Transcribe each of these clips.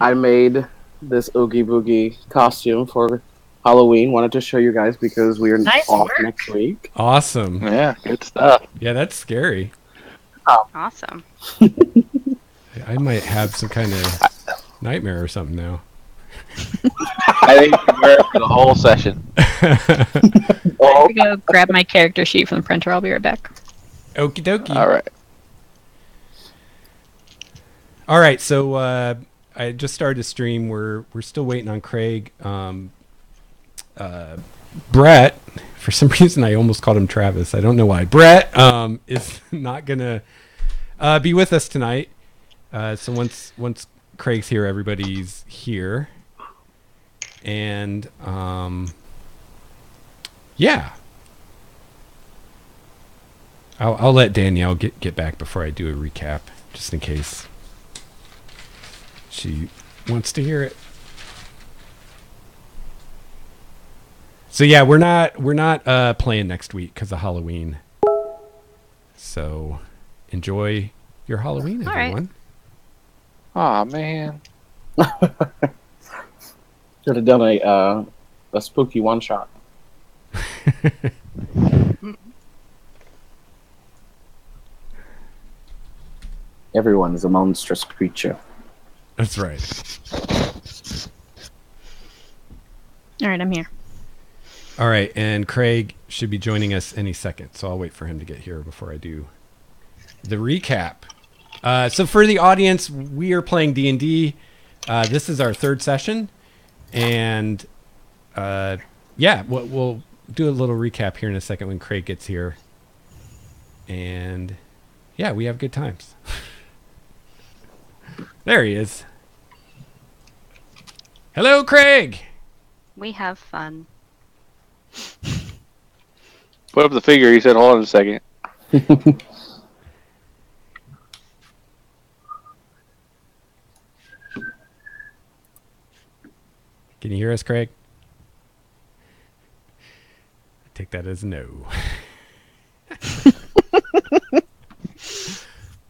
I made this Oogie Boogie costume for Halloween. Wanted to show you guys because we are off next week. Awesome. Yeah, good stuff. Yeah, that's scary. Awesome. I might have some kind of nightmare or something now. I think you can wear it for the whole session. I'm going to go grab my character sheet from the printer. I'll be right back. Okie dokie. All right. So I just started a stream. We're still waiting on Craig. Brett, for some reason I almost called him Travis. I don't know why. Brett is not gonna be with us tonight. So once Craig's here, everybody's here. And yeah. I'll let Danielle get back before I do a recap, just in case she wants to hear it. So yeah, we're not playing next week because of Halloween. So enjoy your Halloween, everyone. Aw, man. Should have done a spooky one shot. Everyone is a monstrous creature. That's right. All right, I'm here. All right, and Craig should be joining us any second, so I'll wait for him to get here before I do the recap. So for the audience, we are playing D&D. This is our third session, and yeah, we'll do a little recap here in a second when Craig gets here. And yeah, we have good times. There he is. Hello, Craig. We have fun. Put up the figure. He said, hold on a second. Can you hear us, Craig? I take that as no.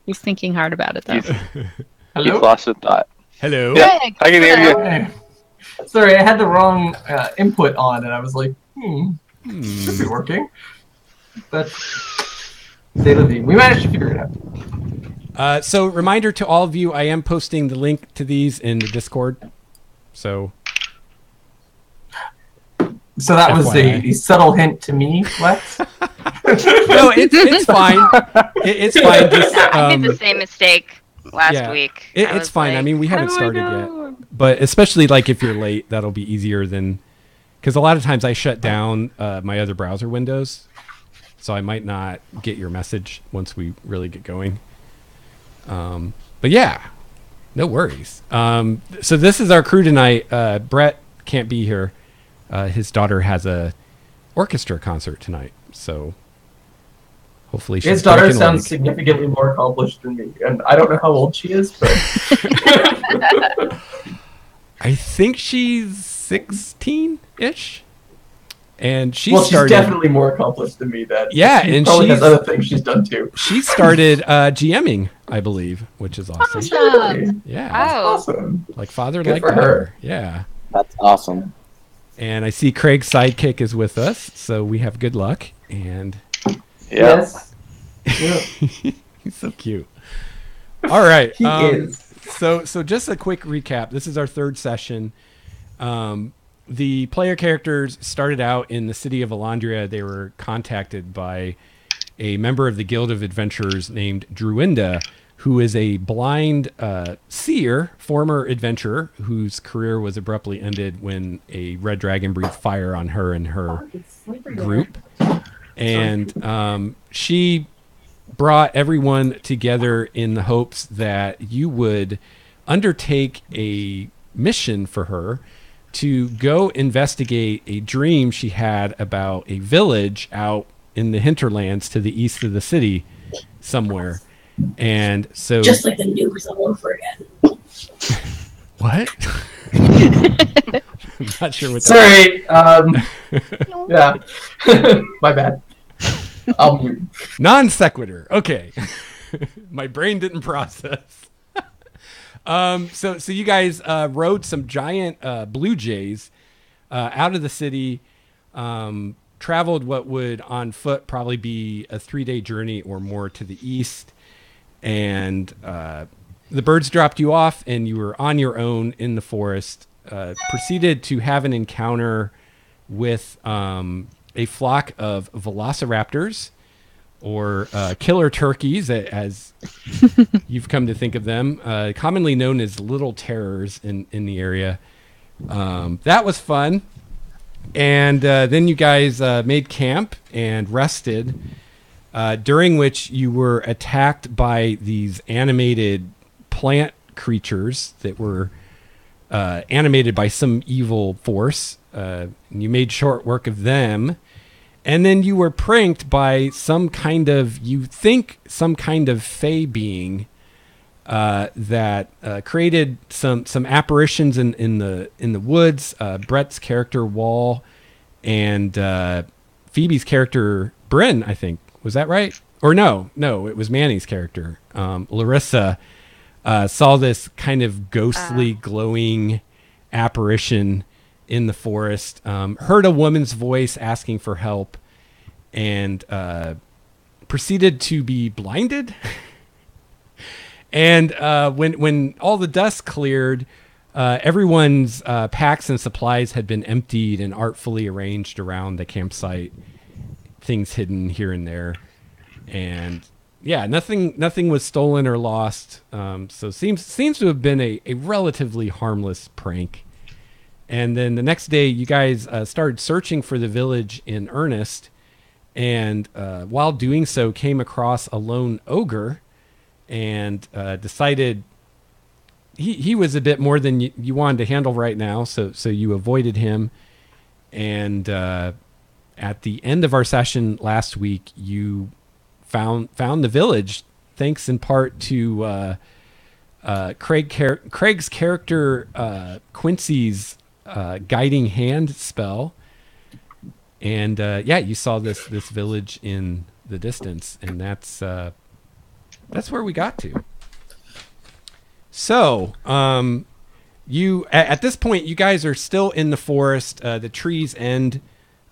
He's thinking hard about it, though. Hello? He's lost a thought. Hello? Yeah, I can hear you. Okay. Sorry, I had the wrong input on, and I was like, should be working. But c'est la vie. We managed to figure it out. So reminder to all of you, I am posting the link to these in the Discord. So that was a subtle hint to me, Lex? No, it's fine. It's fine. Just, I did the same mistake last week. It's fine. Like, I mean, we haven't started yet. But especially like if you're late, that'll be easier than... Because a lot of times I shut down my other browser windows. So I might not get your message once we really get going. But yeah, no worries. So this is our crew tonight. Brett can't be here. His daughter has a orchestra concert tonight. So hopefully she's His daughter sounds significantly more accomplished than me. And I don't know how old she is, but... I think she's 16-ish. And she's definitely more accomplished than me then. Yeah, she and probably has other things she's done too. She started GMing, I believe, which is awesome. Awesome. Yeah. That's awesome. Like father, Good like for daughter. her. Yeah. That's awesome. And I see Craig's sidekick is with us, so we have good luck. And yes. He's so cute. All right. He is. So just a quick recap. This is our third session. The player characters started out in the city of Elandria. They were contacted by a member of the Guild of Adventurers named Druinda, who is a blind seer, former adventurer, whose career was abruptly ended when a red dragon breathed fire on her and her group. And she brought everyone together in the hopes that you would undertake a mission for her to go investigate a dream she had about a village out in the hinterlands to the east of the city somewhere. And so just like the news all over again. What? I'm not sure what that yeah. My bad. I'll mute. Non sequitur. Okay. My brain didn't process. So you guys rode some giant blue jays out of the city, traveled what would on foot probably be a 3-day journey or more to the east, and the birds dropped you off, and you were on your own in the forest. Proceeded to have an encounter with a flock of velociraptors, or killer turkeys, as you've come to think of them, commonly known as little terrors in the area. That was fun. And then you guys made camp and rested, during which you were attacked by these animated plant creatures that were animated by some evil force. You made short work of them. And then you were pranked by some kind of fey being that created some apparitions in the woods. Brett's character Wall and Phoebe's character Bryn, I think. Was that right? Or no, it was Manny's character. Larissa saw this kind of ghostly, glowing apparition in the forest, heard a woman's voice asking for help, and proceeded to be blinded. And when all the dust cleared, everyone's packs and supplies had been emptied and artfully arranged around the campsite, things hidden here and there. And yeah, nothing was stolen or lost. So seems to have been a relatively harmless prank. And then the next day, you guys started searching for the village in earnest, and while doing so, came across a lone ogre, and decided he was a bit more than you wanted to handle right now. So you avoided him, and at the end of our session last week, you found the village, thanks in part to Craig's character Quincy's guiding hand spell. And you saw this village in the distance, and that's where we got to. So you at this point, you guys are still in the forest. The trees end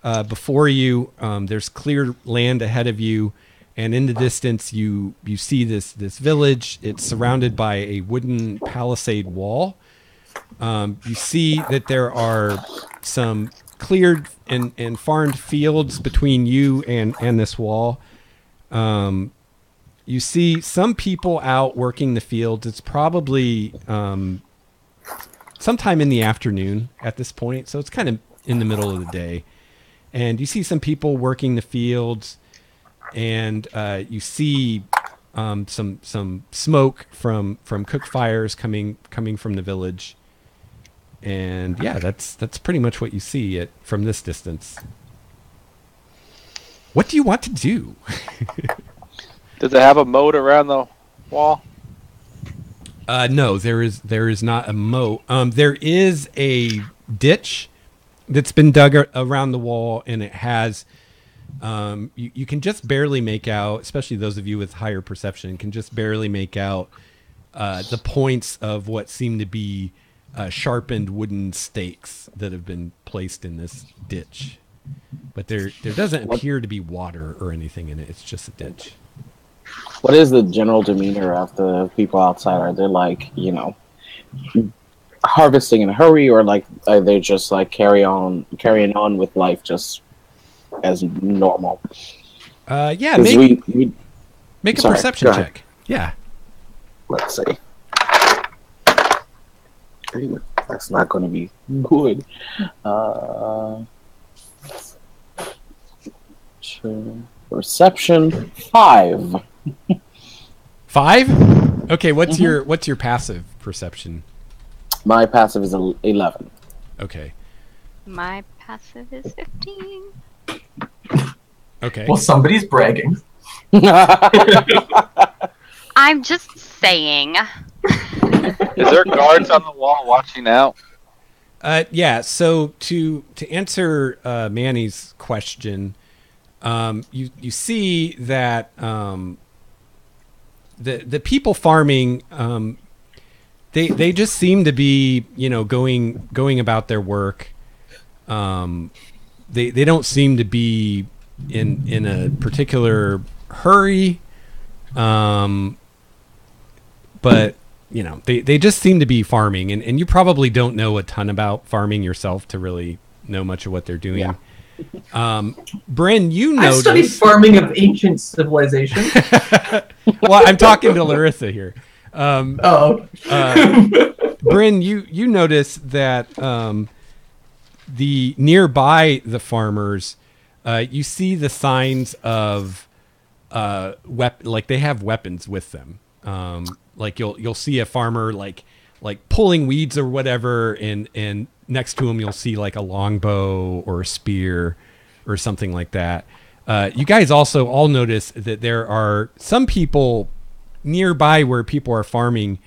before you. There's clear land ahead of you, and in the distance you see this village. It's surrounded by a wooden palisade wall. You see that there are some cleared and farmed fields between you and this wall. You see some people out working the fields. It's probably sometime in the afternoon at this point, so it's kind of in the middle of the day. And you see some people working the fields, and you see some smoke from cook fires coming from the village. And yeah, that's pretty much what you see from this distance. What do you want to do? Does it have a moat around the wall? No, there is not a moat. There is a ditch that's been dug around the wall, and it has you can just barely make out, especially those of you with higher perception, can just barely make out the points of what seem to be sharpened wooden stakes that have been placed in this ditch. But there doesn't appear to be water or anything in it. It's just a ditch. What is the general demeanor of the people outside? Are they like, harvesting in a hurry, or like are they just like carrying on with life just as normal? Yeah, make a Sorry, perception check. Yeah. Let's see. That's not going to be good. Perception 5. 5? Okay, what's your passive perception? My passive is 11. Okay. My passive is 15. Okay. Well, somebody's bragging. I'm just saying. Is there guards on the wall watching out? Yeah. So to answer Manny's question, you see that the people farming, they just seem to be, going about their work. They don't seem to be in a particular hurry. But they just seem to be farming, and you probably don't know a ton about farming yourself to really know much of what they're doing. Yeah. Bryn, I studied farming of ancient civilization. Well, I'm talking to Larissa here. Bryn, you notice that the nearby the farmers, you see the signs of like they have weapons with them. Like you'll see a farmer like pulling weeds or whatever, and next to him you'll see like a longbow or a spear or something like that. You guys also all notice that there are some people nearby where people are farming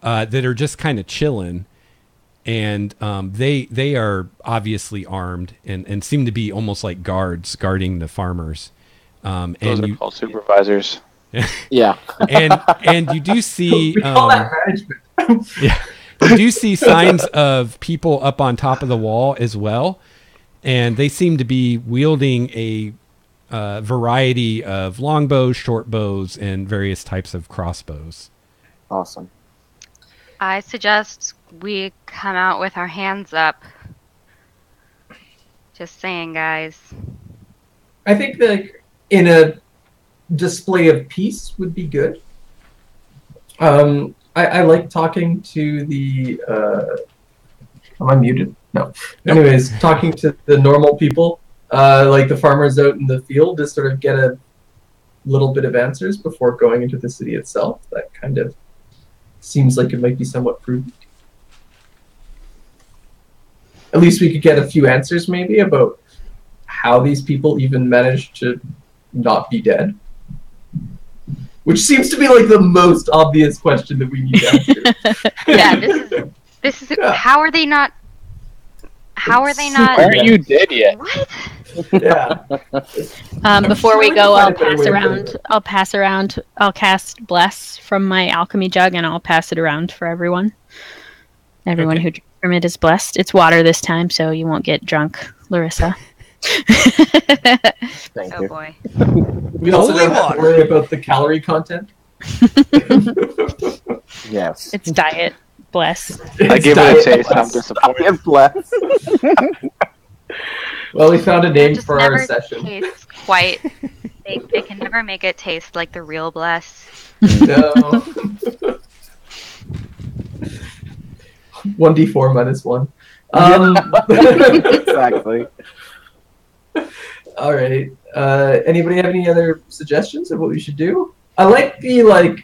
that are just kind of chilling, and they are obviously armed and seem to be almost like guards guarding the farmers. Those and are you, called supervisors. Yeah. and you do see We call that management. yeah, you do see signs of people up on top of the wall as well, and they seem to be wielding a variety of longbows, short bows, and various types of crossbows. Awesome. I suggest we come out with our hands up. Just saying, guys. I think that in a display of peace would be good. I like talking to the. Am I muted? No. Nope. Anyways, talking to the normal people, like the farmers out in the field, to sort of get a little bit of answers before going into the city itself. That kind of seems like it might be somewhat prudent. At least we could get a few answers, maybe, about how these people even managed to not be dead. Which seems to be like the most obvious question that we need to answer. Yeah, this is Yeah. how are they not Why aren't you dead yet? What? Yeah. Before we sure go, we I'll can find a pass better way to around. do it. I'll cast Bless from my alchemy jug, and I'll pass it around for everyone. Everyone Okay. who drinks from it is blessed. It's water this time, so you won't get drunk, Larissa. Thank Oh you. boy. We also Holy don't have to worry about the calorie content. Yes. It's diet Bless. I give it a Diet taste. I'm Bless. disappointed. Get blessed. Well, we found a It name just for our never session. tastes quite. They can never make it taste like the real Bless. No. 1d4 minus 1. Exactly. All right. Anybody have any other suggestions of what we should do? I like the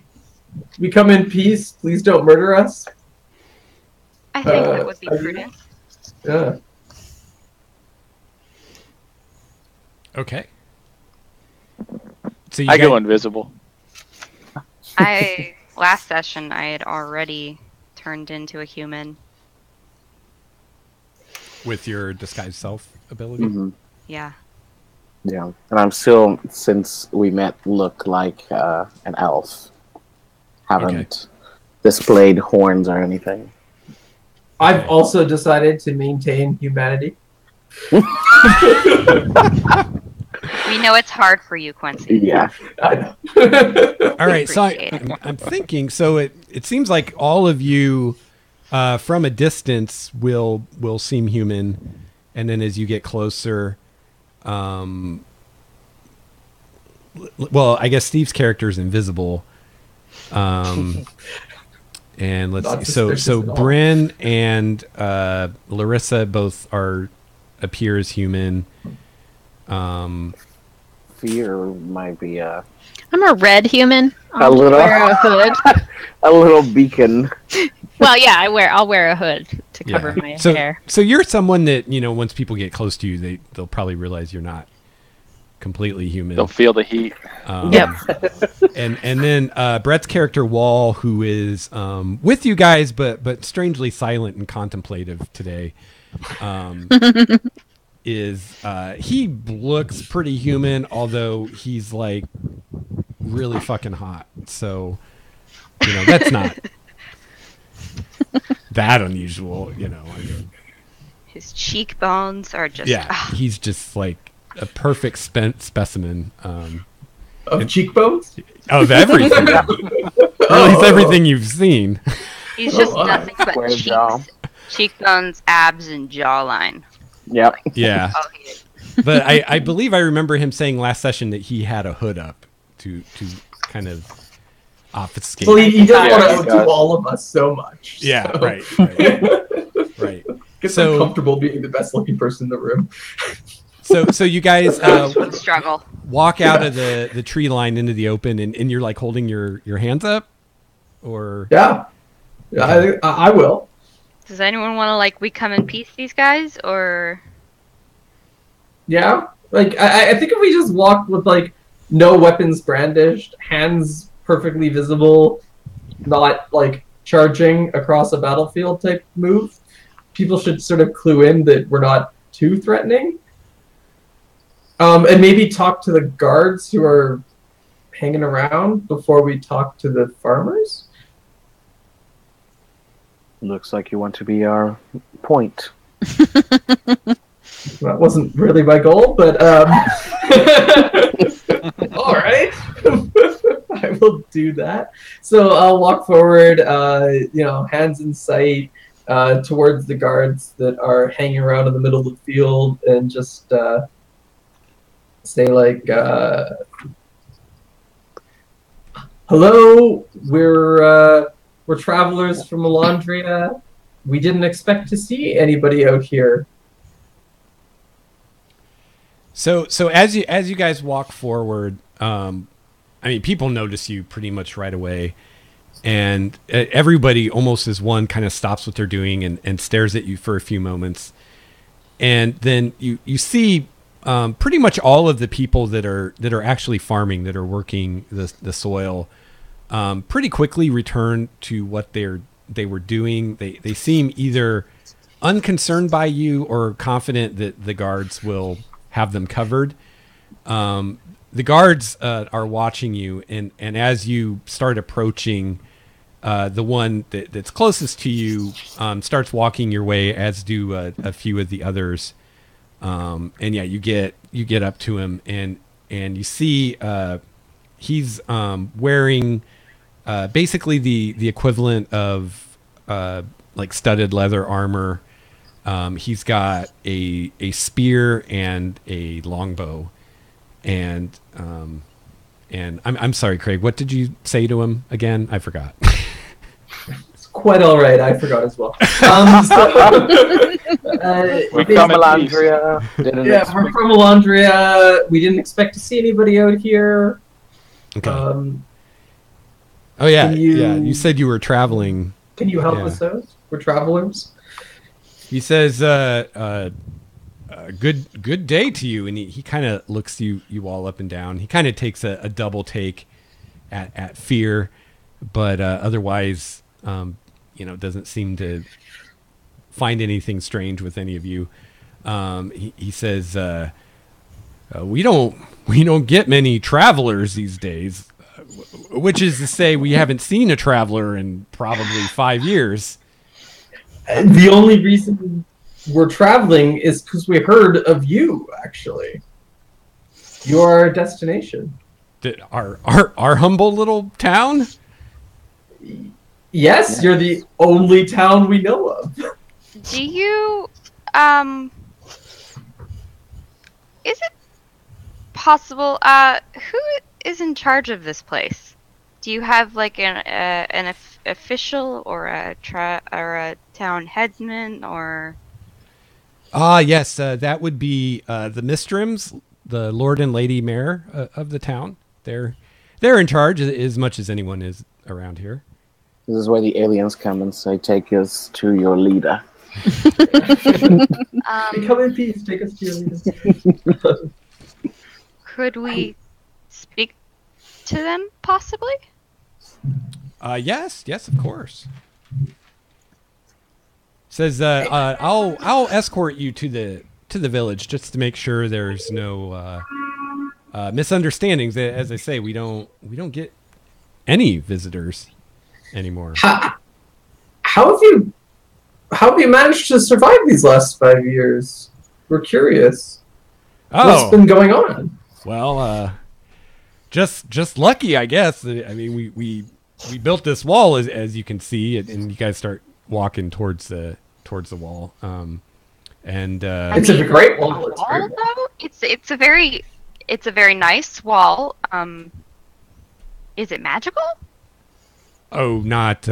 we come in peace. Please don't murder us. I think that Uh, would be are you- prudent. Yeah. Okay. So you I guys, go invisible. Last session I had already turned into a human. with your disguise self ability. Hmm. Yeah. Yeah. And I'm still, since we met, look like an elf. Haven't displayed horns or anything. I've also decided to maintain humanity. We know it's hard for you, Quincy. Yeah. I know. All right, so Appreciate it. I'm thinking. So it seems like all of you, from a distance, will seem human, and then as you get closer, well, I guess Steve's character is invisible. And let's Not see. So suspicious at all. Bryn and Larissa both appear as human. Fear might be a I'm a red human. A I'll little. wear a hood. little beacon. Well, yeah, I'll wear a hood to cover my so, hair. So you're someone that, once people get close to you, they'll probably realize you're not completely human. Don't feel the heat. Yep. And then Brett's character Wall, who is with you guys, but strangely silent and contemplative today, is he looks pretty human, although he's like really fucking hot. So that's not. that unusual, you know. I mean, His cheekbones are just. yeah, he's just like a perfect specimen Of cheekbones? of everything. Well, he's everything you've seen. He's just my. nothing but Square jaw. cheekbones, abs, and jawline. Yep. Yeah. Oh, he is. But I believe I remember him saying last session that he had a hood up to kind of obfuscate. Well, he does Yeah, want he to does. outdo all of us so much. Yeah, so. right. Gets So- uncomfortable being the best looking person in the room. So you guys Struggle. walk out of the tree line into the open, and you're like holding your hands up, or Yeah. I will. Does anyone want to we come in peace these guys, or Yeah. Like, I think if we just walk with, like, no weapons brandished, hands perfectly visible, not, like, charging across a battlefield type move, people should sort of clue in that we're not too threatening. And maybe talk to the guards who are hanging around before we talk to the farmers. Looks like you want to be our point. That wasn't really my goal, but all right. I will do that. So I'll walk forward, hands in sight, towards the guards that are hanging around in the middle of the field, and just say like, "Hello, we're travelers from Elandria. We didn't expect to see anybody out here." so as you guys walk forward, I mean, people notice you pretty much right away, and everybody almost as one kind of stops what they're doing and stares at you for a few moments, and then you see pretty much all of the people that are actually farming, that are working the soil, pretty quickly return to what they were doing. They seem either unconcerned by you or confident that the guards will have them covered. The guards are watching you, and as you start approaching, the one that's closest to you starts walking your way, as do a few of the others. And yeah, you get up to him, and you see he's wearing basically the equivalent of like studded leather armor. He's got a spear and a longbow, and I'm sorry, Craig. What did you say to him again? I forgot. It's quite all right. I forgot as well. We're From coming Elandria. Didn't Yeah, we're from Elandria. We didn't expect to see anybody out here. Okay. Oh, Oh yeah, can you- yeah. You said you were traveling. Can you help Yeah. us out? We're travelers. He says, "Good day to you," and he kind of looks you all up and down. He kind of takes a double take at fear, but otherwise, doesn't seem to find anything strange with any of you. He says, "We don't get many travelers these days." Which is to say, we haven't seen a traveler in probably 5 years. The only reason we're traveling is because we heard of you, actually. You're our destination. Our humble little town? Yes, you're the only town we know of. do you is it possible? Who is in charge of this place? Do you have like an official or a town headsman or? Yes, that would be the Mistrims, the Lord and Lady Mayor of the town. They're in charge as much as anyone is around here. This is where the aliens come and say, "Take us to your leader." Come in peace. Take us to your leader. Could we speak to them possibly? Yes, of course. Says, I'll escort you to the village just to make sure there's no misunderstandings. As I say, we don't get any visitors anymore. How have you how have you managed to survive these last 5 years? We're curious. What's been going on? Well, just lucky, I guess. I mean, we built this wall as you can see, and you guys start walking towards the wall. It's a great wall. It's wall though? It's a very nice wall. Is it magical? Oh, not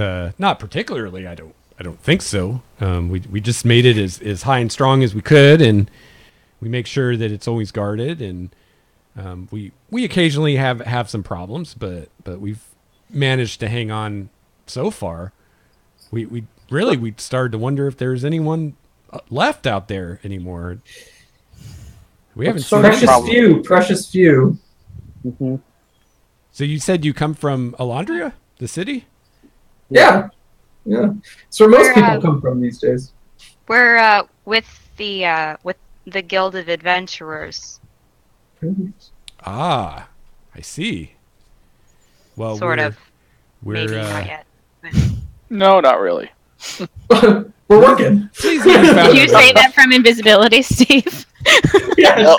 particularly. I don't think so. We just made it as high and strong as we could, and we make sure that it's always guarded. And we occasionally have some problems, but we've managed to hang on so far. We started to wonder if there's anyone left out there anymore. We haven't seen precious few. Mm-hmm. So you said you come from Elandria, the city? Yeah. So most people come from these days. We're with the Guild of Adventurers. Ah, I see. Well, Sort of. We're Maybe not yet. No, not really. We're working. Please Did you say that from invisibility, Steve? Yes.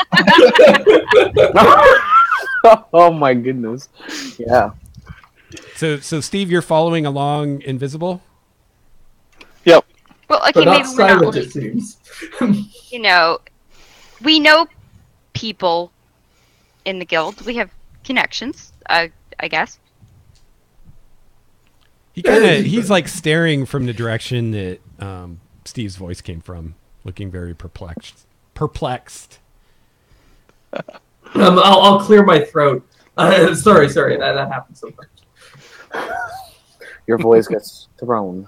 Oh my goodness. Yeah. So Steve, you're following along invisible? Yep. Well, okay, But maybe not we're not. silent, it seems. You know, we know people in the guild. We have connections, I guess. He's like staring from the direction that Steve's voice came from, looking very perplexed. I'll clear my throat. Sorry, that happens sometimes. Your voice gets thrown.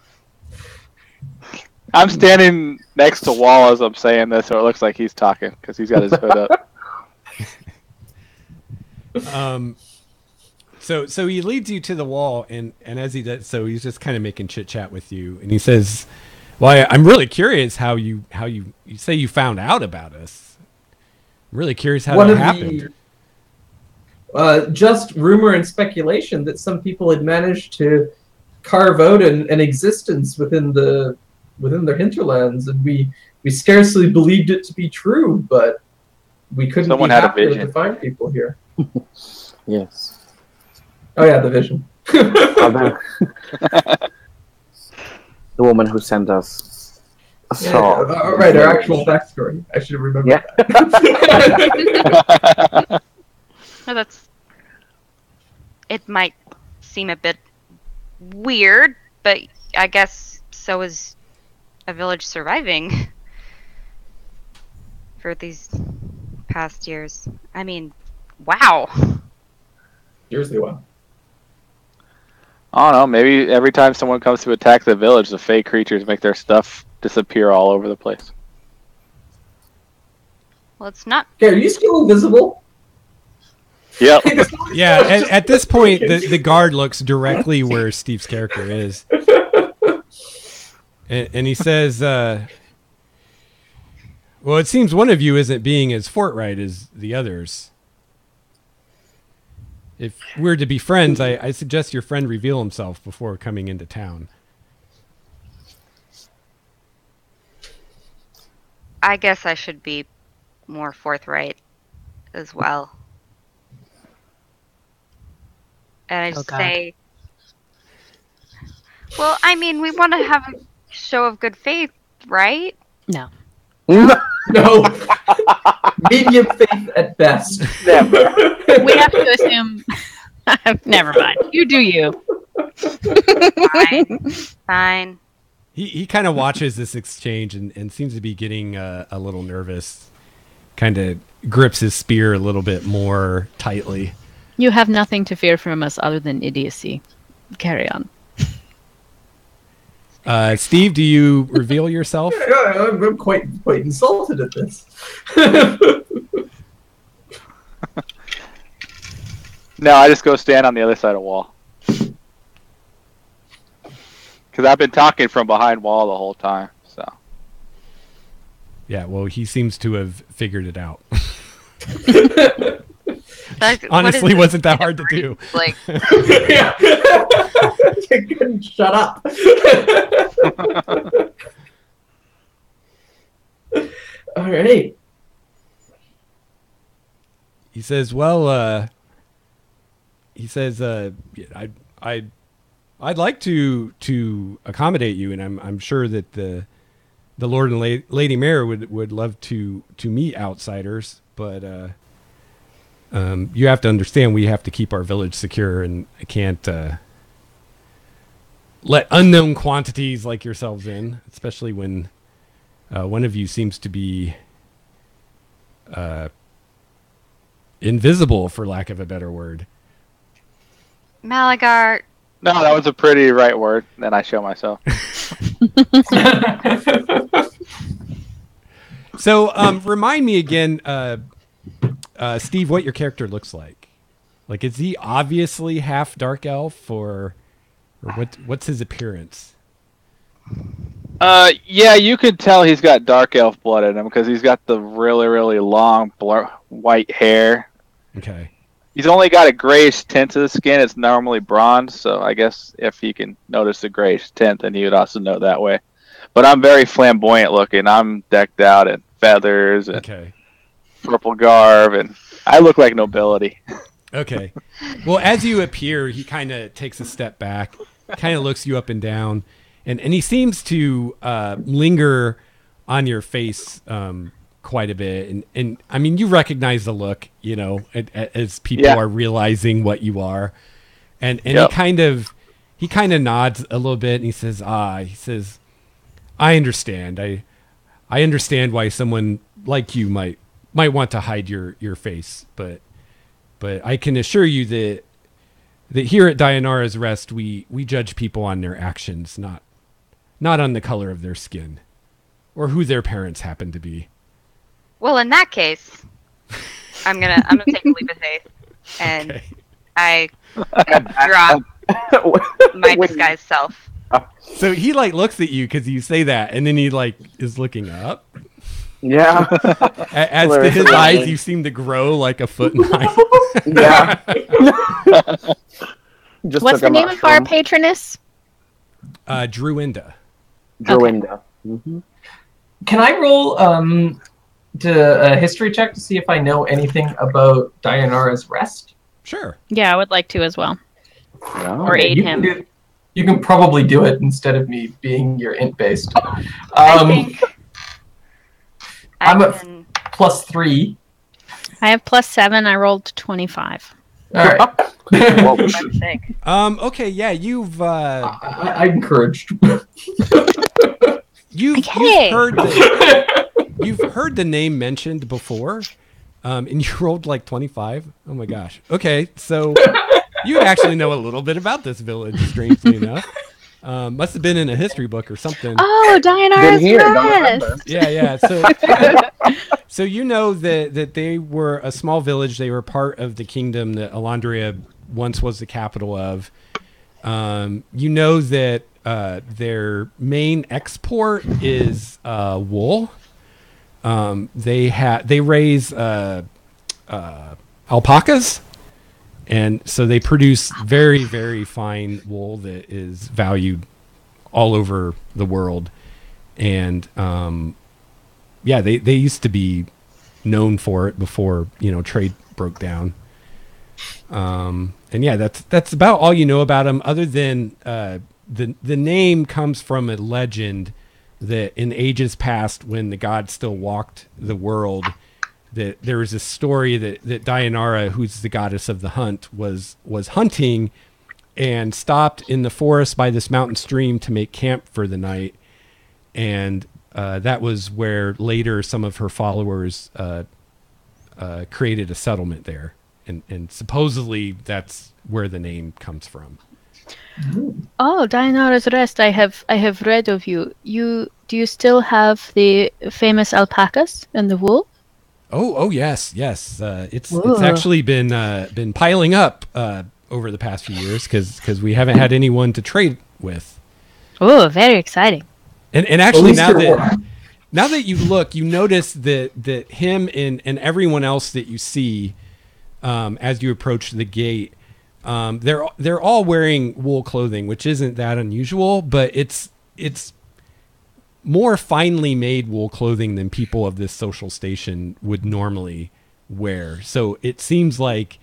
I'm standing next to Wall as I'm saying this, so it looks like he's talking because he's got his hood up. So he leads you to the wall, and as he does so, he's just kind of making chit chat with you, and he says, "Well, I'm really curious how you say you found out about us. I'm really curious how that happened." Just rumor and speculation that some people had managed to carve out an existence within their hinterlands, and we scarcely believed it to be true, but we couldn't Someone be had a happier vision. to find people here. Yes. Oh yeah, the vision. The woman who sent us a song. Right, our actual backstory. I should have remembered that. No, it might seem a bit weird, but I guess so is a village surviving for these past years. I mean, wow. Seriously, wow. I don't know. Maybe every time someone comes to attack the village, the fey creatures make their stuff disappear all over the place. Well, it's not. Okay, are you still invisible? Yep. Yeah, at this point, the guard looks directly where Steve's character is. And he says, well, it seems one of you isn't being as forthright as the others. If we're to be friends, I suggest your friend reveal himself before coming into town. I guess I should be more forthright as well. And I just say, well, I mean, we want to have a show of good faith, right? No. No. Medium faith at best. Never. We have to assume. Never mind. You do you. Fine. He kind of watches this exchange and seems to be getting a little nervous. Kind of grips his spear a little bit more tightly. You have nothing to fear from us other than idiocy. Carry on. Steve, do you reveal yourself? I'm quite insulted at this. No, I just go stand on the other side of Wall. Because I've been talking from behind Wall the whole time. So. Yeah, well, he seems to have figured it out. Honestly, wasn't that hard to do. Like, You couldn't shut up. All right. He says, "Well, I'd like to accommodate you, and I'm sure that the Lord and Lady Mayor would love to meet outsiders, but you have to understand we have to keep our village secure, and I can't let unknown quantities like yourselves in, especially when one of you seems to be invisible, for lack of a better word." Malagart. No, that was a pretty right word. Then I show myself. So, remind me again, Steve, what your character looks like. Like, is he obviously half dark elf, or what's his appearance? Yeah, you could tell he's got dark elf blood in him because he's got the really, really long white hair. Okay. He's only got a grayish tint to the skin. It's normally bronze, so I guess if you can notice the grayish tint, then you would also know that way. But I'm very flamboyant looking. I'm decked out in feathers and purple garb, and I look like nobility. Okay. Well, as you appear, he kind of takes a step back, kind of looks you up and down, and he seems to linger on your face quite a bit. And I mean, you recognize the look, you know, as people are realizing what you are. And he kind of nods a little bit, and he says, I understand. I understand why someone like you might want to hide your face, but I can assure you that here at Dayanara's Rest, we judge people on their actions, not on the color of their skin or who their parents happen to be. Well, in that case, I'm gonna take a leap of faith, and I drop my disguised self. So he like looks at you because you say that, and then he like is looking up. Yeah. As to his eyes, you seem to grow like a foot and high. Yeah. What's the name of our patroness? Druinda. Druinda. Mm-hmm. Can I roll a history check to see if I know anything about Dayanara's Rest? Sure. Yeah, I would like to as well. Yeah. Or aid him. You can probably do it instead of me being your int based. I think I'm at +3. I have +7. I rolled 25. All right. What was I'm sick. Okay. Yeah. You've I encouraged. you've heard the name mentioned before, and you rolled like 25. Oh my gosh. Okay. So you actually know a little bit about this village, strangely enough. Must have been in a history book or something. Oh, Dayanara's Rest. Yeah. So you know that they were a small village. They were part of the kingdom that Elandria once was the capital of. You know that their main export is wool. They raise alpacas. And so they produce very, very fine wool that is valued all over the world. And they used to be known for it before, trade broke down. And yeah, that's about all you know about them, other than the name comes from a legend that in ages past, when the gods still walked the world, that there was a story that Dayanara, who's the goddess of the hunt, was hunting and stopped in the forest by this mountain stream to make camp for the night. And that was where later some of her followers created a settlement there. And supposedly that's where the name comes from. Oh, Dayanara's Rest. I have read of you. Do you still have the famous alpacas and the wool? Oh yes. It's actually been piling up over the past few years because we haven't had anyone to trade with. Oh, very exciting. And actually now that you look, you notice that him and everyone else that you see as you approach the gate, they're all wearing wool clothing, which isn't that unusual, but it's more finely made wool clothing than people of this social station would normally wear. So it seems like,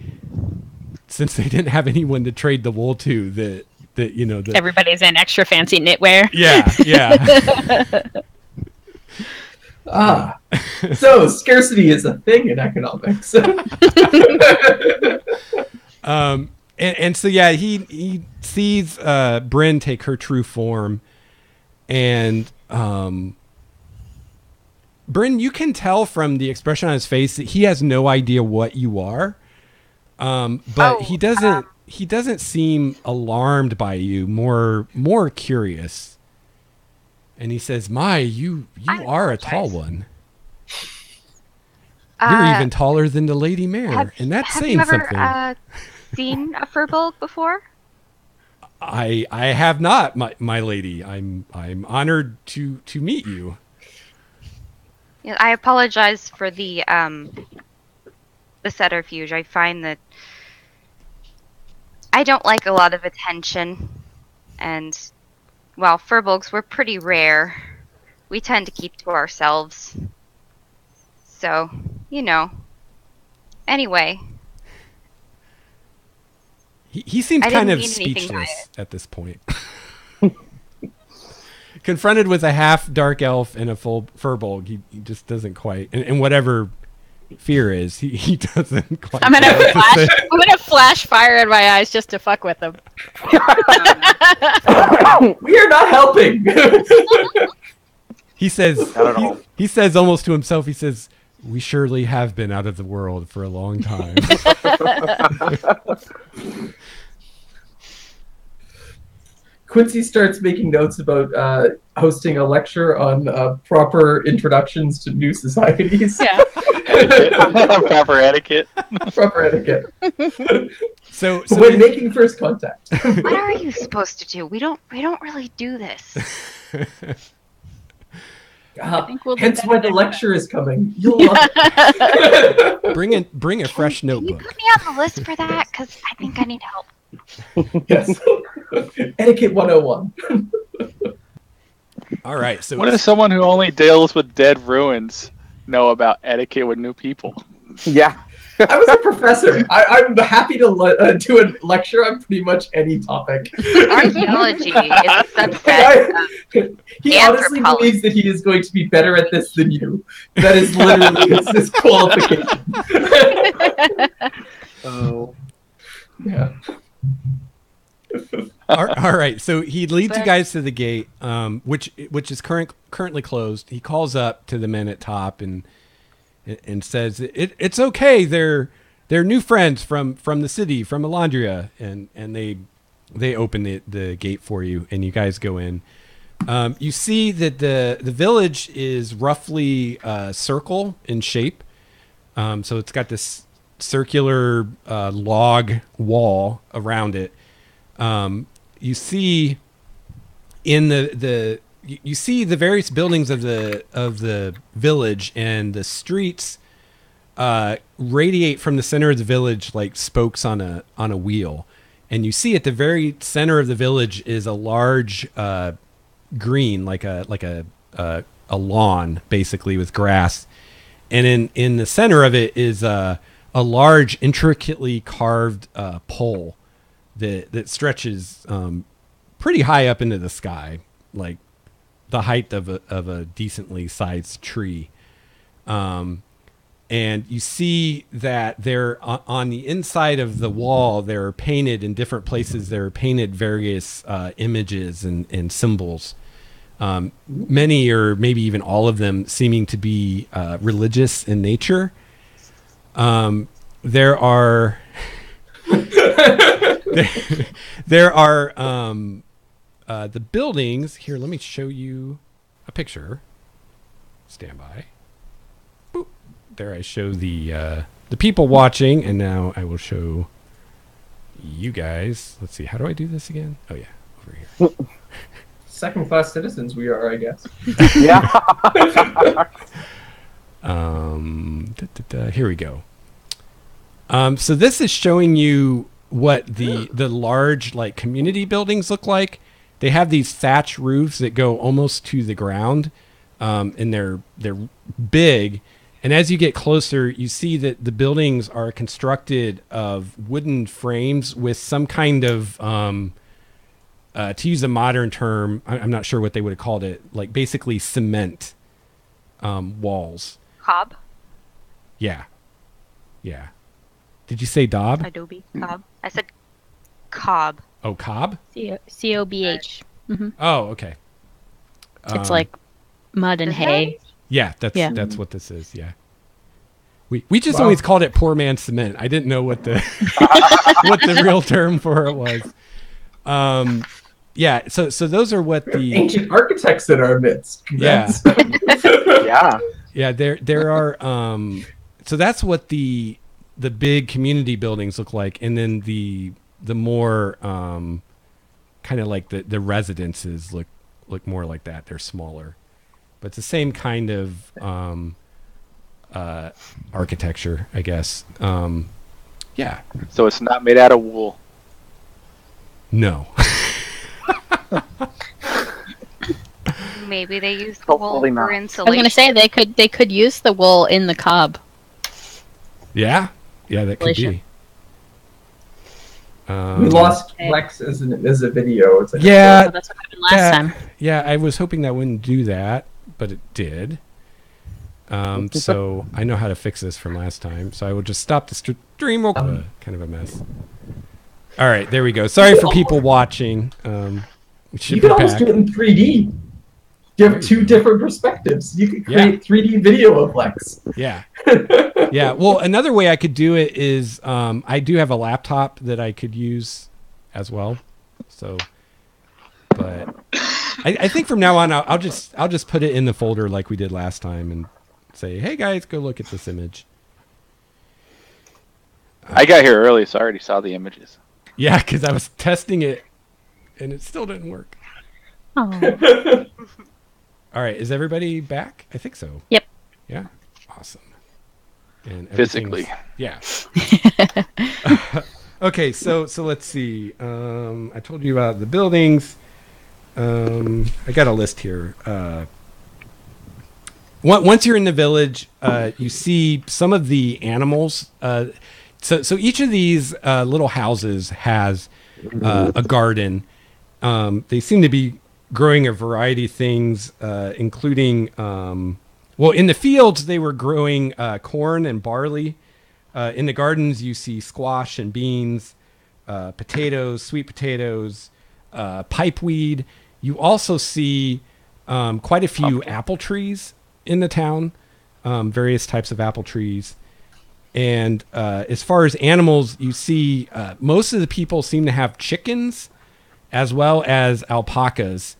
since they didn't have anyone to trade the wool to, that Everybody's in extra fancy knitwear. Yeah. So scarcity is a thing in economics. And so yeah, he sees Bryn take her true form, and Bryn, you can tell from the expression on his face that he has no idea what you are, but he doesn't seem alarmed by you, more curious. And he says, "My, you are a tall one. You're even taller than the Lady Mare, and that's saying something." Have you ever seen a furbolg before? I have not, my lady. I'm honored to meet you. Yeah, I apologize for the subterfuge. I find that I don't like a lot of attention, and well, furbolgs, we're pretty rare. We tend to keep to ourselves. So, Anyway. He seemed kind of speechless at this point. Confronted with a half dark elf and a full furbolg, he just doesn't quite, and whatever fear is, he doesn't quite. I'm gonna flash fire in my eyes just to fuck with him. We are not helping. He says, he says almost to himself, he says, "We surely have been out of the world for a long time." Quincy starts making notes about hosting a lecture on proper introductions to new societies. Yeah. Proper etiquette. Proper etiquette. So when making first contact. What are you supposed to do? We don't really do this. Hence why the lecture is coming. You'll love it. Bring a fresh notebook. Can you put me on the list for that? Because I think I need help. Yes. Etiquette 101. All right. So what does someone who only deals with dead ruins know about etiquette with new people? Yeah. I was a professor. I'm happy to do a lecture on pretty much any topic. Archaeology is a subset of He honestly believes that he is going to be better at this than you. That is literally his qualification. Oh. Yeah. All right. So he leads you guys to the gate, which is currently closed. He calls up to the men at top and says, "It's okay. They're new friends from the city, from Elandria," and they open the gate for you, and you guys go in. You see that the village is roughly a circle in shape. So it's got this circular log wall around it. You see in you see the various buildings of the village, and the streets radiate from the center of the village like spokes on a wheel. And you see at the very center of the village is a large green, like a lawn, basically, with grass. And in the center of it is a large, intricately carved pole that stretches pretty high up into the sky, like the height of a decently sized tree. And you see that there on the inside of the wall, there are painted in different places, there are painted various images and symbols. Many, or maybe even all of them, seeming to be religious in nature. There are there are the buildings here. Let me show you a picture. Stand by. Boop. There, I show the people watching, and now I will show you guys. Let's see. How do I do this again? Oh yeah, over here. Second-class citizens we are, I guess. Yeah. Here we go. So this is showing you what the large, like, community buildings look like. They have these thatch roofs that go almost to the ground, and they're big. And as you get closer, you see that the buildings are constructed of wooden frames with some kind of, to use a modern term, I'm not sure what they would have called it, like basically cement walls. Cob? Yeah. Yeah. Did you say daub? Adobe cob. I said cob. Oh, cob? COBH. Oh, okay. It's like mud and Is hay. Yeah, Yeah. that's what this is. Yeah. We just always called it poor man cement. I didn't know what the what the real term for it was. Yeah, so those are what the Ancient architects in our midst. Yeah. Yeah. Yeah, there are so that's what the big community buildings look like, and then the more kind of like the residences look more like that. They're smaller. But it's the same kind of architecture, I guess. Yeah. So it's not made out of wool. No. Maybe they use the wool Hopefully for not. I was insulation. gonna say they could use the wool in the cob. Yeah, that could Insulation. be. We lost Lex as a video. It's like Yeah, Oh, that's what happened last time. Yeah, I was hoping that wouldn't do that, but it did. So I know how to fix this from last time. So I will just stop the stream real quick. Kind of a mess. All right, there we go. Sorry for people watching. We should you be can almost back. do it in 3D. You have two different perspectives. You could create 3D video of Lex. Yeah. Yeah. Well, another way I could do it is I do have a laptop that I could use as well. So, but I think from now on I'll just put it in the folder like we did last time and say, hey guys, go look at this image. I got here early, so I already saw the images. Yeah, because I was testing it and it still didn't work. Oh. All right, is everybody back? I think so. Yep. Yeah. Awesome. And Physically. everything's- Yeah. Okay, so let's see. I told you about the buildings. I got a list here. Once you're in the village, you see some of the animals. So each of these little houses has a garden. They seem to be growing a variety of things, including, in the fields, they were growing corn and barley. In the gardens, you see squash and beans, potatoes, sweet potatoes, pipeweed. You also see quite a few apple trees in the town, various types of apple trees. And as far as animals, you see most of the people seem to have chickens as well as alpacas,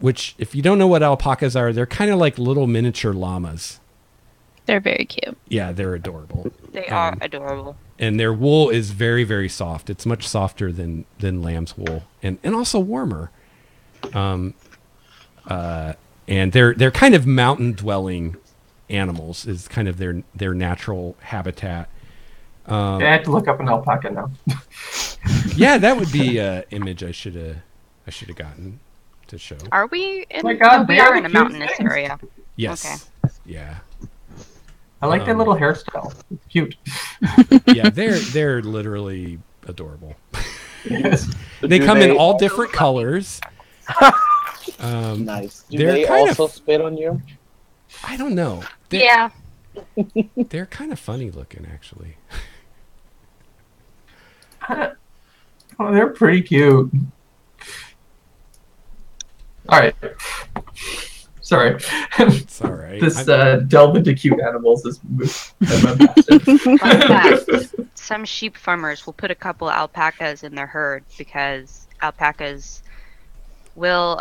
which, if you don't know what alpacas are, they're kind of like little miniature llamas. They're very cute. Yeah, they're adorable. They are adorable. And their wool is very, very soft. It's much softer than lamb's wool, and also warmer. And they're kind of mountain dwelling animals, is kind of their natural habitat. I have to look up an alpaca now. Yeah, that would be an image I should have gotten to show. Are we in? Oh my God, we they are are in a the mountainous cutest things. area. Yes. Yeah. I like that little hairstyle. It's cute. Yeah, they're literally adorable. Yes. They Do come in they all also- different colors. Nice. Do They're they kind also of- spit on you? I don't know. Yeah. They're kind of funny looking, actually. Oh, they're pretty cute. All right. Sorry. It's all right. This delve into cute animals is my passion. Fun fact, some sheep farmers will put a couple alpacas in their herd because alpacas will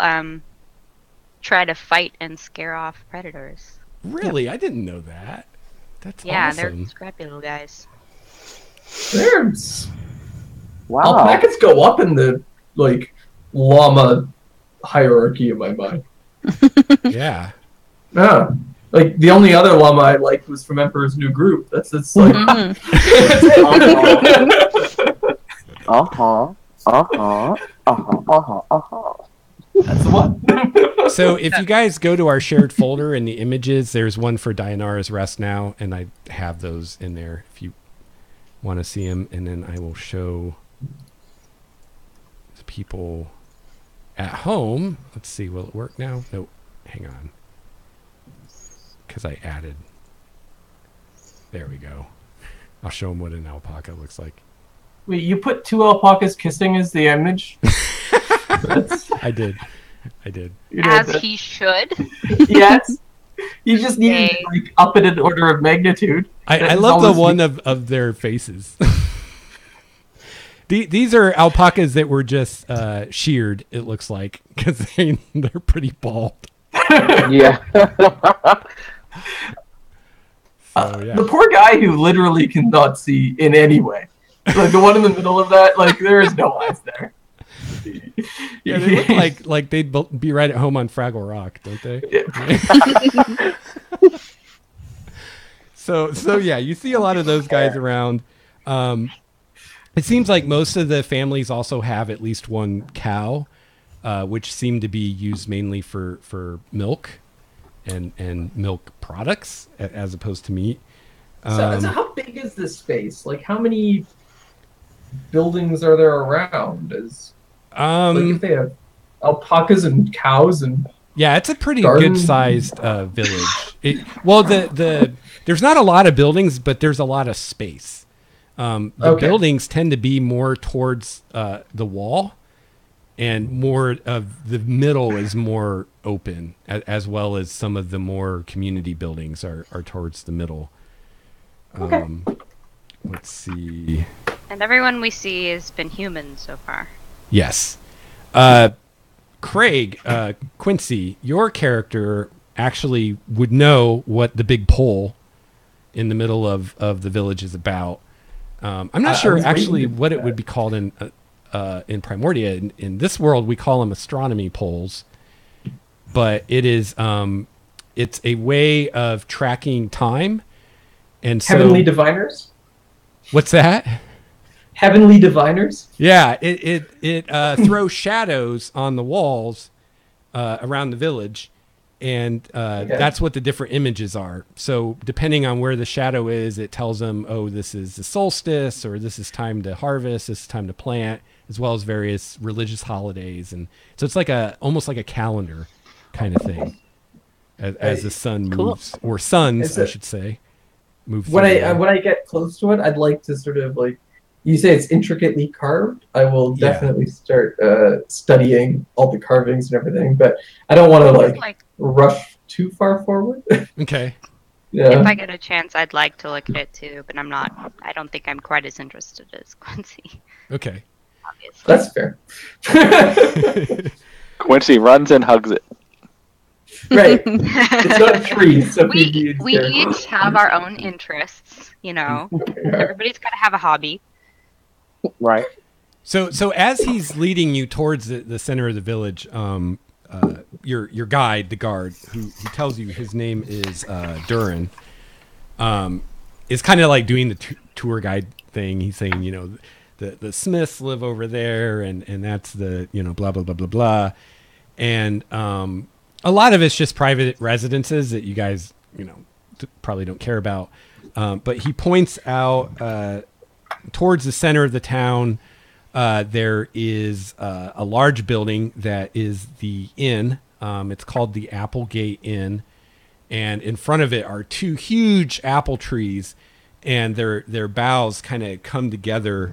try to fight and scare off predators. Really? I didn't know that. That's Yeah, awesome. they're scrappy little guys. There's Wow. alpacas go up in the llama hierarchy in my mind. Yeah. Yeah. Like the only other llama I liked was from Emperor's New Groove. That's like Mhm. Uh-huh. That's the one. So if you guys go to our shared folder in the images, there's one for Dianara's Rest now, and I have those in there if you want to see them. And then I will show the people at home. Let's see, will it work now? Nope. Hang on. Because I added. There we go. I'll show them what an alpaca looks like. Wait, you put 2 alpacas kissing as the image? I did. As he should. Yes. You just need to like up it in order of magnitude. I love the one of their faces. These are alpacas that were just sheared, it looks like, because they're pretty bald. Yeah. Yeah. The poor guy who literally cannot see in any way. Like the one in the middle of that, like there is no eyes there. Yeah, they look like they'd be right at home on Fraggle Rock, don't they? Yeah. So yeah, you see a lot of those guys around. It seems like most of the families also have at least one cow, which seem to be used mainly for milk and milk products as opposed to meat. So how big is this space? Like how many buildings are there around? Like if they have alpacas and cows and yeah, it's a pretty garden. good sized village. There's not a lot of buildings, but there's a lot of space. The buildings tend to be more towards the wall, and more of the middle is more open, as well as some of the more community buildings are towards the middle. Let's see. And everyone we see has been human so far. Yes. Craig, Quincy, your character actually would know what the big pole in the middle of the village is about. I'm not sure actually what it would be called in Primordia. In this world, we call them astronomy poles, but it is it's a way of tracking time. And so, heavenly diviners? What's that? Heavenly diviners? Yeah, it throws shadows on the walls around the village, and that's what the different images are. So depending on where the shadow is, it tells them, oh, this is the solstice, or this is time to harvest, this is time to plant, as well as various religious holidays. And so it's like almost like a calendar kind of thing as the sun moves, or suns, I should say, move. When I get close to it, I'd like to sort of like, you say it's intricately carved. I will definitely start studying all the carvings and everything, but I don't want to like rush too far forward. Okay. Yeah. If I get a chance, I'd like to look at it too, but I don't think I'm quite as interested as Quincy. Okay. Obviously. That's fair. Quincy runs and hugs it. Right. It's not a tree. So we each have our own interests, you know. Everybody's got to have a hobby. Right. So as he's leading you towards the center of the village, your guide, the guard, who tells you his name is Durin, is kind of like doing the tour guide thing. He's saying, you know, the Smiths live over there, and that's the, you know, blah blah blah blah blah, and a lot of it's just private residences that you guys, you know, probably don't care about. But he points out towards the center of the town, there is a large building that is the inn. It's called the Applegate Inn. And in front of it are 2 huge apple trees, and their boughs kind of come together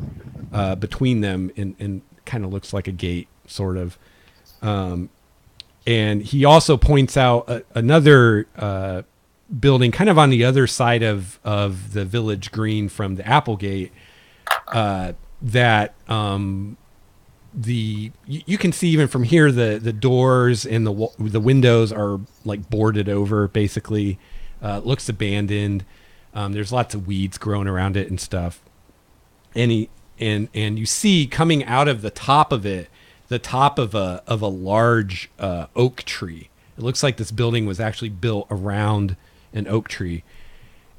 between them and kind of looks like a gate, sort of. And he also points out another building kind of on the other side of the village green from the Applegate, that you can see even from here the doors and the windows are like boarded over, basically. Looks abandoned. There's lots of weeds growing around it and stuff. And you see coming out of the top of it, the top of a large oak tree. It looks like this building was actually built around an oak tree.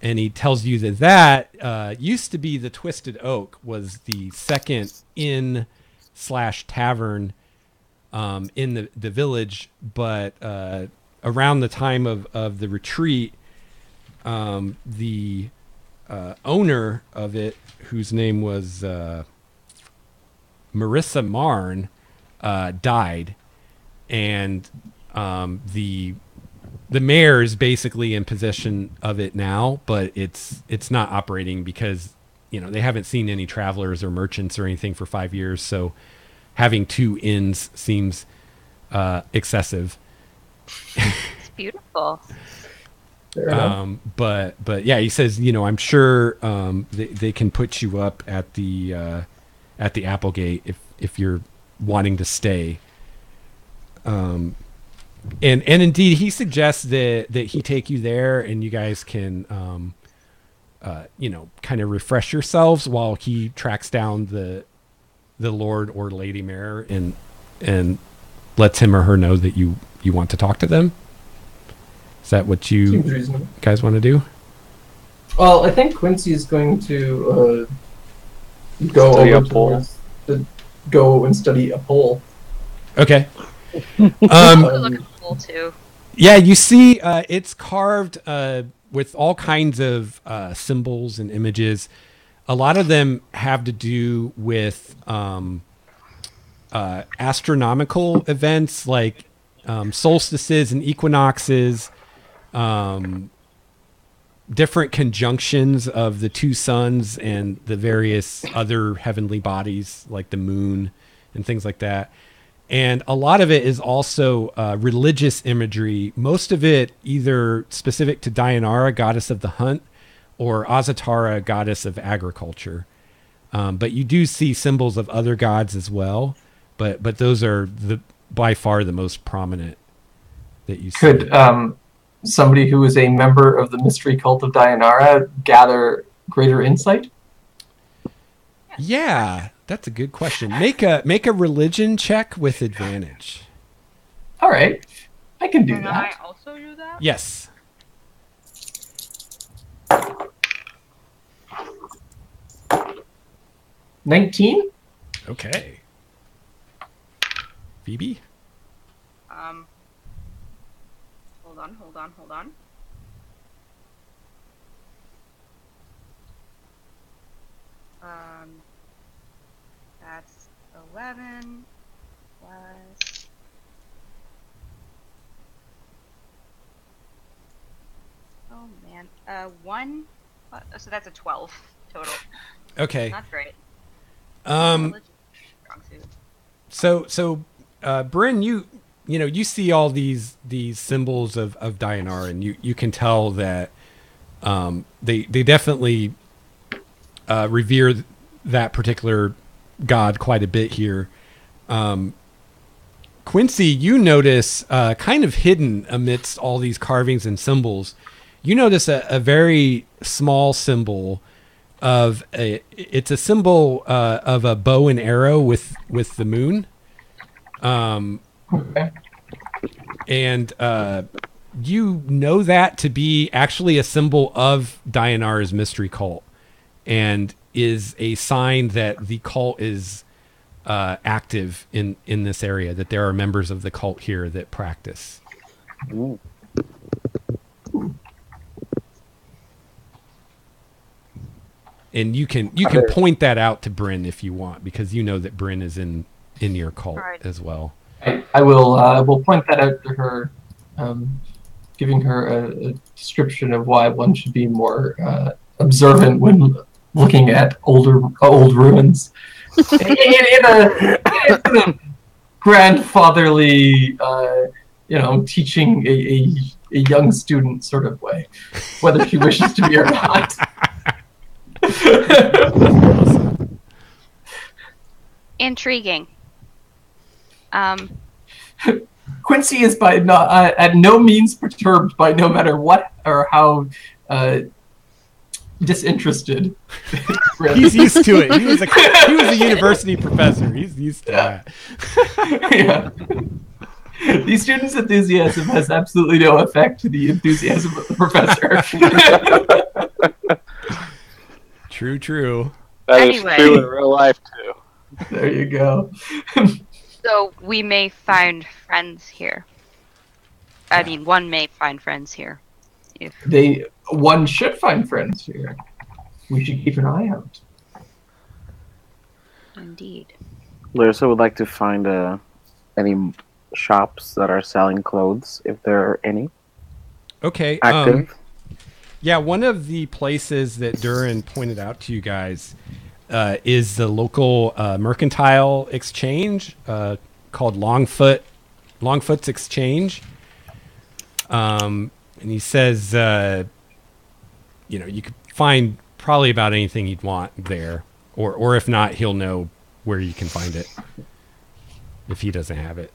And he tells you that used to be the Twisted Oak, was the second inn slash tavern in the village, but around the time of the retreat, the owner of it, whose name was Marissa Marn, died, and the mayor is basically in possession of it now, but it's not operating because they haven't seen any travelers or merchants or anything for 5 years, so having 2 inns seems excessive. It's beautiful. But yeah, he says, I'm sure they can put you up at the Applegate if you're wanting to stay. And indeed, he suggests that he take you there and you guys can kind of refresh yourselves while he tracks down the Lord or Lady Mayor and lets him or her know that you want to talk to them. Is that what you guys want to do? Well, I think Quincy is going to go Study over a pole. towards go and study a pole. Okay. Look cool too. Yeah, you see, it's carved with all kinds of symbols and images. A lot of them have to do with astronomical events like solstices and equinoxes, different conjunctions of the 2 suns and the various other heavenly bodies like the moon and things like that. And a lot of it is also religious imagery, most of it either specific to Dayanara, goddess of the hunt, or Azatara, goddess of agriculture. But you do see symbols of other gods as well, but those are by far the most prominent that you see. Could somebody who is a member of the mystery cult of Dayanara gather greater insight? Yeah, that's a good question. Make a religion check with advantage. All right, I can do Can that. I also do that? Yes. $19? Okay. Phoebe? Hold on. That's 11 plus. Oh man, 1. So that's a 12 total. Okay. Not great. So Bryn, you see all these symbols of Dayanara, and you can tell that they definitely revere that particular god quite a bit here. Quincy, you notice kind of hidden amidst all these carvings and symbols, you notice a very small symbol of it's a symbol of a bow and arrow with the moon. Okay. And you know that to be actually a symbol of Dayanara's mystery cult, and is a sign that the cult is active in this area, that there are members of the cult here that practice. Ooh. And you can point that out to Bryn if you want, because you know that Bryn is in your cult Right. as well. I will point that out to her, giving her a description of why one should be more observant when looking at old ruins. in a grandfatherly, teaching a young student sort of way, whether she wishes to be or not. Intriguing. Quincy is at no means perturbed by no matter what or how disinterested. He's used to it. He was a university professor. He's used to that. Yeah. The student's enthusiasm has absolutely no effect to the enthusiasm of the professor. True. That is Anyway. true in real life too. There you go. So we may find friends here. I mean, one may find friends here. If One should find friends here. We should keep an eye out. indeed. Larissa would like to find any shops that are selling clothes, if there are any Okay. active. Yeah, one of the places that Durin pointed out to you guys is the local mercantile exchange called Longfoot's Exchange. And he says, you could find probably about anything you'd want there, or if not, he'll know where you can find it if he doesn't have it.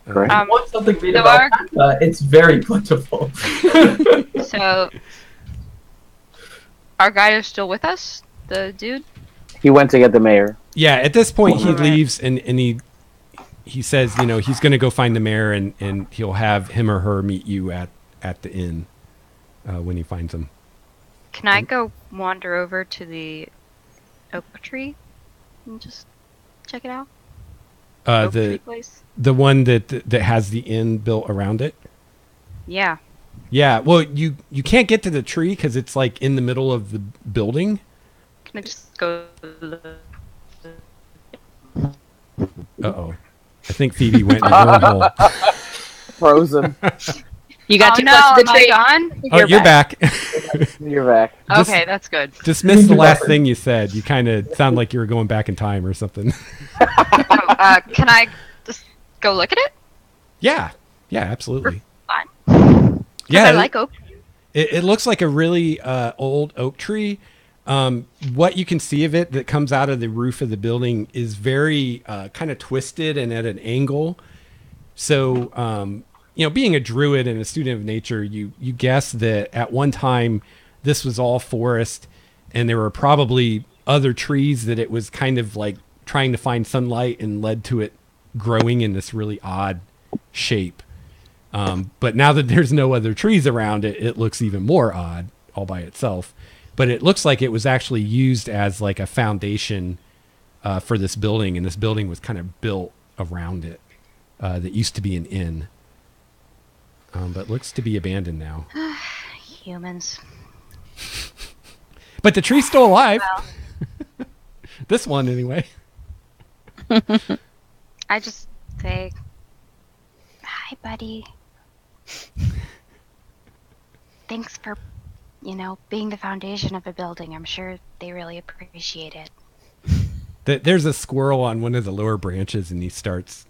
Correct. If you want something made so of alpaca, it's very plentiful. So, our guy is still with us? The dude? He went to get the mayor. Yeah, at this point he Alright. leaves and he says, he's going to go find the mayor and he'll have him or her meet you at the inn when he finds him. Can I go wander over to the oak tree and just check it out? Oak tree place? The one that has the inn built around it. Yeah. Yeah, well, you can't get to the tree because it's like in the middle of the building. Can I just go? Uh-oh. I think Phoebe went in a wormhole. Frozen. You got Oh too no, close to the am tree. I gone? Oh, you're back. You're back. Just- Okay, that's good. Just missed the last thing you said. You kind of sound like you were going back in time or something. Can I just go look at it? Yeah, absolutely. Fine. 'Cause Yeah, I like oak. it looks like a really old oak tree. What you can see of it that comes out of the roof of the building is very kind of twisted and at an angle. So, being a druid and a student of nature, you guess that at one time this was all forest and there were probably other trees that it was kind of like trying to find sunlight and led to it growing in this really odd shape. But now that there's no other trees around it, it looks even more odd all by itself. But it looks like it was actually used as like a foundation for this building, and this building was kind of built around it. That used to be an inn, but looks to be abandoned now. Humans. But the tree's still alive. Well. This one, anyway. I just say, hi, buddy. Thanks for, being the foundation of a building. I'm sure they really appreciate it. There's a squirrel on one of the lower branches, and he starts,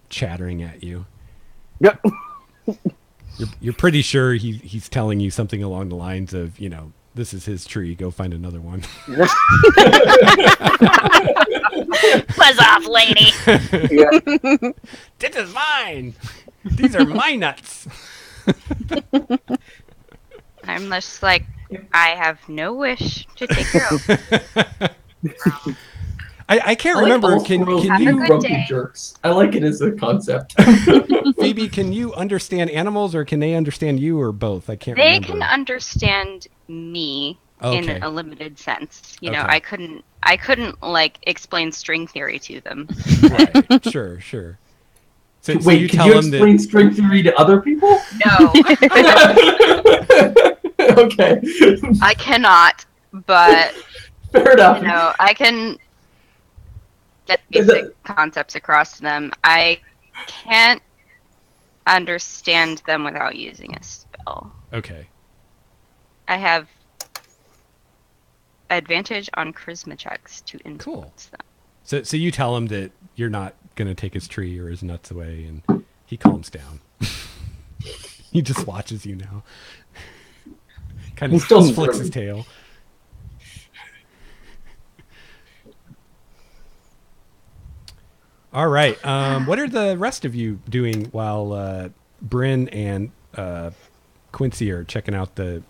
chattering at you. Yep. You're pretty sure he's telling you something along the lines of, this is his tree. Go find another one. Buzz off, lady. Yeah. This is mine. These are my nuts. I'm just like, I have no wish to take your oath. I can't I like remember. all Can squirrels Have a being good grumpy day. jerks. I like it as a concept. Phoebe, can you understand animals or can they understand you or both? I can't They remember. can understand me Okay. in a limited sense. Okay. I couldn't like explain string theory to them. Right. Sure. So Wait, you can tell you them explain string theory to other people? No, Okay. I cannot. But Fair enough. I can get basic concepts across to them. I can't understand them without using a spell. that. Okay. I have advantage on charisma checks to influence them. So you tell him that you're not going to take his tree or his nuts away, and he calms down. He just watches you now. Kind of He still flicks his smirks. tail. All right. What are the rest of you doing while Bryn and Quincy are checking out the?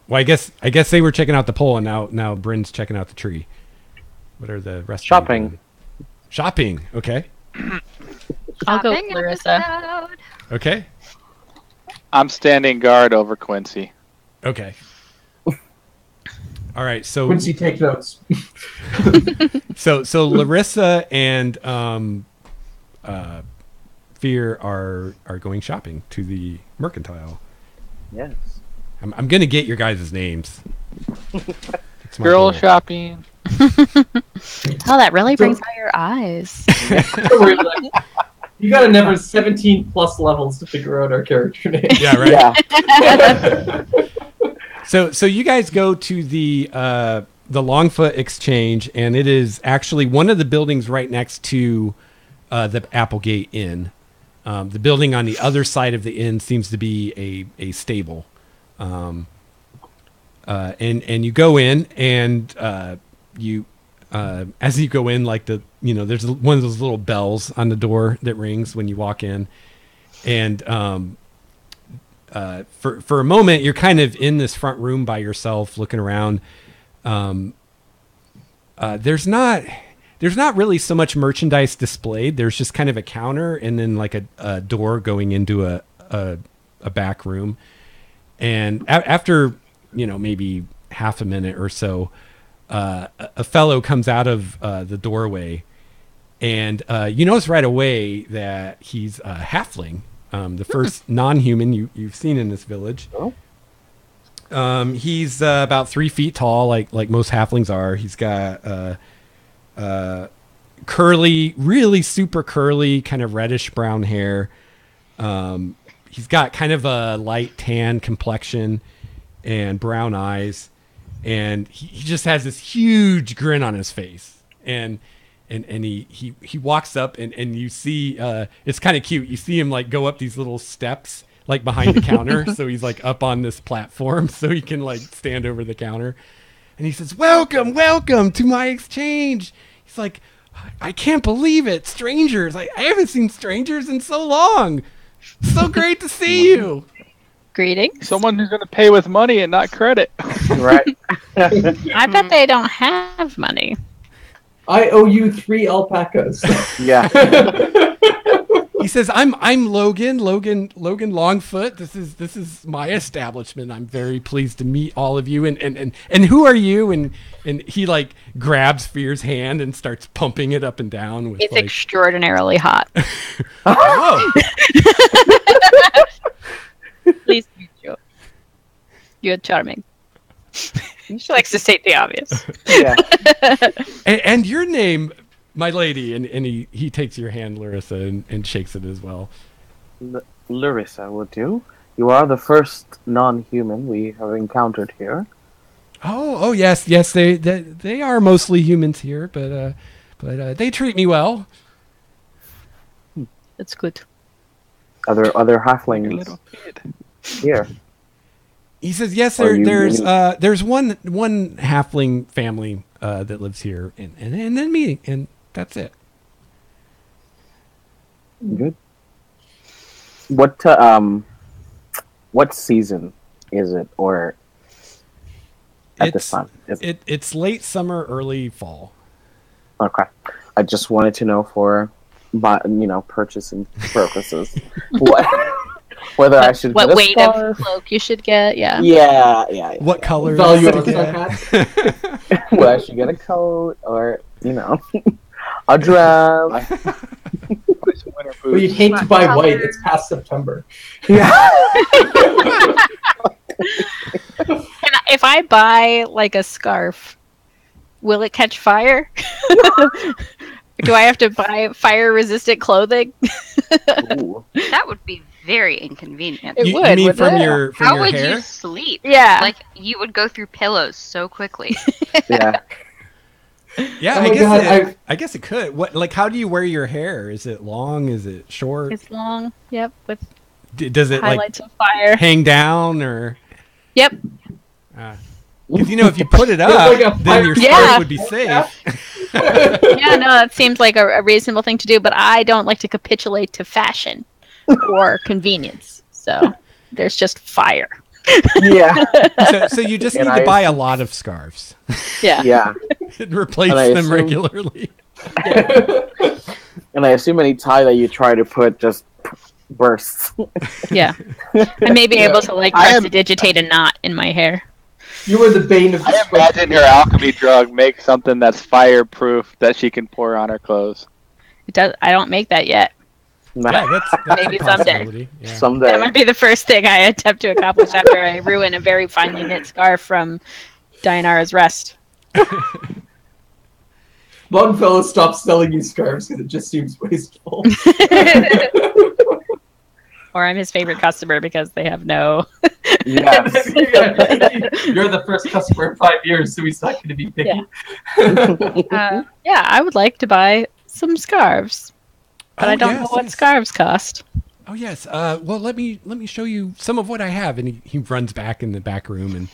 Well, I guess they were checking out the pole, and now Bryn's checking out the tree. What are the rest? Shopping. Of you doing? Shopping. Okay. I'll go, Shopping Clarissa. episode. Okay. I'm standing guard over Quincy. Okay. All right, so Quincy, take notes. so Larissa and Fear are going shopping to the mercantile. Yes. I'm gonna get your guys' names. It's my Girl goal. shopping. Oh, that really brings out your eyes. You gotta never 17 plus levels to figure out our character name. Yeah, right. Yeah. So you guys go to the Longfoot Exchange, and it is actually one of the buildings right next to the Applegate Inn. The building on the other side of the inn seems to be a stable. And you go in, and you as you go in, like there's one of those little bells on the door that rings when you walk in, and for a moment you're kind of in this front room by yourself, looking around. There's not really so much merchandise displayed. There's just kind of a counter and then like a door going into a back room. And after, maybe half a minute or so, a fellow comes out of the doorway, and you notice right away that he's a halfling, the first non-human you've seen in this village. Oh. He's about 3 feet tall, like most halflings are. He's got curly, really super curly, kind of reddish brown hair. He's got kind of a light tan complexion and brown eyes, and he just has this huge grin on his face. And he walks up, and you see it's kind of cute. You see him like go up these little steps like behind the counter, so he's like up on this platform so he can like stand over the counter. And he says, welcome to my exchange. He's like, I can't believe it, strangers. I haven't seen strangers in so long. So great to see you. Greetings. Someone who's going to pay with money and not credit. Right. I bet they don't have money. I owe you 3 alpacas. Yeah. He says, I'm Logan Longfoot. This is my establishment. I'm very pleased to meet all of you. And who are you? And he like grabs Fear's hand and starts pumping it up and down with It's like, extraordinarily hot. oh. Please meet you. You're charming. She likes to state the obvious. Yeah. And your name, my lady, and he takes your hand, Larissa, and shakes it as well. Larissa will do. You are the first non-human we have encountered here. Oh yes, they are mostly humans here, but they treat me well. That's good. Other halflings Little kid. here. He says, yes, Are you there's one halfling family that lives here, and then me, and that's it. Good. What season is it, or at this time? It's late summer, early fall. Okay. I just wanted to know for, purchasing purposes. Whether I should what get a weight scarf. of cloak you should get? Yeah. Yeah. What color? Value is of it? a hat. Whether I should get a coat or a dress. Winter Well, you'd boots. hate to buy white. It's past September. If I buy like a scarf, will it catch fire? Do I have to buy fire-resistant clothing? Ooh. That would be very inconvenient. It You would, mean wouldn't from it? your How would hair? you sleep? Yeah. Like, you would go through pillows so quickly. Yeah. Yeah, Oh my God, I guess it could. What, like, how do you wear your hair? Is it long? Is it short? It's long. Yep. With Does it like highlights of fire. hang down or? Yep. Because if you put it up, like a then your Yeah. scarf would be safe. Yeah, no, that seems like a reasonable thing to do, but I don't like to capitulate to fashion or convenience. So there's just fire. Yeah. So you just And need to I- buy a lot of scarves Yeah. Yeah. and replace And I them assume- regularly. And I assume any tie that you try to put just bursts. Yeah. I may be able to like I am- prestidigitate a knot in my hair. You were the bane of I this imagine her alchemy drug makes something that's fireproof that she can pour on her clothes. It does. I don't make that yet. Yeah, that's Maybe a someday. possibility. Yeah. That Someday. might be the first thing I attempt to accomplish after I ruin a very finely knit scarf from Dianara's Rest. Longfellow stopped selling you scarves because it just seems wasteful. Or I'm his favorite customer because they have no. Yes. You're the first customer in 5 years, so he's not going to be picky. Yeah, I would like to buy some scarves, but Oh, I don't know yes, what yes. scarves cost. Oh yes. Well, let me show you some of what I have. And he runs back in the back room and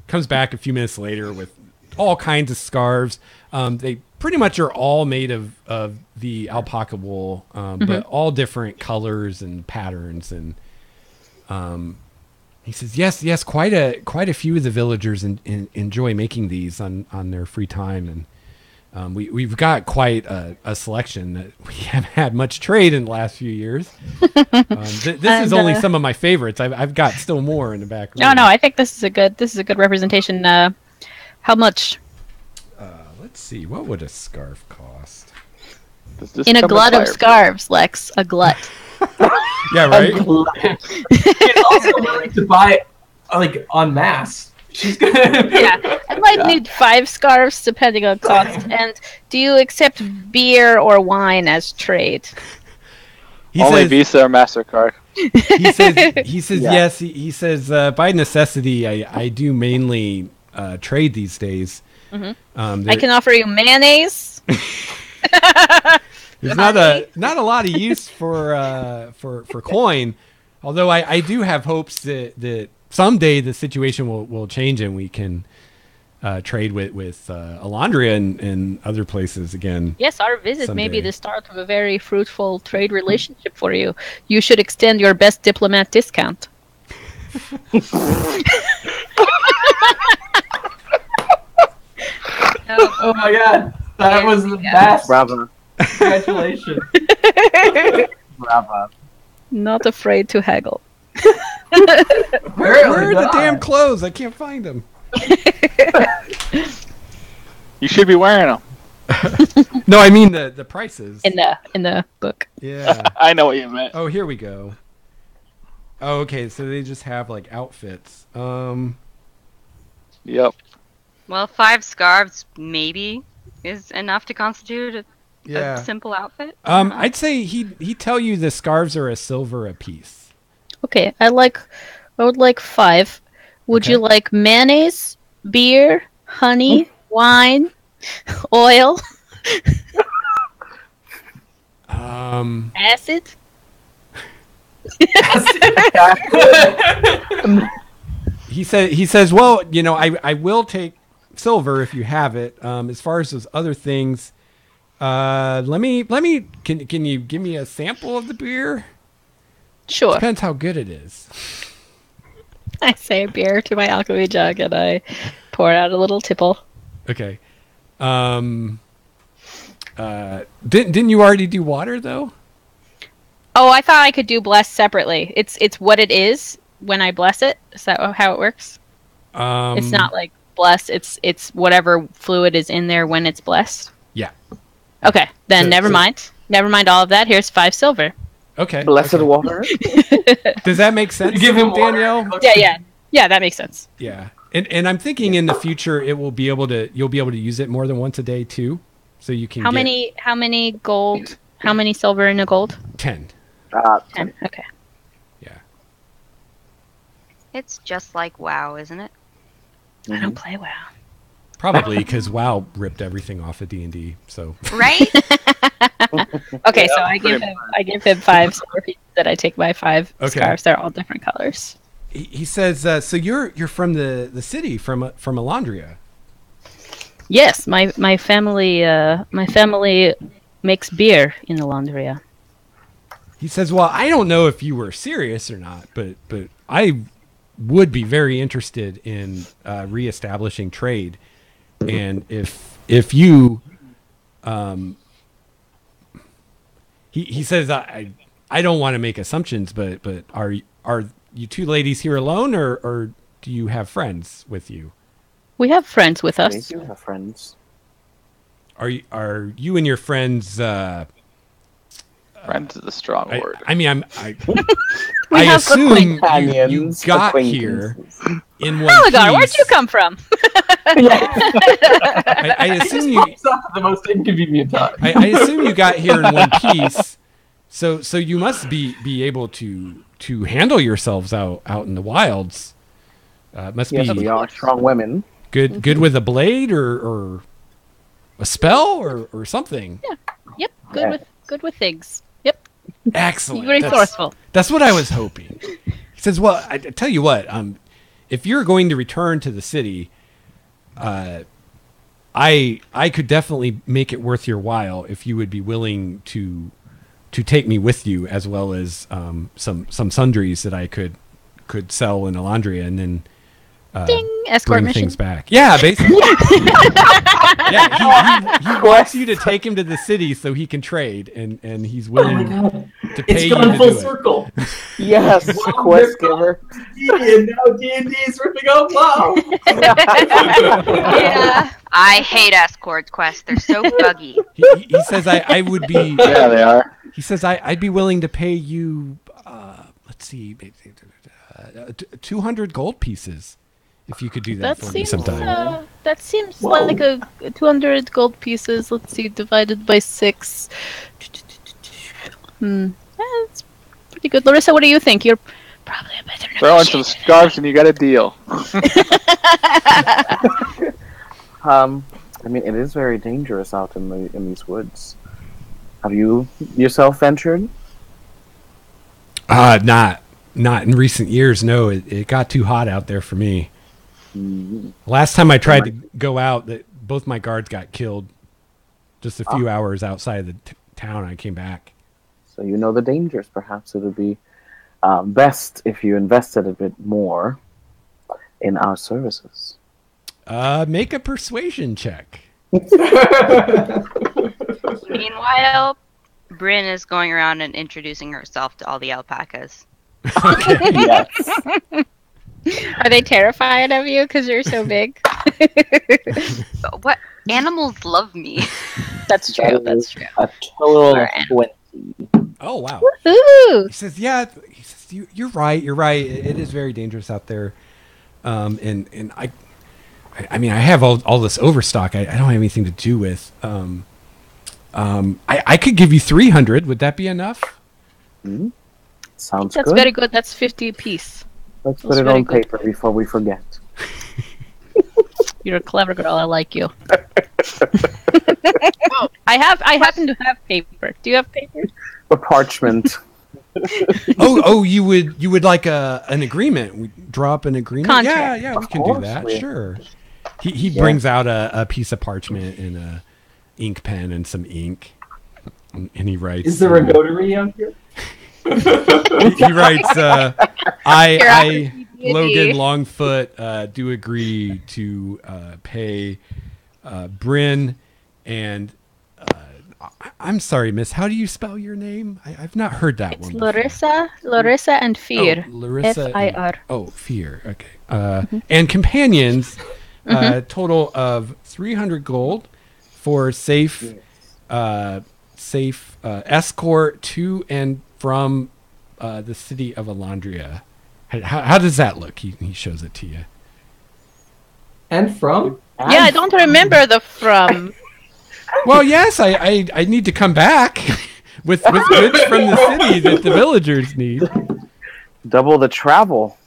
comes back a few minutes later with all kinds of scarves. They pretty much are all made of the alpaca wool, but all different colors and patterns. And he says, yes, quite a few of the villagers enjoy making these on their free time. And we've got quite a selection that we haven't had much trade in the last few years. This is only some of my favorites. I've got still more in the back room. No, I think this is a good representation. How much? Let's see. What would a scarf cost? Does this In a come glut of fire- scarves, Lex. A glut. Yeah, right. She's also willing to buy, like, en masse. She's gonna. Yeah, I might need 5 scarves depending on cost. And do you accept beer or wine as trade? He Only says, Visa or MasterCard. he says Yeah. yes. He says by necessity, I do mainly trade these days. I can offer you mayonnaise. There's not a lot of use for coin, although I do have hopes that someday the situation will change and we can trade with Elandria and other places again. Yes, our visit may be Someday. the start of a very fruitful trade relationship for you. You should extend your best diplomat discount. Oh my god, that was the best. Bravo. Congratulations. Bravo. Not afraid to haggle. Where are the damn clothes? I can't find them. You should be wearing them. No, I mean the prices. In the book. Yeah. I know what you meant. Oh, here we go. Oh, okay. So they just have like outfits. Yep. Well, 5 scarves maybe is enough to constitute a Yeah. simple outfit. I'd say he'd tell you the scarves are a silver a piece. Okay, I would like 5. Would you Okay. like mayonnaise, beer, honey, wine, oil, acid? He says, well, I will take silver if you have it. As far as those other things, let me can you give me a sample of the beer? Sure. Depends how good it is. I say beer to my alchemy jug and I pour out a little tipple. Okay. Didn't you already do water though? Oh, I thought I could do bless separately. It's what it is when I bless it. Is that how it works? It's not like bless. It's whatever fluid is in there when it's blessed. Yeah. Okay, then So- never so- mind. Never mind all of that. Here's 5 silver. Okay. Blessed water. Does that make sense, You give him water. Danielle? Yeah, that makes sense. Yeah. And I'm thinking in the future you'll be able to use it more than once a day too. So you can How get many gold? How many silver in a gold? 10. 10. Okay. Yeah. It's just like WoW, isn't it? I don't play WoW. Probably because WoW ripped everything off of D&D. So Right? Okay, Yeah, so I pretty give him 5 silver pieces that I take my 5 Okay. scarves. They're all different colors. he says, so you're from the city from Elandria. Yes, my family makes beer in Elandria. He says, well, I don't know if you were serious or not, but I would be very interested in reestablishing trade. And if you, he says, I don't want to make assumptions, but are you two ladies here alone, or do you have friends with you? We have friends with We us. do have friends. Are you and your friends? Friends is a strong word. I mean, I have assume you Companions, got here acquaintances. in one Oh God, where'd piece. you come from? I assume you. Pops up at the most inconvenient time. I assume you got here in one piece. So you must be able to handle yourselves out in the wilds. Must Yes, be we are strong women. good with a blade or a spell or something. Yep, Yeah. good with things. Yep, Excellent. very resourceful. That's what I was hoping. He says, "Well, I tell you what. If you're going to return to the city, I could definitely make it worth your while if you would be willing to take me with you, as well as some sundries that I could sell in Elandria, and then Ding, escort bring mission. things back. Yeah, basically. Yeah, he wants you to take him to the city so he can trade, and he's Oh my willing god. to pay It's you gone to full do it. circle. Yes, Wow, quest they're giver. And now D&D is ripping off WoW. Yeah. I hate escort quests. They're so buggy. He says I would be. Yeah, they are. He says I'd be willing to pay you. Let's see, 200 gold pieces if you could do that, That for me seems sometime. that seems Whoa. like a 200 gold pieces. Let's see, divided by 6. That's pretty good. Larissa, what do you think? You're probably a better Throw in some negotiator. scarves and you got a deal. I mean, it is very dangerous out in these woods. Have you yourself ventured? Not in recent years. No, it got too hot out there for me. Last time I tried to go out, that both my guards got killed. Just a few hours outside of the town, I came back. So you know the dangers. Perhaps it would be best if you invested a bit more in our services. Make a persuasion check. Meanwhile, Bryn is going around and introducing herself to all the alpacas. Okay. Yes. Are they terrified of you because you're so big? What? Animals love me. That's true. That That's is true. a total of Or 20. Oh wow. Woohoo! He says, "Yeah." He says, "You're right. You're right. It is very dangerous out there." And I mean, I have all this overstock. I don't have anything to do with. I could give you 300. Would that be enough? Sounds That's good. very good. That's 50 apiece. Let's put That's it very on good. paper before we forget. You're a clever girl. I like you. I happen to have paper. Do you have paper? A parchment. Oh, you would like an agreement? We draw up an agreement. Contract. Yeah, we Of can do course, that. we- Sure. He brings out a piece of parchment and a ink pen and some ink, and he writes. Is there a notary out here? He writes, I, D&D. Logan Longfoot, do agree to pay Bryn and I'm sorry, miss. How do you spell your name? I've not heard that It's one before. Larissa and Fear. Oh, Larissa. F-I-R. Oh, Fear. Okay. And companions, total of 300 gold for safe escort to and from the city of Elandria. How does that look? He shows it to you. And from? Yeah, I don't remember the from. Well, yes, I need to come back with goods from the city that the villagers need. Double the travel.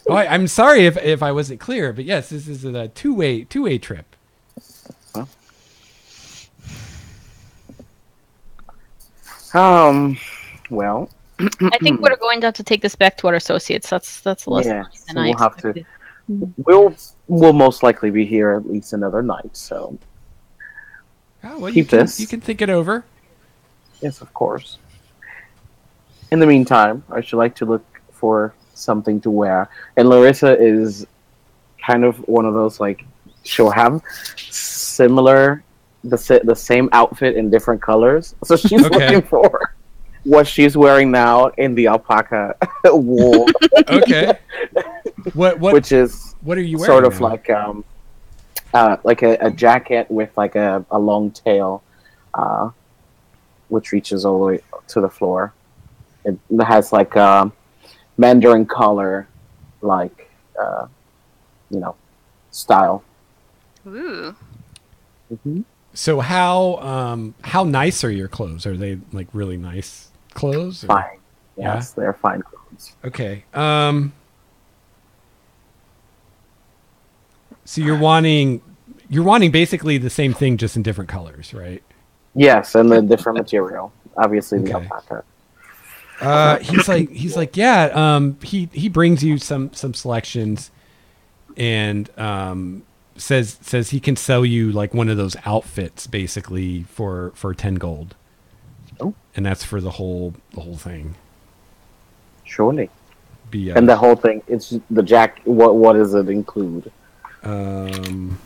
Oh, I'm sorry if I wasn't clear, but yes, this is a two-way trip. Well, I think we're going to have to take this back to our associates. That's less yeah, than so I we'll have to. expected. We'll most likely be here at least another night. So Oh, well, Keep this. You can think it over. yes, of course. In the meantime, I should like to look for something to wear. And Larissa is kind of one of those, like, she'll have similar, the same outfit in different colors. So she's Okay. looking for what she's wearing now in the alpaca wool, Okay. What which is what are you wearing? sort of now? like a jacket with like a long tail, which reaches all the way to the floor. It has like a Mandarin collar, like style. Ooh. Mm-hmm. So how nice are your clothes? Are they like really nice clothes? Or? Fine. Yes, they're fine clothes. Okay. So you're wanting basically the same thing, just in different colors, right? Yes, and the different material. Obviously, the Okay. alpaca. He's like, yeah. He brings you some selections, and says he can sell you like one of those outfits basically for 10 gold. Oh. And that's for the whole thing. Surely. Be And the whole thing, it's the jack. What does it include? I'm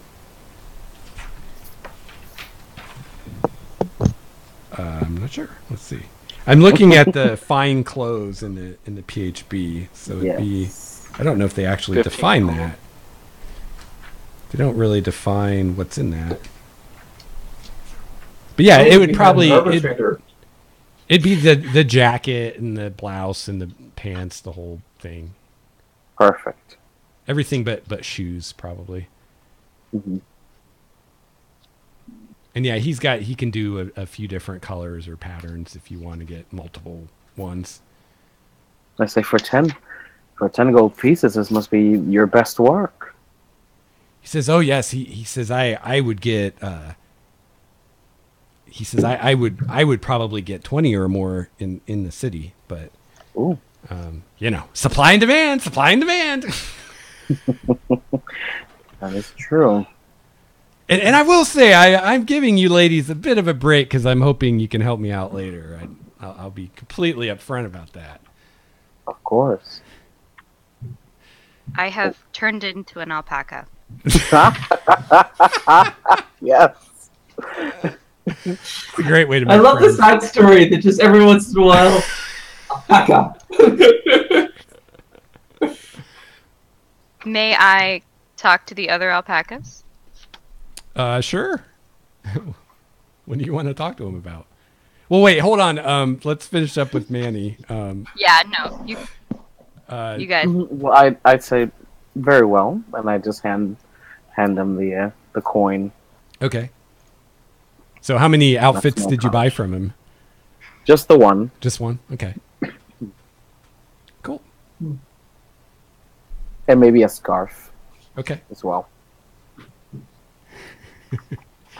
not sure. Let's see. I'm looking at the fine clothes in the PHB, so it'd be. I don't know if they actually 15 define gold. that. They don't really define what's in that. But yeah, it would probably it'd be the jacket and the blouse and the pants, the whole thing. Perfect. Everything but shoes, probably. Mm-hmm. And yeah, he can do a few different colors or patterns if you want to get multiple ones. I say for 10 gold pieces, this must be your best work. He says, "Oh yes." He says, "I would get." He says, "I would probably get 20 or more in the city, but Ooh. Supply and demand, supply and demand." That is true. And I will say, I'm giving you ladies a bit of a break because I'm hoping you can help me out later. I'll be completely upfront about that. Of course. I have turned into an alpaca. Yes. It's a great way to make I love friends. the side story that just every once in a while, alpaca. May I talk to the other alpacas? Sure. What do you want to talk to him about? Well, wait, hold on. Let's finish up with Manny. Yeah, no, you guys. Well, I'd say very well, and I just hand him the coin. Okay. So how many outfits no did you buy pouch. from him? Just the one. Just one? Okay. Cool. And maybe a scarf Okay. as well.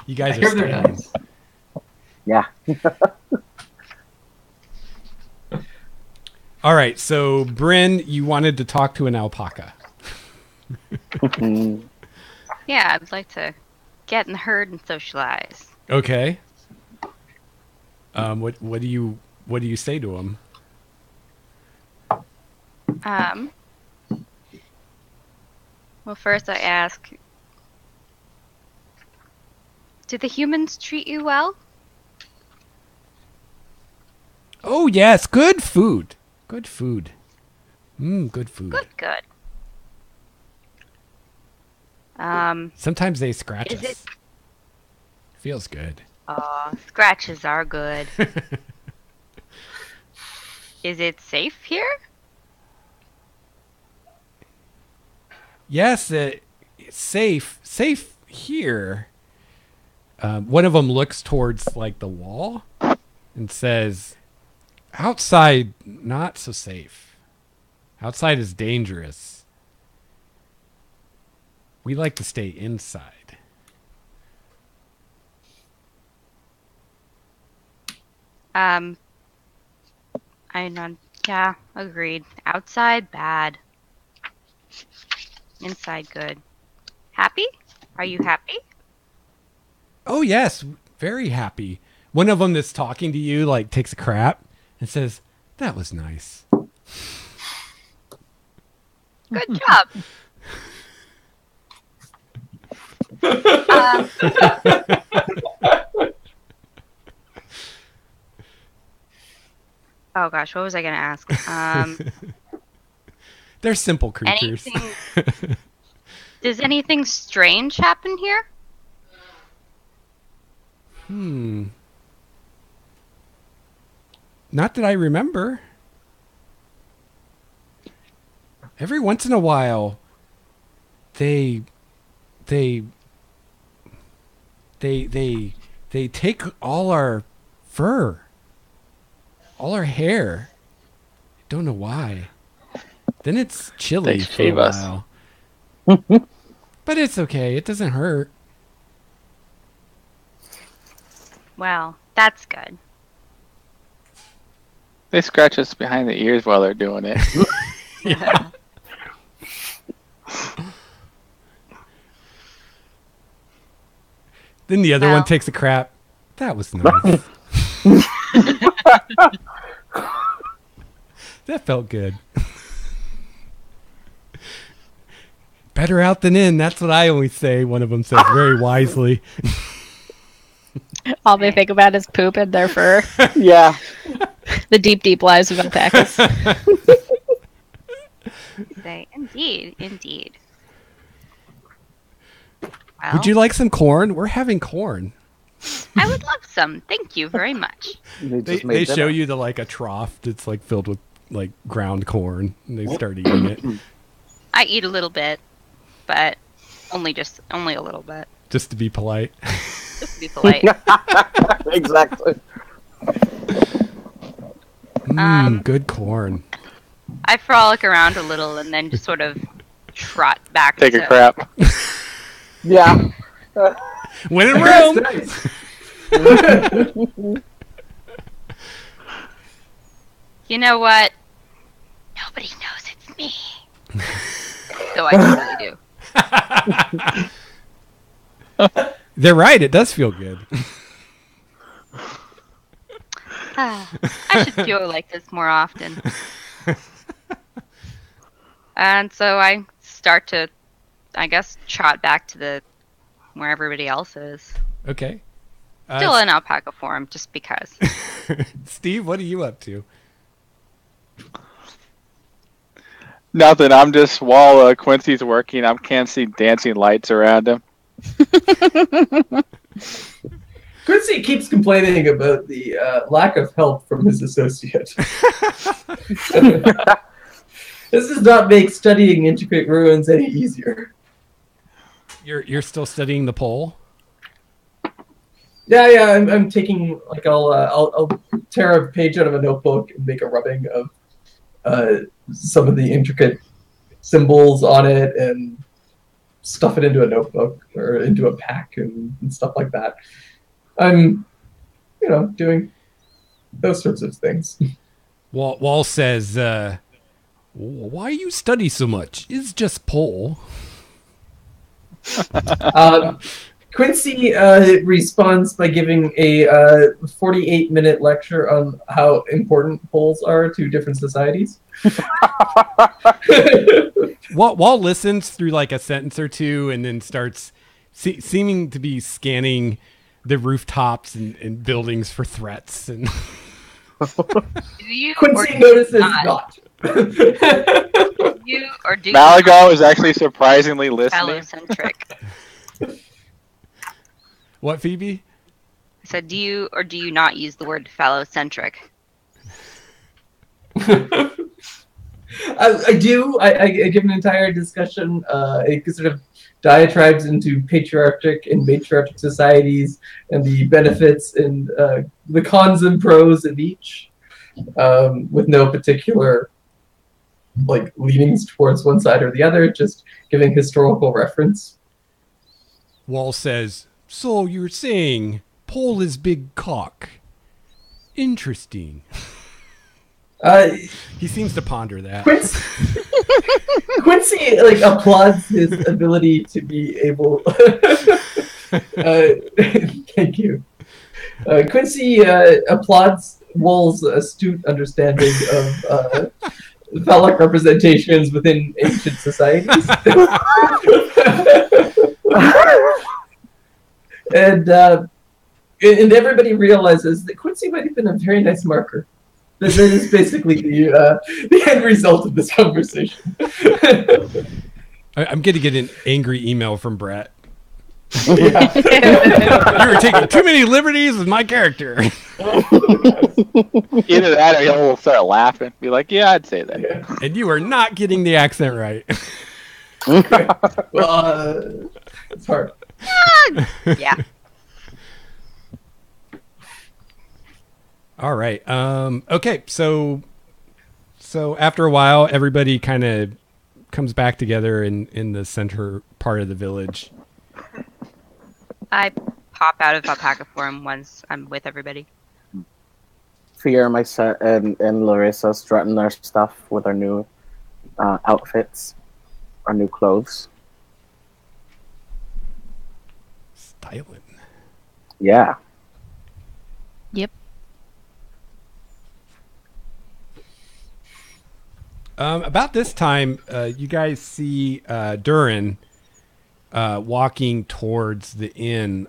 You guys I are hear they're staying. nice. Yeah. All right, so Bryn, you wanted to talk to an alpaca. Yeah, I'd like to get in the herd and socialize. Okay. What do you say to him? Well, first I ask, do the humans treat you well? Oh yes, good food. Good food. Good food. Good. Sometimes they scratch Is us. it- Feels good. Scratches are good. Is it safe here? Yes, it's safe. Safe here. One of them looks towards like the wall and says, "Outside, not so safe. Outside is dangerous. We like to stay inside." I know. Yeah, agreed. Outside, bad. Inside, good. Happy? Are you happy? Oh yes, very happy. One of them that's talking to you like takes a crap and says, "That was nice." Good job. Oh gosh, what was I gonna ask? They're simple creatures. Does anything strange happen here? Not that I remember. Every once in a while, they take all our fur, all our hair. Don't know why. Then it's chilly They for a shave us. while. But it's okay. It doesn't hurt. Well, that's good. They scratch us behind the ears while they're doing it. Yeah. Then the other one takes a crap. That was nice. That felt good. Better out than in. That's what I always say. One of them says very wisely. All they think about is poop and their fur. Yeah. The deep, deep lives of alpacas. Say, indeed. Well, Would you like some corn? We're having corn. I would love some. Thank you very much. They show you the like a trough that's like filled with like ground corn, and they start eating it. I eat a little bit, but only a little bit. Just to be polite. Just to be polite. Exactly. Good corn. I frolic around a little and then just sort of trot back. Take a crap. Yeah. When in Rome. Nice. You know what? Nobody knows it's me. Though I totally do. They're right. It does feel good. I should feel like this more often. And so I start to, I guess, trot back to where everybody else is. Okay. Still in alpaca form, just because. Steve, what are you up to? Nothing. I'm just, while Quincy's working, I can't see dancing lights around him. Quincy keeps complaining about the lack of help from his associate. This does not make studying intricate ruins any easier. You're still studying the pole? Yeah. I'm taking like I'll tear a page out of a notebook and make a rubbing of some of the intricate symbols on it and stuff it into a notebook or into a pack and stuff like that. I'm, doing those sorts of things. Wall says, why you study so much? It's just pole. Quincy responds by giving a 48-minute lecture on how important poles are to different societies. Wall listens through like a sentence or two and then starts seeming to be scanning the rooftops and buildings for threats. And Quincy notices not. You or do Malago is actually surprisingly listening. Phallocentric. What, Phoebe? I said, do you or do you not use the word phallocentric? I do. I give an entire discussion. It sort of diatribes into patriarchic and matriarchic societies and the benefits and the cons and pros of each, with no particular leanings towards one side or the other, just giving historical reference. Wall says, so you're saying pole is big cock. Interesting. He seems to ponder that. Quincy applauds his ability to be able. Thank you. Quincy applauds Wall's astute understanding of phallic representations within ancient societies. And everybody realizes that Quincy might have been a very nice marker. This is basically the end result of this conversation. I'm going to get an angry email from Brett. Yeah. You were taking too many liberties with my character. Either that or he'll start laughing. Be like, yeah, I'd say that. Yeah. And you are not getting the accent right. Okay. Well, it's hard. Yeah. All right. Okay. So after a while, everybody kind of comes back together in the center part of the village. I pop out of alpaca form once I'm with everybody. Fear, myself, and Larissa strutting their stuff with our new outfits, our new clothes. Styling. Yeah. Yep. About this time, you guys see Durin walking towards the inn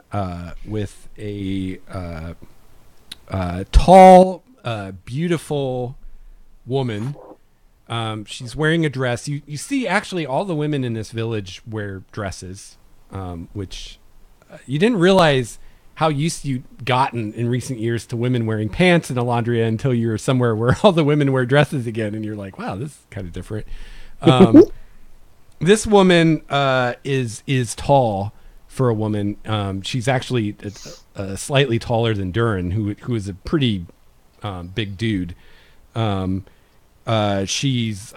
with a tall, beautiful woman. She's wearing a dress. You see, actually, all the women in this village wear dresses, which you didn't realize how used you'd gotten in recent years to women wearing pants in Elandria until you're somewhere where all the women wear dresses again, and you're like, wow, this is kind of different. This woman is tall for a woman. She's actually slightly taller than Durin, who is a pretty big dude. She's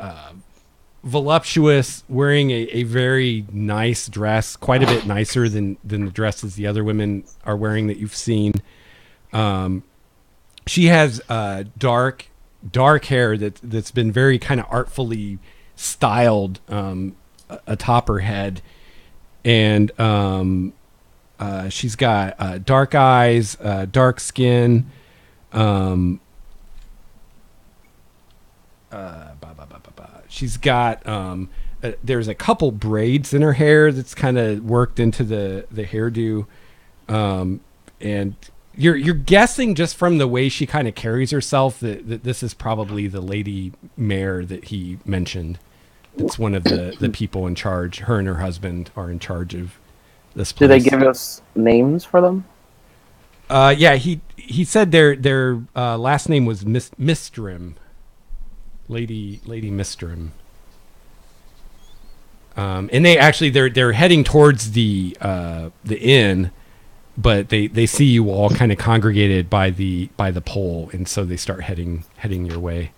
voluptuous, wearing a very nice dress, quite a bit nicer than the dresses the other women are wearing that you've seen. She has dark hair that's been very kind of artfully styled atop her head, and she's got dark eyes, dark skin. She's got there's a couple braids in her hair that's kind of worked into the hairdo, and you're guessing just from the way she kind of carries herself that this is probably the lady mayor that he mentioned. It's one of the people in charge. Her and her husband are in charge of this place. Do they give us names for them? Yeah, he said their last name was Mistrim. Lady Mistrim. And they actually they're heading towards the inn, but they see you all kind of congregated by the pole, and so they start heading your way.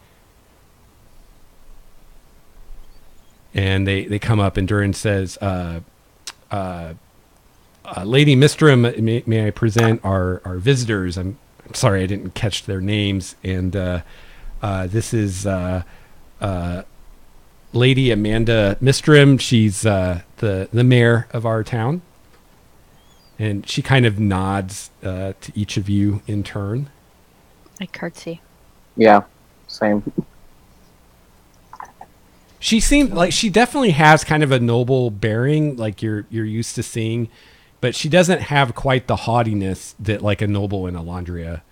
And they come up, and Durin says, Lady Mistrim, may I present our visitors? I'm sorry I didn't catch their names, and this is Lady Amanda Mistrim. She's the mayor of our town. And she kind of nods to each of you in turn. I curtsy. Yeah, same. She seemed like she definitely has kind of a noble bearing, like you're used to seeing, but she doesn't have quite the haughtiness that like a noble in Elandria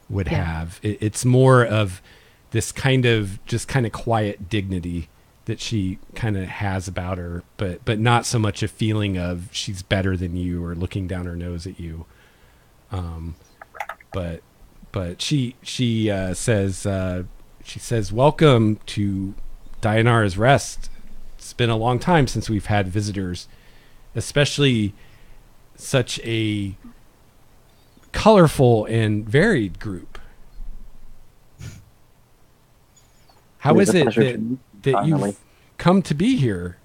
would have. It's more of this kind of quiet dignity that she kind of has about her, but not so much a feeling of she's better than you or looking down her nose at you. But she says, welcome to Dianara's Rest. It's been a long time since we've had visitors, especially such a colorful and varied group. How is it that you've come to be here?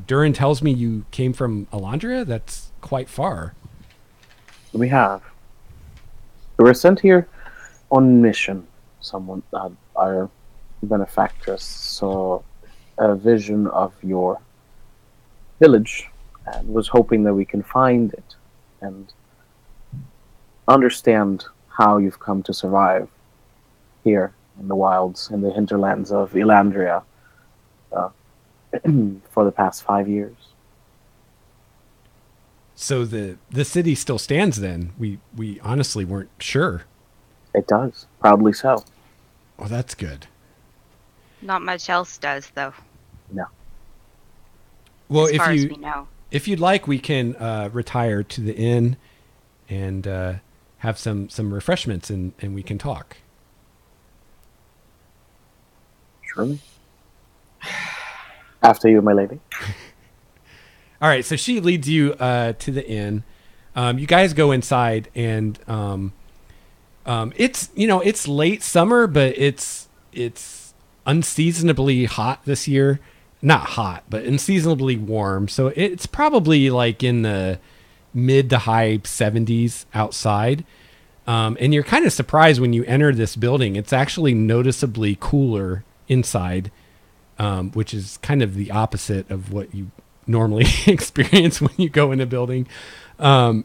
Durin tells me you came from Elandria. That's quite far. We have. We were sent here on mission. Someone, our benefactress, saw a vision of your village and was hoping that we can find it and understand how you've come to survive here in the wilds, in the hinterlands of Elandria, for the past 5 years. So the city still stands then? We honestly weren't sure. It does, proudly so. Oh, that's good. Not much else does, though. No. Well, as far as we know. if you'd like, we can retire to the inn and have some refreshments, and we can talk. Surely. After you, my lady. All right, so she leads you to the inn. You guys go inside, and it's late summer, but it's unseasonably hot this year. Not hot, but unseasonably warm. So it's probably like in the mid to high 70s outside. And you're kind of surprised when you enter this building. It's actually noticeably cooler inside, which is kind of the opposite of what you normally experience when you go in a building. And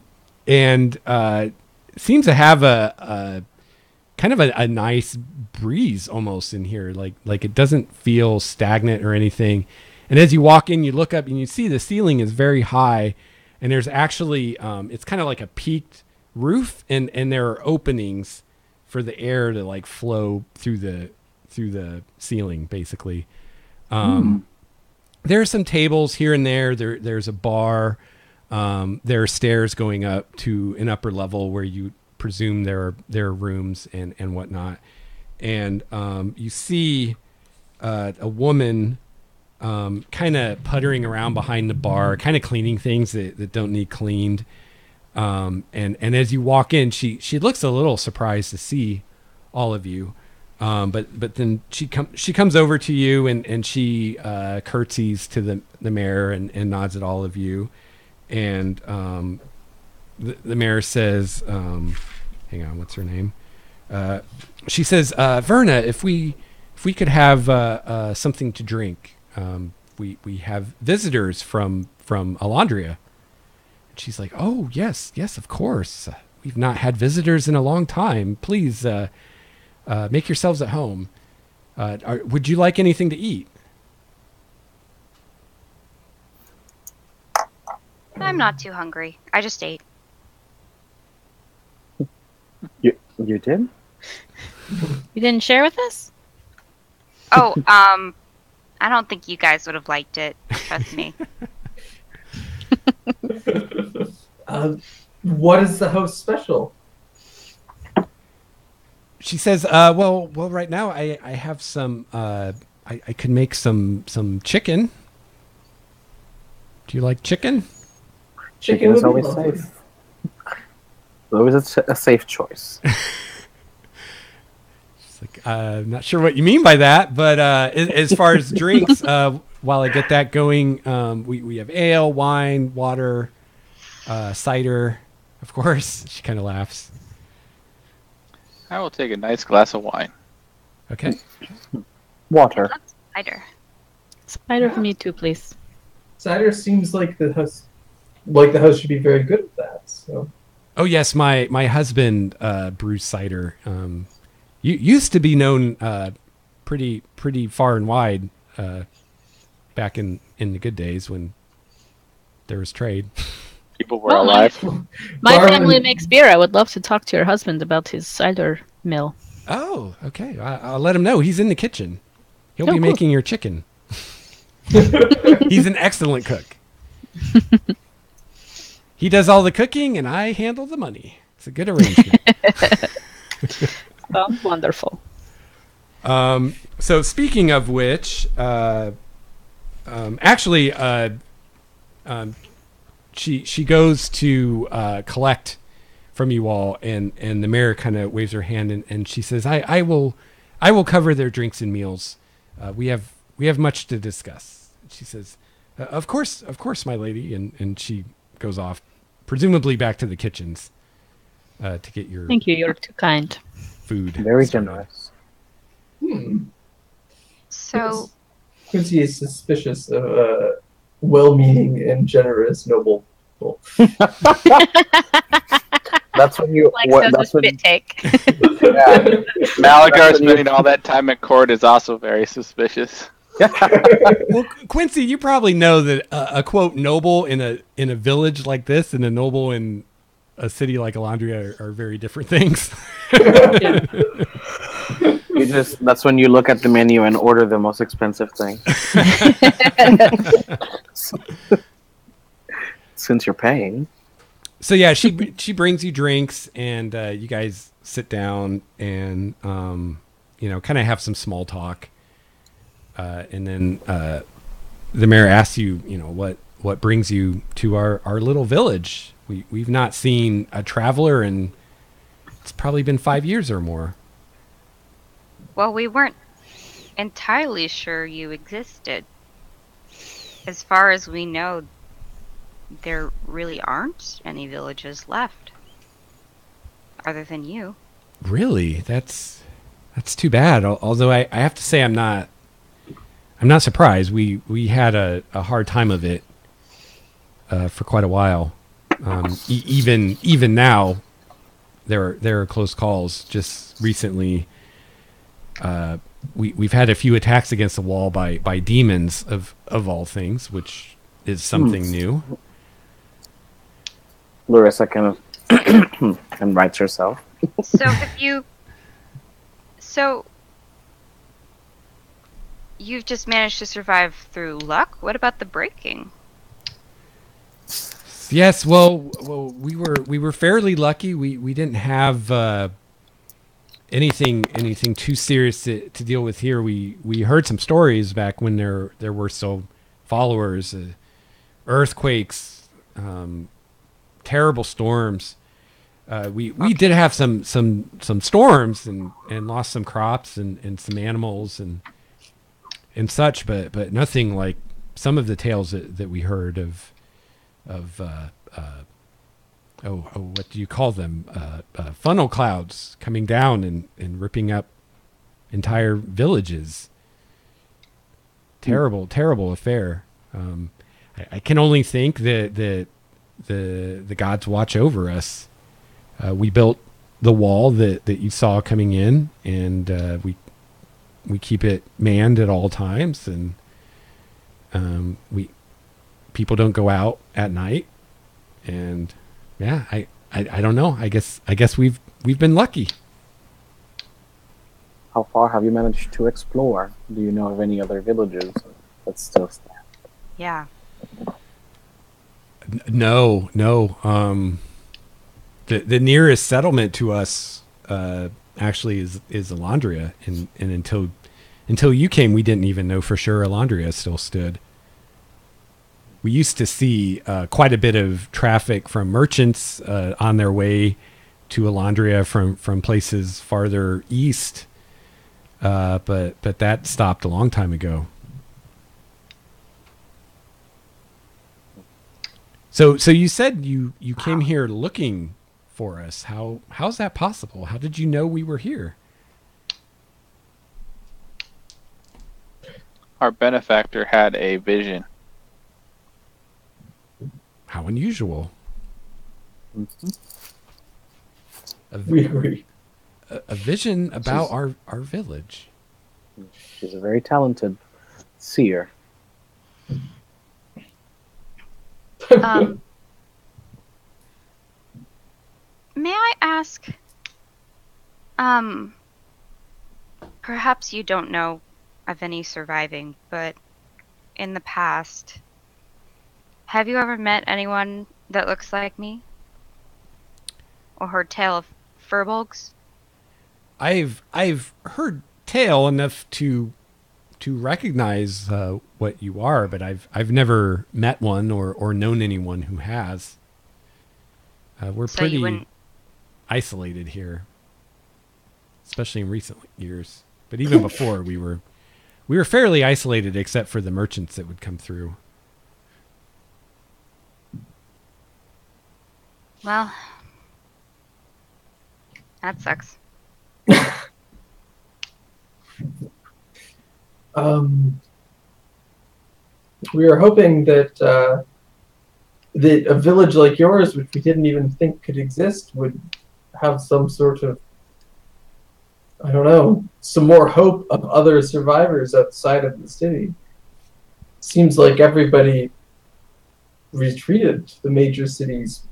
seems to have a kind of a nice breeze almost in here. Like it doesn't feel stagnant or anything. And as you walk in, you look up and you see the ceiling is very high, and there's actually, it's kind of like a peaked roof, and there are openings for the air to like flow through the ceiling, basically. There are some tables here and there. There's a bar. There are stairs going up to an upper level where you presume there are rooms and whatnot. And you see a woman kind of puttering around behind the bar, kind of cleaning things that don't need cleaned. And as you walk in, she looks a little surprised to see all of you. But then she comes over to you and she curtsies to the mayor and nods at all of you. And the mayor says, hang on, what's her name? She says, Verna, if we could have something to drink. We have visitors from Elandria. And she's like, oh, yes, of course. We've not had visitors in a long time. Please make yourselves at home. Would you like anything to eat? I'm not too hungry. I just ate. You did? You didn't share with us? Oh, I don't think you guys would have liked it. Trust me. What is the host special? She says, well, right now I have some, I could make some chicken. Do you like chicken? Chicken is would be always lovely. safe. Always a safe choice. She's like, I'm not sure what you mean by that, but as far as drinks, while I get that going, we have ale, wine, water, cider, of course. She kind of laughs. I will take a nice glass of wine. Okay. Water. Cider. Spider for me too, please. Cider seems like the host should be very good at that. So. Oh yes, my husband brews cider. You used to be known pretty far and wide back in the good days when there was trade. People were alive. My Darwin- family makes beer. I would love to talk to your husband about his cider mill. Oh, okay. I'll let him know. He's in the kitchen. He'll be cool. making your chicken. He's an excellent cook. He does all the cooking, and I handle the money. It's a good arrangement. Sounds wonderful. So speaking of which, actually, she goes to collect from you all, and the mayor kind of waves her hand, and she says, I will cover their drinks and meals. We have much to discuss. She says, of course, my lady, and she goes off, presumably back to the kitchens to get your Thank you. You're too kind. food. Very started. generous. So, Quincy is suspicious of well-meaning and generous noble people. That's when you. Like What, so that's the when. spit take. Yeah. Malagar spending all that time in court is also very suspicious. Well, Quincy, you probably know that a quote noble in a village like this and a noble in a city like Elandria are very different things. That's when you look at the menu and order the most expensive thing. Since you're paying. So yeah, she brings you drinks, and you guys sit down and kind of have some small talk, and then the mayor asks you, what brings you to our little village. We've not seen a traveler, and it's probably been 5 years or more. Well, we weren't entirely sure you existed. As far as we know, there really aren't any villages left, other than you. Really? That's too bad. Although I have to say I'm not surprised. We had a hard time of it for quite a while. Even now, there are close calls. Just recently, we've had a few attacks against the wall by demons of all things, which is something new. Larissa kind of and writes herself. So you've just managed to survive through luck? What about the breaking? Yes, well, we were fairly lucky. We didn't have anything too serious to deal with here. We heard some stories back when there were still followers, earthquakes, terrible storms. We did have some storms and lost some crops and some animals and such, but nothing like some of the tales that we heard of what do you call them? Funnel clouds coming down and ripping up entire villages. Terrible affair. I can only think that the gods watch over us. We built the wall that you saw coming in, and we keep it manned at all times, and people don't go out at night, and yeah, I don't know. I guess we've been lucky. How far have you managed to explore? Do you know of any other villages that still stand? Yeah. No. The nearest settlement to us actually is Elandria, and until you came, we didn't even know for sure Elandria still stood. We used to see quite a bit of traffic from merchants on their way to Elandria from places farther east, but that stopped a long time ago. So you said you came here looking for us. How's that possible? How did you know we were here? Our benefactor had a vision. How unusual. Mm-hmm. We agree. A vision about our village. She's a very talented seer. May I ask, perhaps you don't know of any surviving, but in the past, have you ever met anyone that looks like me? Or heard tale of furbolgs? I've heard tale enough to recognize what you are, but I've never met one or known anyone who has. We're So pretty isolated here, especially in recent years. But even before, we were fairly isolated, except for the merchants that would come through. Well, that sucks. We were hoping that that a village like yours, which we didn't even think could exist, would have some sort of, I don't know, some more hope of other survivors outside of the city. Seems like everybody retreated to the major cities,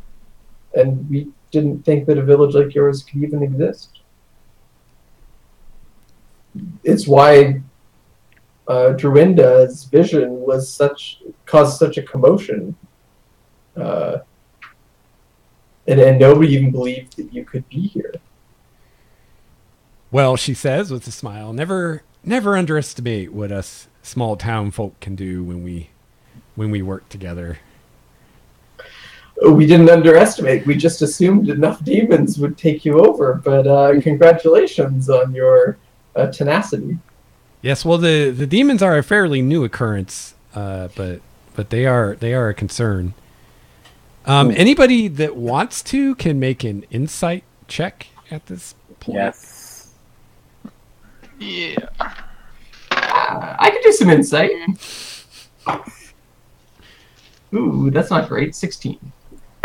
and we didn't think that a village like yours could even exist. it's why Druinda's vision was caused such a commotion, and nobody even believed that you could be here. Well, she says with a smile, never underestimate what us small town folk can do when we work together. We didn't underestimate. We just assumed enough demons would take you over. But congratulations on your tenacity. Yes, well, the demons are a fairly new occurrence, but they are a concern. Anybody that wants to can make an insight check at this point. Yes. Yeah. I can do some insight. Ooh, that's not great. 16.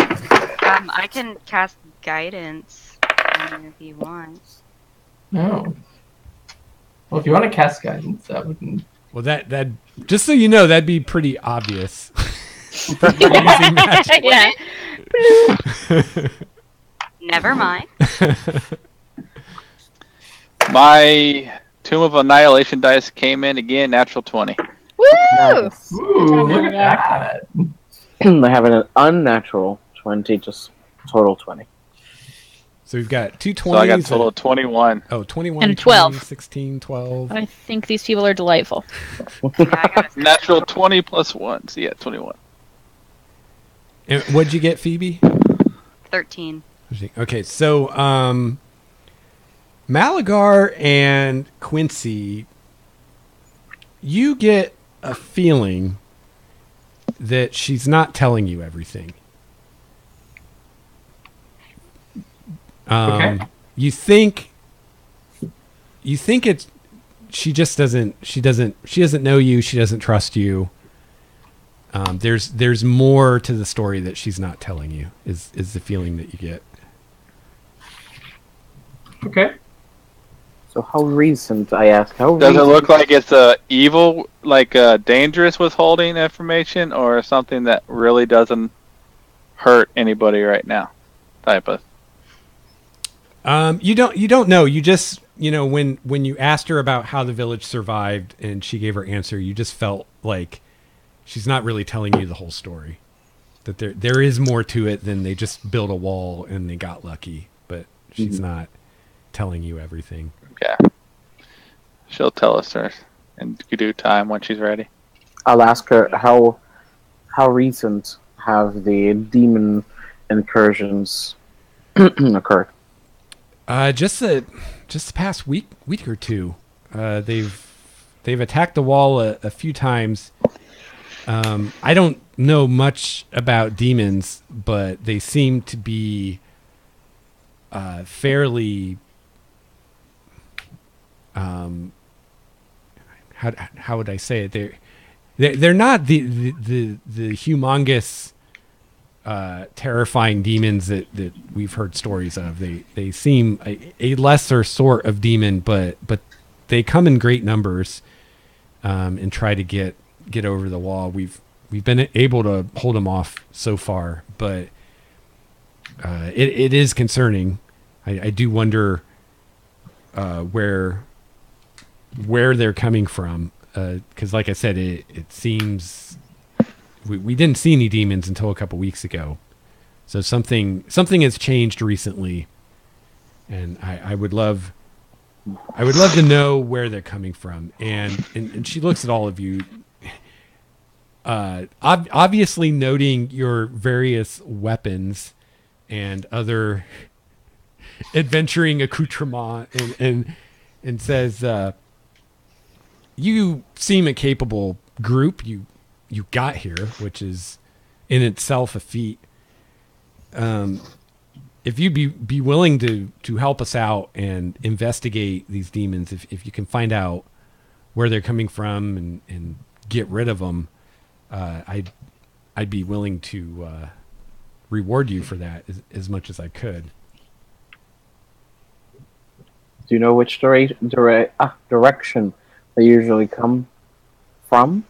I can cast guidance if you want. Oh. Well, if you want to cast guidance, that wouldn't. Well, that just so you know, that'd be pretty obvious. Using magic. Yeah. Never mind. My Tomb of Annihilation dice came in again, natural 20. Woo! Nice. Ooh, look at that. I have an unnatural 20, just total 20. So we've got two 20s. So I got a total of 21. Oh, 21, And 12. 20, 16, 12. I think these people are delightful. Yeah, I got a Natural 20 plus 1, so yeah, 21. And what'd you get, Phoebe? 13. Okay, so Malagar and Quincy, you get a feeling that she's not telling you everything. Okay. You think it's she doesn't know you, she doesn't trust you. There's more to the story that she's not telling you, is the feeling that you get. Okay. So how recent, I ask? How Does it recent? look like it's evil, like dangerous withholding information, or something that really doesn't hurt anybody right now? Type of. You don't know. You just, when you asked her about how the village survived and she gave her answer, you just felt like she's not really telling you the whole story. That there is more to it than they just built a wall and they got lucky. But she's not telling you everything. Yeah. She'll tell us her in due time when she's ready. I'll ask her how recent have the demon incursions occurred. Just the past week or two. They've attacked the wall a few times. I don't know much about demons, but they seem to be fairly. How would I say it? They're not the humongous, terrifying demons that we've heard stories of. They seem a lesser sort of demon, but they come in great numbers, and try to get over the wall. We've been able to hold them off so far, but it is concerning. I do wonder where they're coming from, because like I said, it seems we didn't see any demons until a couple weeks ago, so something has changed recently, and I would love to know where they're coming from. And she looks at all of you, obviously noting your various weapons and other adventuring accoutrement, and says, you seem a capable group. You got here, which is in itself a feat. If you'd be willing to help us out and investigate these demons, if you can find out where they're coming from and get rid of them, I'd be willing to reward you for that as much as I could. Do you know which direction they usually come from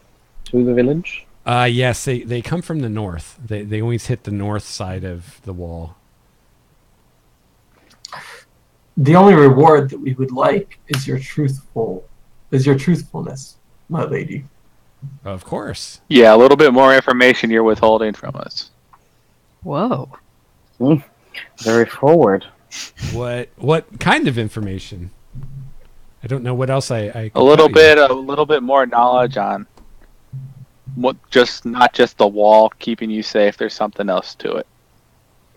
to the village? Yes, they come from the north. They always hit the north side of the wall. The only reward that we would like is your truthfulness, my lady. Of course. Yeah, a little bit more information you're withholding from us. Whoa. Very forward. What kind of information? I don't know what else I A little bit more knowledge on what not just the wall keeping you safe. There's something else to it.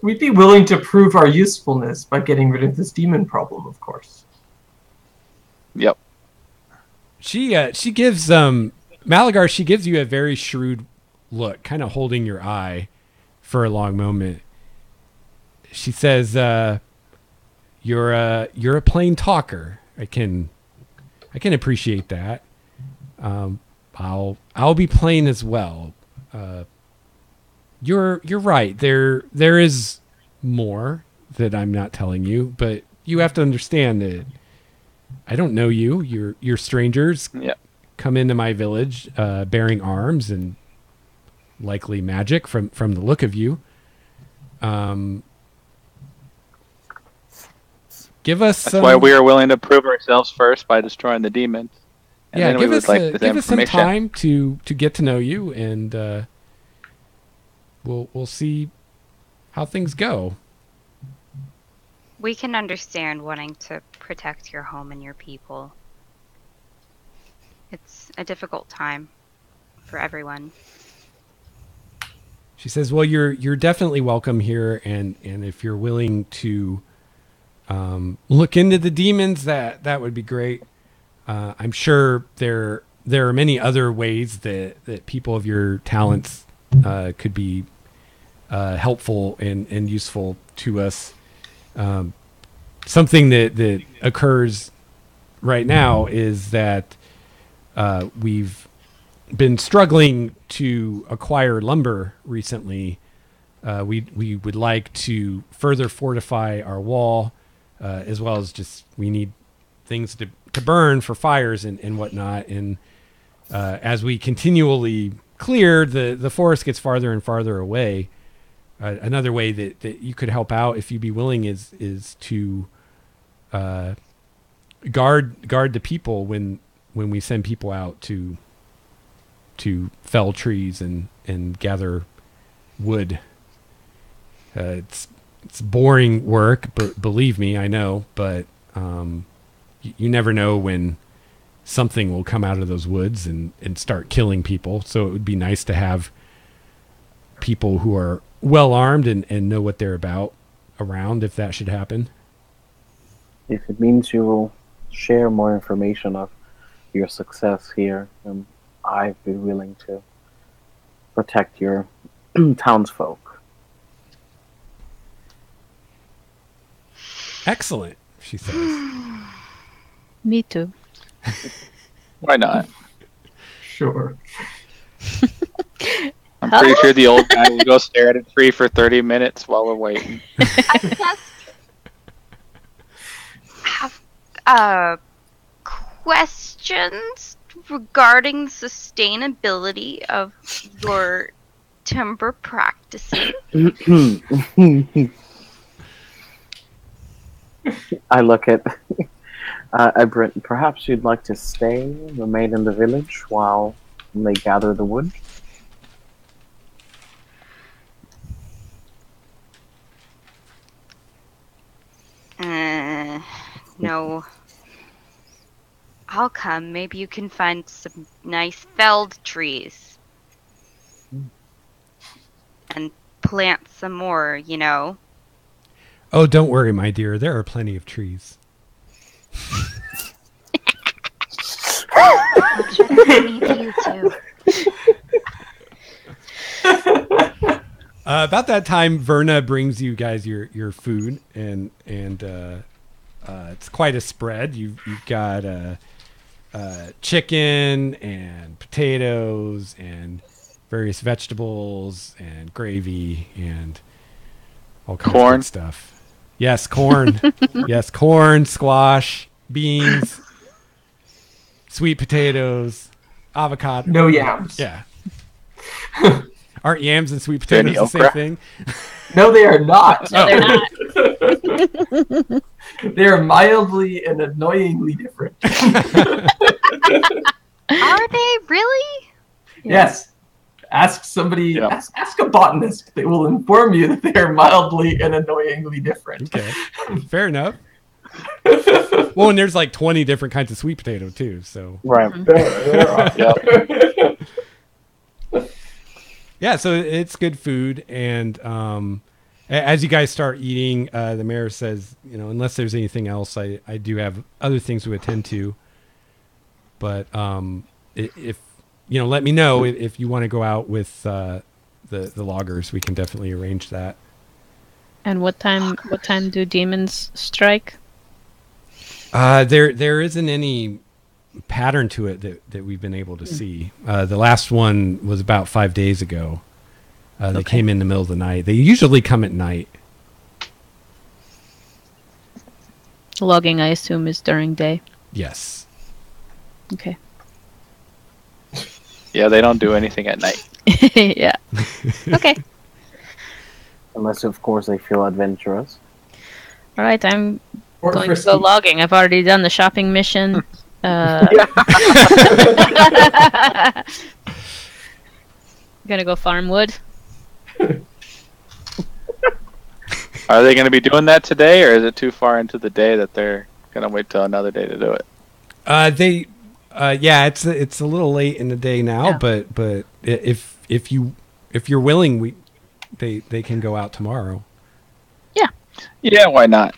We'd be willing to prove our usefulness by getting rid of this demon problem, of course. Yep. She gives Malagar, she gives you a very shrewd look, kind of holding your eye for a long moment. She says, you're a plain talker. I can appreciate that. I'll be plain as well. You're right. There is more that I'm not telling you, but you have to understand that I don't know you. You're strangers. Yep. Come into my village bearing arms and likely magic from the look of you. Give us That's why we are willing to prove ourselves first by destroying the demons. And then give us some information. time to get to know you, and we'll see how things go. We can understand wanting to protect your home and your people. It's a difficult time for everyone. She says, well, you're definitely welcome here, and if you're willing to look into the demons, that would be great. I'm sure there are many other ways that people of your talents could be helpful and useful to us. Something that occurs right now is that we've been struggling to acquire lumber recently. We would like to further fortify our wall, as well as just we need things to burn for fires and whatnot. And as we continually clear, the forest gets farther and farther away. Another way that you could help out, if you'd be willing, is to guard the people when we send people out to fell trees and gather wood. It's boring work, but believe me, I know. But you never know when something will come out of those woods and start killing people. So it would be nice to have people who are well armed and know what they're about around if that should happen. If it means you will share more information of your success here, I'd be willing to protect your townsfolk. Excellent, she says. Me too. Why not? Sure. I'm pretty sure the old guy will go stare at a tree for 30 minutes while we're waiting. I just have questions regarding sustainability of your timber practices. I look at Brit. Perhaps you'd like to remain in the village while they gather the wood. No. I'll come. Maybe you can find some nice felled trees. And plant some more, you know. Oh, don't worry, my dear. There are plenty of trees. I'm sure they need you too. About that time, Verna brings you guys your food, and it's quite a spread. You've got chicken and potatoes and various vegetables and gravy and all kinds of good stuff. Yes, corn. Yes, corn, squash, beans, sweet potatoes, avocado. No yams. Yeah. Aren't yams and sweet potatoes the same thing? No, they are not. No, they're not. They are mildly and annoyingly different. Are they really? Yes. Ask somebody. Yeah. Ask a botanist. They will inform you that they are mildly and annoyingly different. Okay, fair enough. Well, and there's like 20 different kinds of sweet potato too. So Right. There are. yeah, so it's good food, and as you guys start eating, the mayor says, unless there's anything else, I do have other things to attend to. But if let me know if you want to go out with the loggers. We can definitely arrange that. And what time do demons strike? There isn't any pattern to it that we've been able to see. The last one was about 5 days ago. They came in the middle of the night. They usually come at night. Logging, I assume, is during day. Yes. Okay. Yeah, they don't do anything at night. Yeah. Okay. Unless, of course, they feel adventurous. All right, I'm Or going to frisky. go logging. I've already done the shopping mission. Gonna go farm wood. Are they going to be doing that today, or is it too far into the day that they're going to wait till another day to do it? It's a little late in the day now, Yeah. but if you're willing, they can go out tomorrow. Yeah, why not?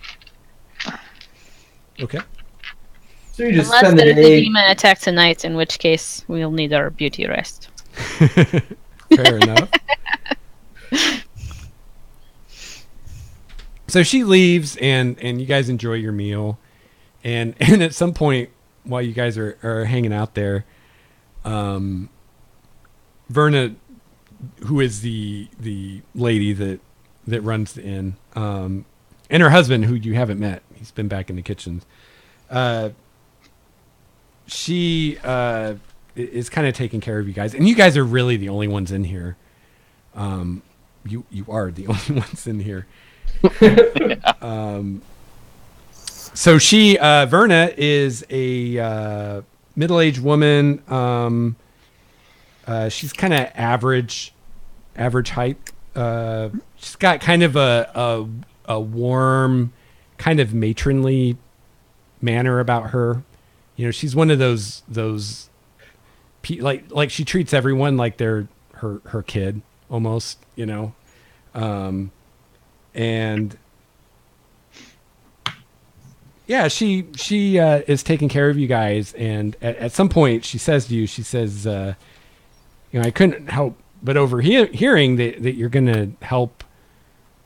Okay. So you just Unless spend the there's a day. demon attack tonight, in which case we'll need our beauty rest. Fair enough. So she leaves, and you guys enjoy your meal, and at some point while you guys are hanging out there, Verna, who is the lady that runs the inn, and her husband, who you haven't met, he's been back in the kitchen. She is kind of taking care of you guys, and you guys are really the only ones in here. You are the only ones in here. So she, Verna, is a middle-aged woman. She's kind of average height. She's got kind of a warm, kind of matronly manner about her. She's one of those like she treats everyone like they're her kid almost. And yeah, she is taking care of you guys, and at some point she says to you, I couldn't help but overhearing that you're going to help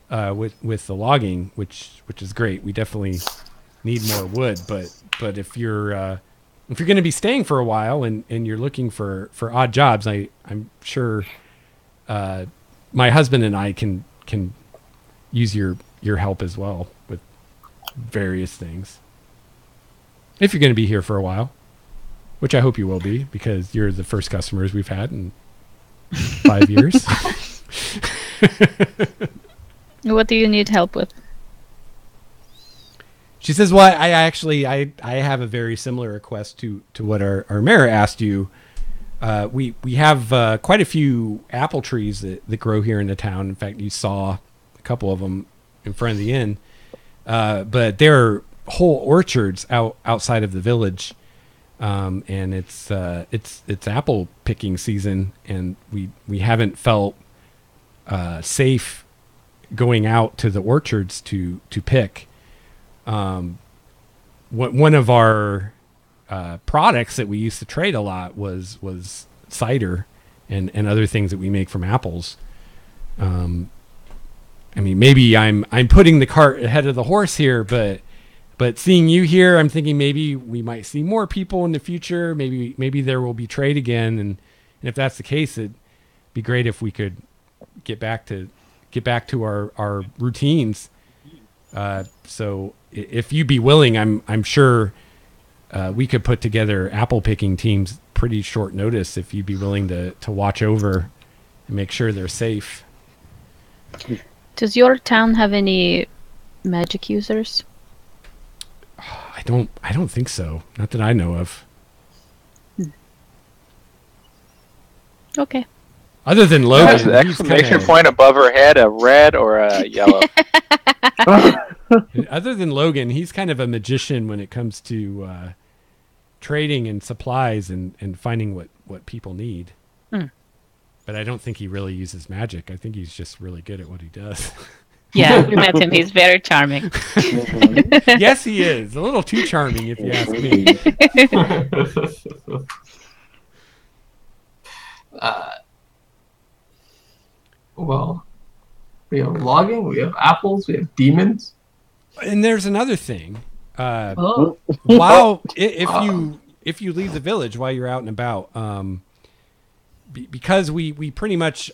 with the logging, which is great. We definitely need more wood, but if you're going to be staying for a while and you're looking for odd jobs, I'm sure my husband and I can use your help as well with various things. If you're going to be here for a while, which I hope you will be, because you're the first customers we've had in 5 years. What do you need help with? She says, well, I have a very similar request to what our mayor asked you. We have quite a few apple trees that grow here in the town. In fact, you saw a couple of them in front of the inn. But there are whole orchards outside of the village. And it's apple picking season, and we haven't felt safe going out to the orchards to pick. One of our products that we used to trade a lot was cider and other things that we make from apples. Maybe I'm putting the cart ahead of the horse here, but seeing you here, I'm thinking maybe we might see more people in the future. Maybe there will be trade again, and if that's the case, it'd be great if we could get back to our routines. So if you'd be willing, I'm sure we could put together apple picking teams pretty short notice if you'd be willing to watch over and make sure they're safe. Does your town have any magic users? I don't think so. Not that I know of. Okay. Other than Has Logan, the he's exclamation kinda, point above her head a red or a yellow? other than Logan, he's kind of a magician when it comes to trading and supplies and finding what people need. But I don't think he really uses magic. I think he's just really good at what he does. Yeah, we met him. He's very charming. Yes, he is. A little too charming, if you ask me. Well, we have logging, we have apples, we have demons. And there's another thing. Oh. While if you leave the village while you're out and about, because we pretty much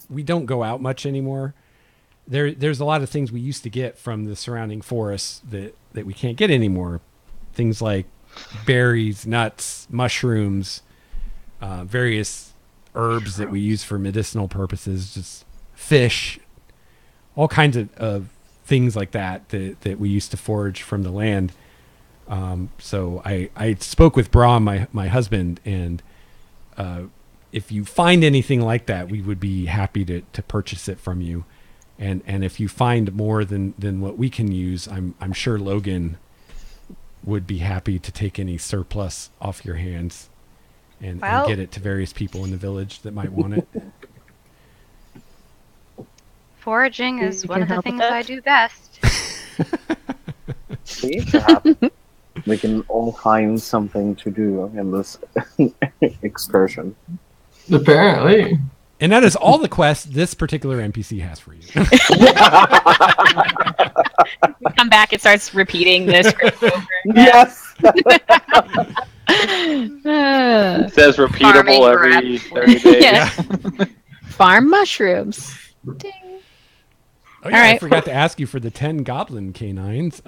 we don't go out much anymore. There's a lot of things we used to get from the surrounding forests that we can't get anymore. Things like berries, nuts, mushrooms, various herbs that we use for medicinal purposes, just fish, all kinds of things like that we used to forage from the land. So I spoke with Brahm, my husband, and if you find anything like that, we would be happy to purchase it from you. And if you find more than what we can use, I'm sure Logan would be happy to take any surplus off your hands and get it to various people in the village that might want it. Foraging is You one can of the help with things that? I do best. See, perhaps we can all find something to do in this excursion. Apparently. And that is all the quests this particular NPC has for you. Come back, it starts repeating this script over again. Yes. It says Farming repeatable every 30 days. Yeah. Farm mushrooms. Ding. Oh yeah, All I right. forgot to ask you for the 10 goblin canines.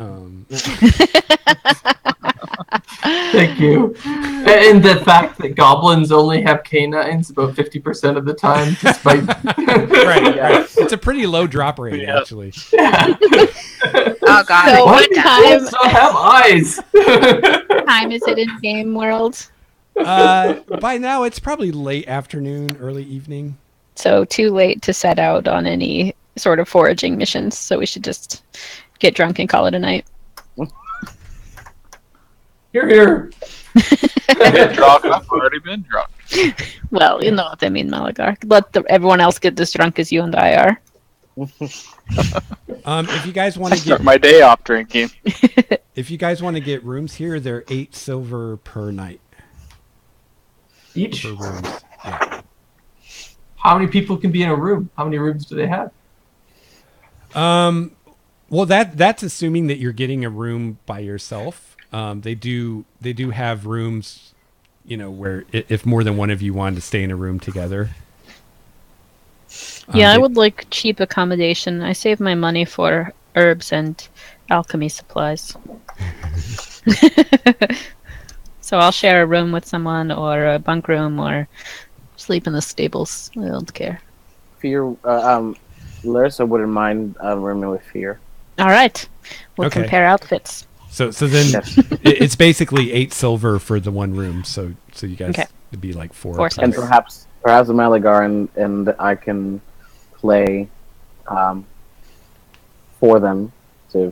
Thank you. And the fact that goblins only have canines about 50% of the time, despite. right. It's a pretty low drop rate, Yeah. actually. Oh god. So I What? hate that. time- Wolves don't have eyes. Time is it in game world? By now, it's probably late afternoon, early evening. So too late to set out on any sort of foraging missions. So we should just get drunk and call it a night. Here. Get drunk. I've already been drunk. Well, you know what I mean, Malagar. Let everyone else get as drunk as you and I are. If you guys want to Start get my day off drinking. rooms here, they're 8 silver per night Each. for rooms. Yeah. How many people can be in a room? How many rooms do they have? Well, that's assuming that you're getting a room by yourself. They do have rooms, where if more than one of you wanted to stay in a room together. Yeah, I they- would like cheap accommodation. I save my money for herbs and alchemy supplies. So I'll share a room with someone or a bunk room or sleep in the stables. I don't care. Fear. Larissa wouldn't mind rooming with Fear. All right. We'll Okay. compare outfits. So then Yes. it's basically 8 silver for the one room. So you guys Okay. would be like 4. Four per And silver. perhaps Malagar and I can play for them to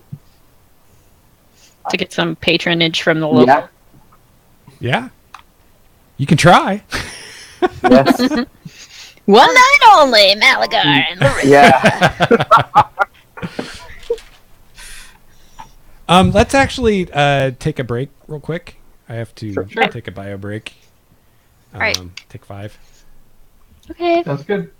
To get some patronage from the local. yeah. Yeah. You can try. Yes. One night only, Malagar and Larissa. Yeah. Let's actually take a break real quick. I have to Sure. take a bio break. Right. Take 5. Okay. That's good.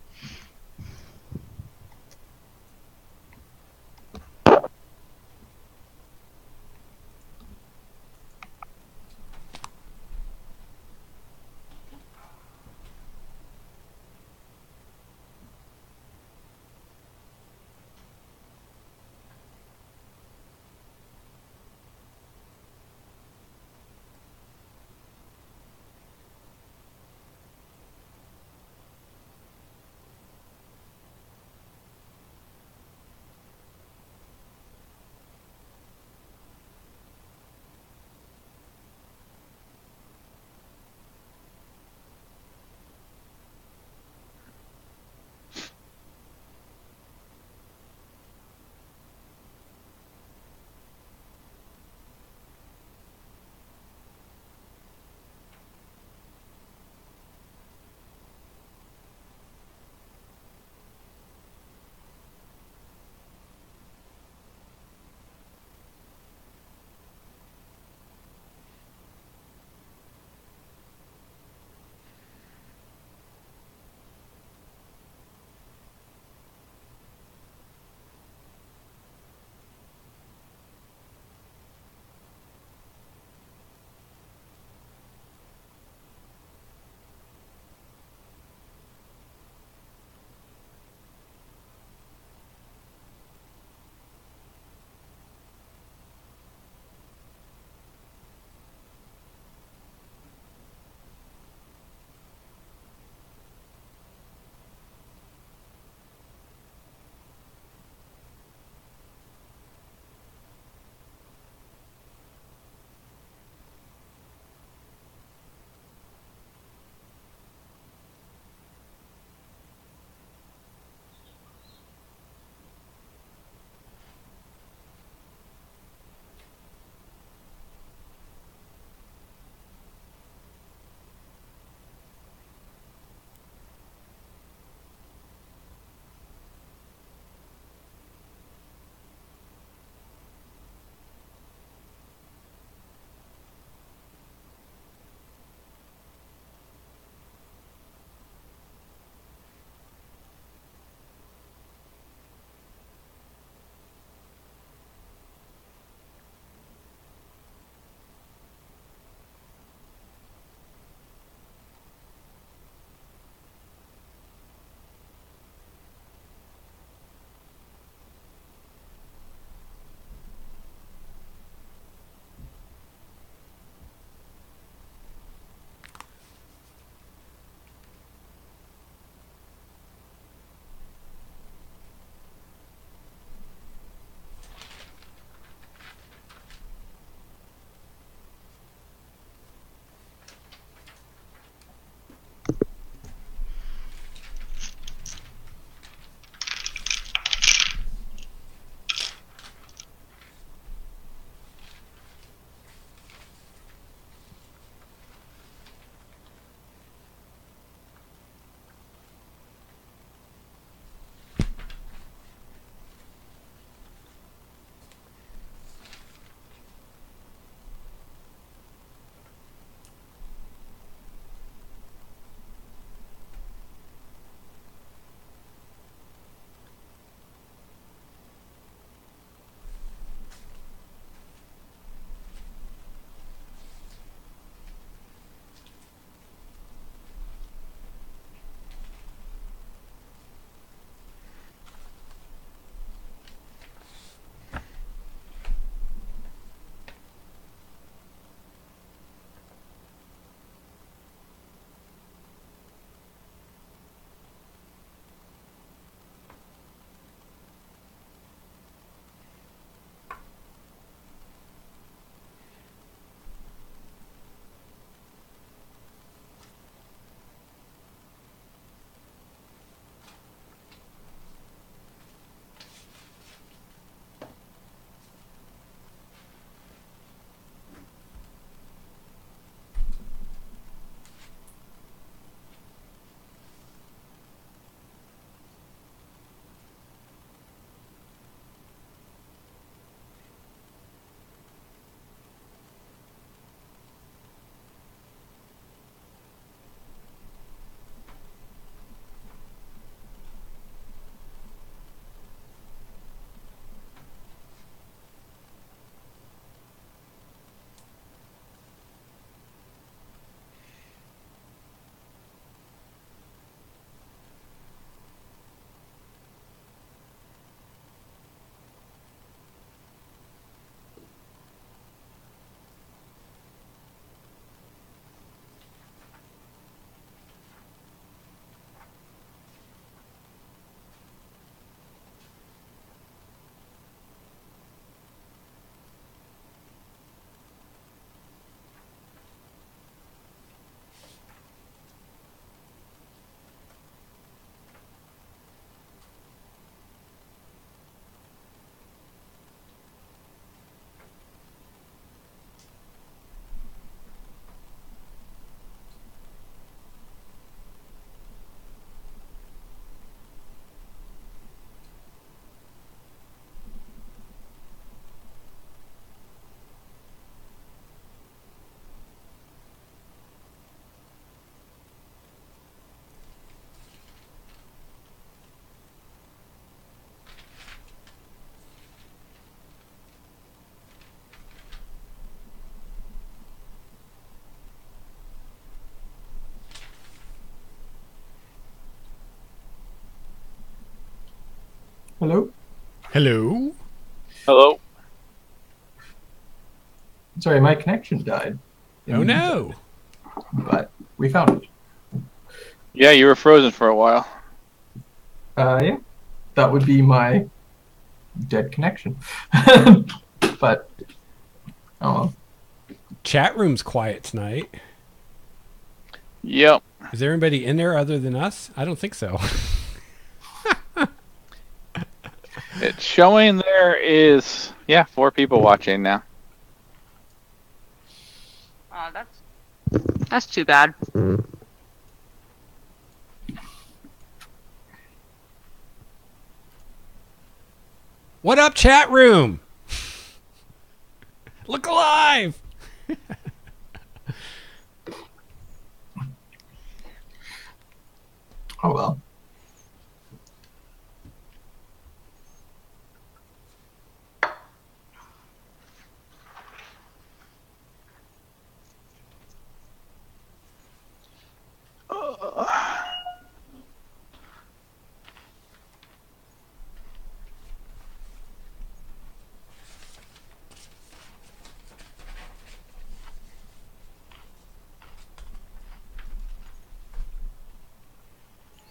Hello? Hello. Hello. Sorry, my connection died. Oh no. But we found it. Yeah, you were frozen for a while. Yeah. That would be my dead connection. But, oh well. Chat room's quiet tonight. Yep. Is there anybody in there other than us? I don't think so. It's showing there is 4 people watching now. Oh, that's too bad. What up, chat room? Look alive! Oh well.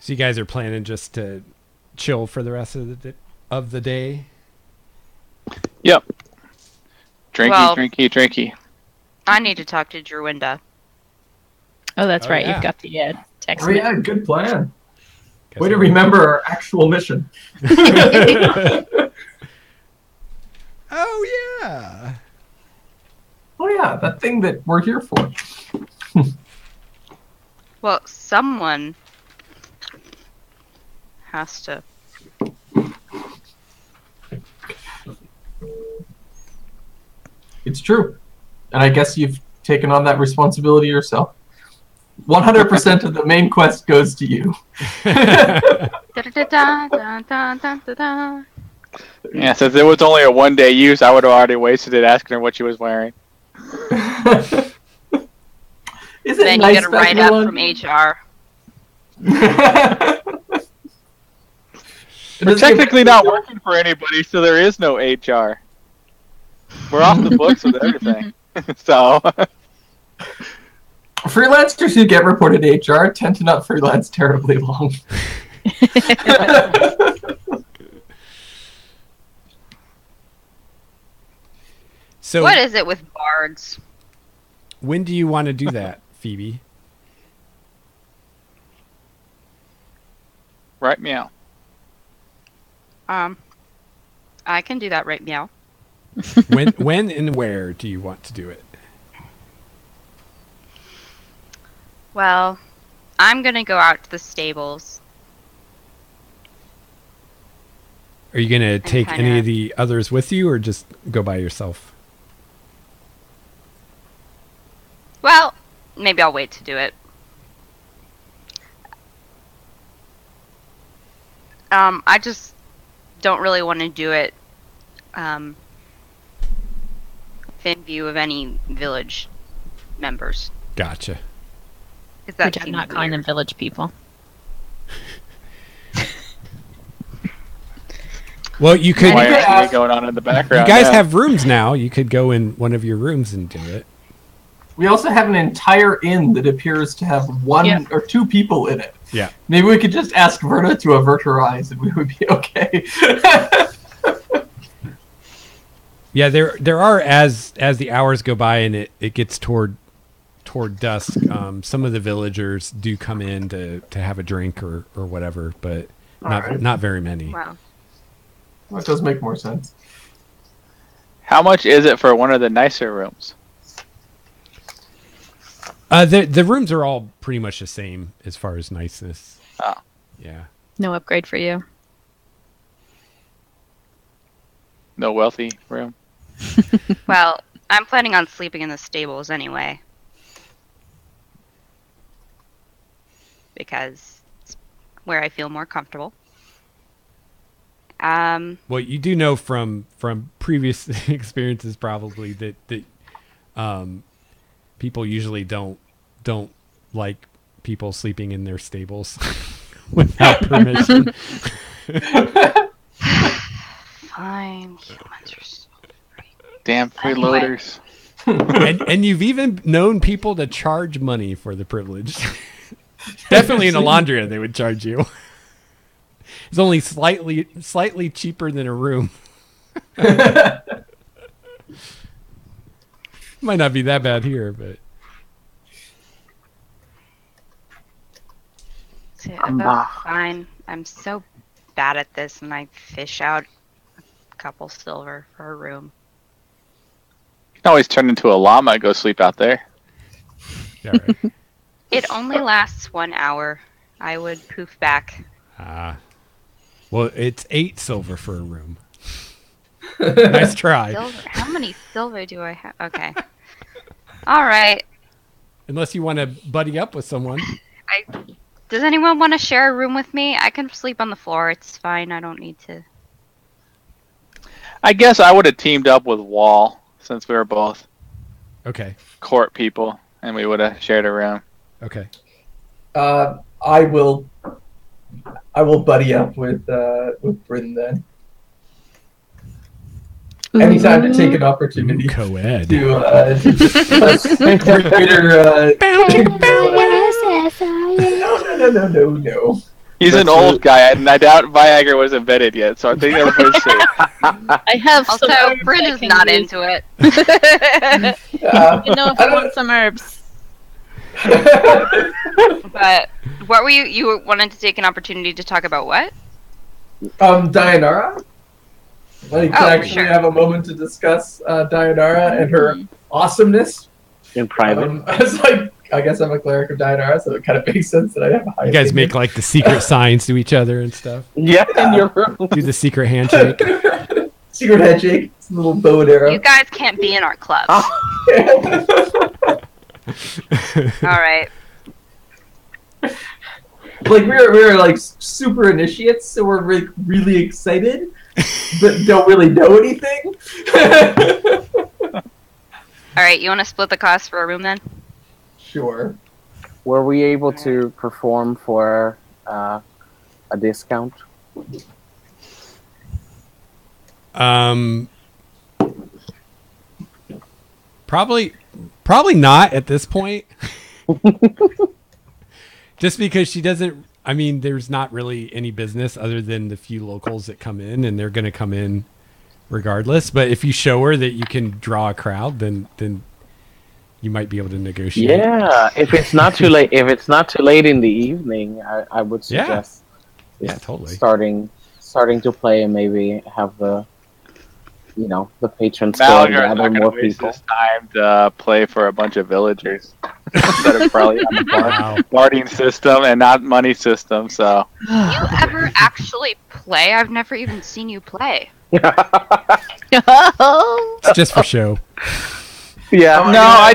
So you guys are planning just to chill for the rest of the day? Yep. Drinky, Well- drinky, drinky. I need to talk to Drewinda. Oh, that's Oh, right. yeah. You've got the text. Oh yeah, good plan. Guess Way to I'll- remember our actual mission. Oh yeah. Oh yeah, that thing that we're here for. Well, someone has to. It's true. And I guess you've taken on that responsibility yourself. 100% of the main quest goes to you. Da-da-da-da-da-da-da-da. Yeah, since it was only a 1-day use, I would have already wasted it asking her what she was wearing. Is it Then nice you get a write up from HR. We're technically not working for anybody, so there is no HR. We're off the books with everything. So, Freelancers who get reported to HR tend to not freelance terribly long. So What is it with bards? when do you want to do that, Phoebe? right meow. I can do that right now. When and where do you want to do it? Well, I'm gonna go out to the stables. Are you going to take kinda- any of the others with you or just go by yourself? Well, maybe I'll wait to do it. I just don't really want to do it in view of any village members. Gotcha. 'Cause that Which I'm seems not calling them weird. village people. Well, you could. Why could are ask- going on in the You background? guys now? have rooms now. You could go in one of your rooms and do it. We also have an entire inn that appears to have one Yeah. or two people in it. Yeah. Maybe we could just ask Verna to avert her eyes and we would be okay. Yeah, there are as the hours go by and it gets toward dusk. Some of the villagers do come in to have a drink or whatever, but Alright. not very many. Wow. That does make more sense. How much is it for one of the nicer rooms? The rooms are all pretty much the same as far as niceness. Oh. Yeah. No upgrade for you. No wealthy room. Well, I'm planning on sleeping in the stables anyway. Because it's where I feel more comfortable. Well, you do know from previous experiences probably that people usually don't like people sleeping in their stables without permission. Fine. Humans are so... Damn freeloaders. And you've even known people to charge money for the privilege. Definitely in Elandria they would charge you. It's only slightly cheaper than a room. Might not be that bad here, but fine. I'm so bad at this, and I fish out a couple silver for a room. You can always turn into a llama and go sleep out there. yeah, right. It only lasts 1 hour. I would poof back. Well, it's 8 silver for a room. Nice try. Silver? How many silver do I have? Okay. All right. Unless you want to buddy up with someone. Does anyone want to share a room with me? I can sleep on the floor. It's fine. I don't need to. I guess I would have teamed up with Wall since we were both Okay. court people, and we would have shared a room. Okay. I will buddy up with Bryn then. Anytime to take an opportunity Co-ed. to discuss greater. No. He's an old guy, and I doubt Viagra was invented yet, so I think everybody's safe. I have Also, some herbs Bryn I is can not use. into it. You know if I want some herbs. But what were you? You wanted to take an opportunity to talk about what? Dianara. Well, you can actually sure. have a moment to discuss Dianara and her awesomeness. In private. It's like, I guess I'm a cleric of Dianara, so it kind of makes sense that I have a high You guys opinion. make like the secret signs to each other and stuff. Yeah, in your room. Do the secret handshake. Secret handshake. It's a little bow and arrow. You guys can't be in our club. All right. Like we're like super initiates, so we're really excited, but don't really know anything. All right. You want to split the cost for a room then? Sure. Were we able to perform for a discount? Probably not at this point. Just because she doesn't. I mean, there's not really any business other than the few locals that come in, and they're going to come in regardless. But if you show her that you can draw a crowd, then you might be able to negotiate. Yeah, if it's not too late. If it's not too late in the evening, I would suggest Yeah, totally. starting to play and maybe have the patrons go and Malagar's gather not going more to waste people. his time to play for a bunch of villagers. Instead of probably on the Wow. guarding system and not money system, so... Do you ever actually play? I've never even seen you play. It's just for show. Yeah, No, I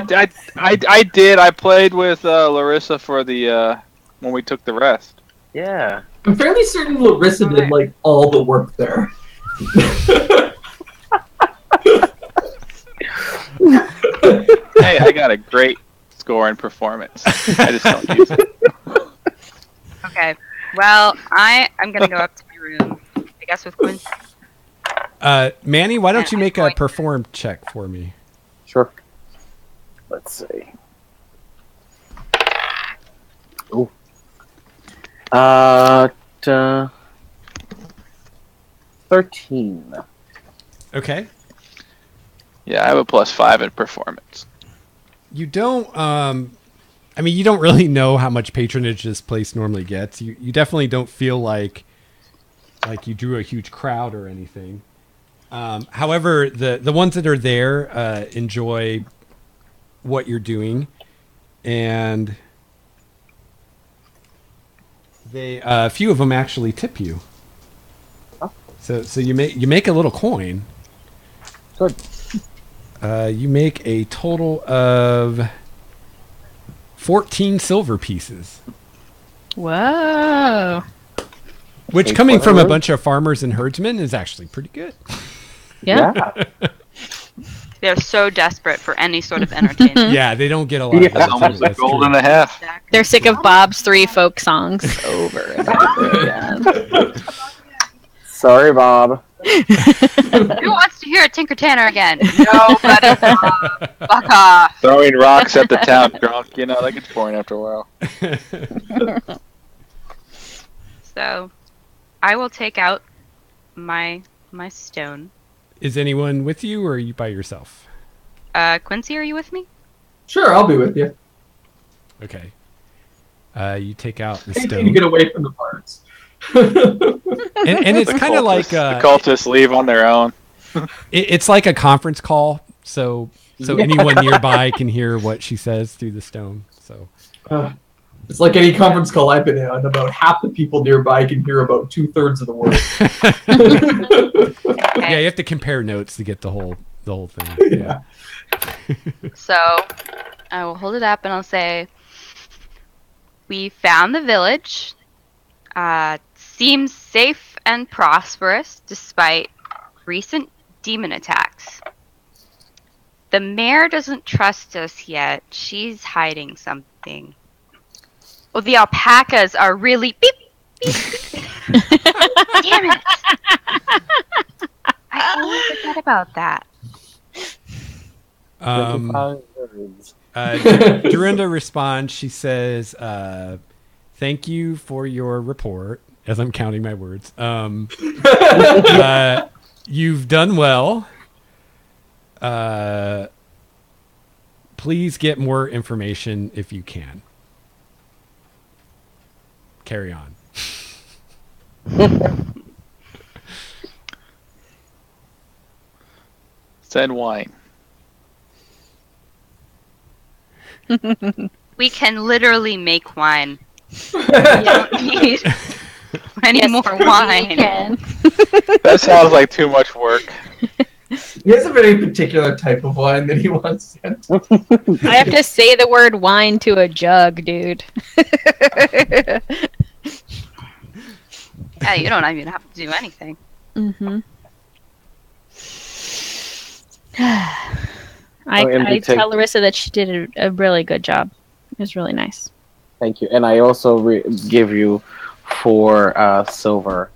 did. I played with Larissa for the when we took the rest. yeah. I'm fairly certain Larissa did like all the work there. Hey, I got a great score and performance. I just don't use it. Okay. Well, I'm gonna go up to my room. I guess with Quinn. Manny, why don't you I'm make a going- perform check for me? Sure. Let's see. Ooh. 13. Okay. Yeah, I have a +5 in performance. You don't. I mean, you don't really know how much patronage this place normally gets. You definitely don't feel like you drew a huge crowd or anything. However, the ones that are there enjoy what you're doing, and they a few of them actually tip you. Oh. So you make a little coin. Good. You make a total of 14 silver pieces, Whoa. which Okay, coming from a clever. bunch of farmers and herdsmen is actually pretty good. Yeah. They're so desperate for any sort of entertainment. Yeah, they don't get a lot Yeah. of It's almost a that's gold true. and a half. They're sick of Bob's 3 folk songs over and over again. Sorry, Bob. Who wants to hear a Tinker Tanner again? Nobody. Fuck off. Throwing rocks at the town drunk, that gets boring after a while. So, I will take out my stone. Is anyone with you, or are you by yourself? Quincy, are you with me? Sure, I'll be with you. Okay. You take out the Anything to stone. get away from the parts. And it's kind of like the cultists leave on their own. it's like a conference call, so anyone nearby can hear what she says through the stone. So It's like any conference call I've been in. About half the people nearby can hear about 2/3 of the words. yeah, you have to compare notes to get the whole thing. Yeah. So, I will hold it up and I'll say, we found the village. Seems safe and prosperous despite recent demon attacks. The mayor doesn't trust us yet. She's hiding something. Oh, the alpacas are really beep, beep, beep. Damn it! I always forget about that. 25 words. Dorinda responds. She says, "Thank you for your report." As I'm counting my words, you've done well. Please get more information if you can. Carry on. Send wine. We can literally make wine. You don't need any more wine. That sounds like too much work. He has a very particular type of wine that he wants sent. I have to say the word wine to a jug, dude. Yeah, you don't even have to do anything. Mm-hmm. Oh, and I we take- tell Larissa that she did a really good job. It was really nice. Thank you. And I also give you 4 silver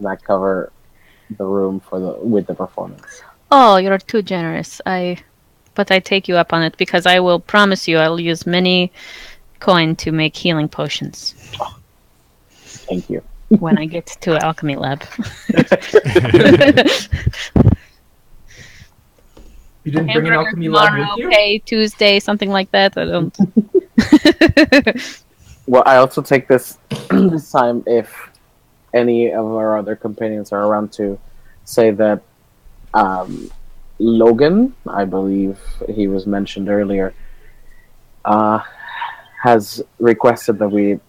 that cover the room with the performance. Oh, you're too generous. But I take you up on it because I will promise you I'll use many coin to make healing potions Thank you. when I get to alchemy lab. You didn't bring an Hamburger alchemy lab with tomorrow, you? pay Tuesday, something like that. I don't. Well, I also take this time if any of our other companions are around to say that Logan, I believe he was mentioned earlier, has requested that we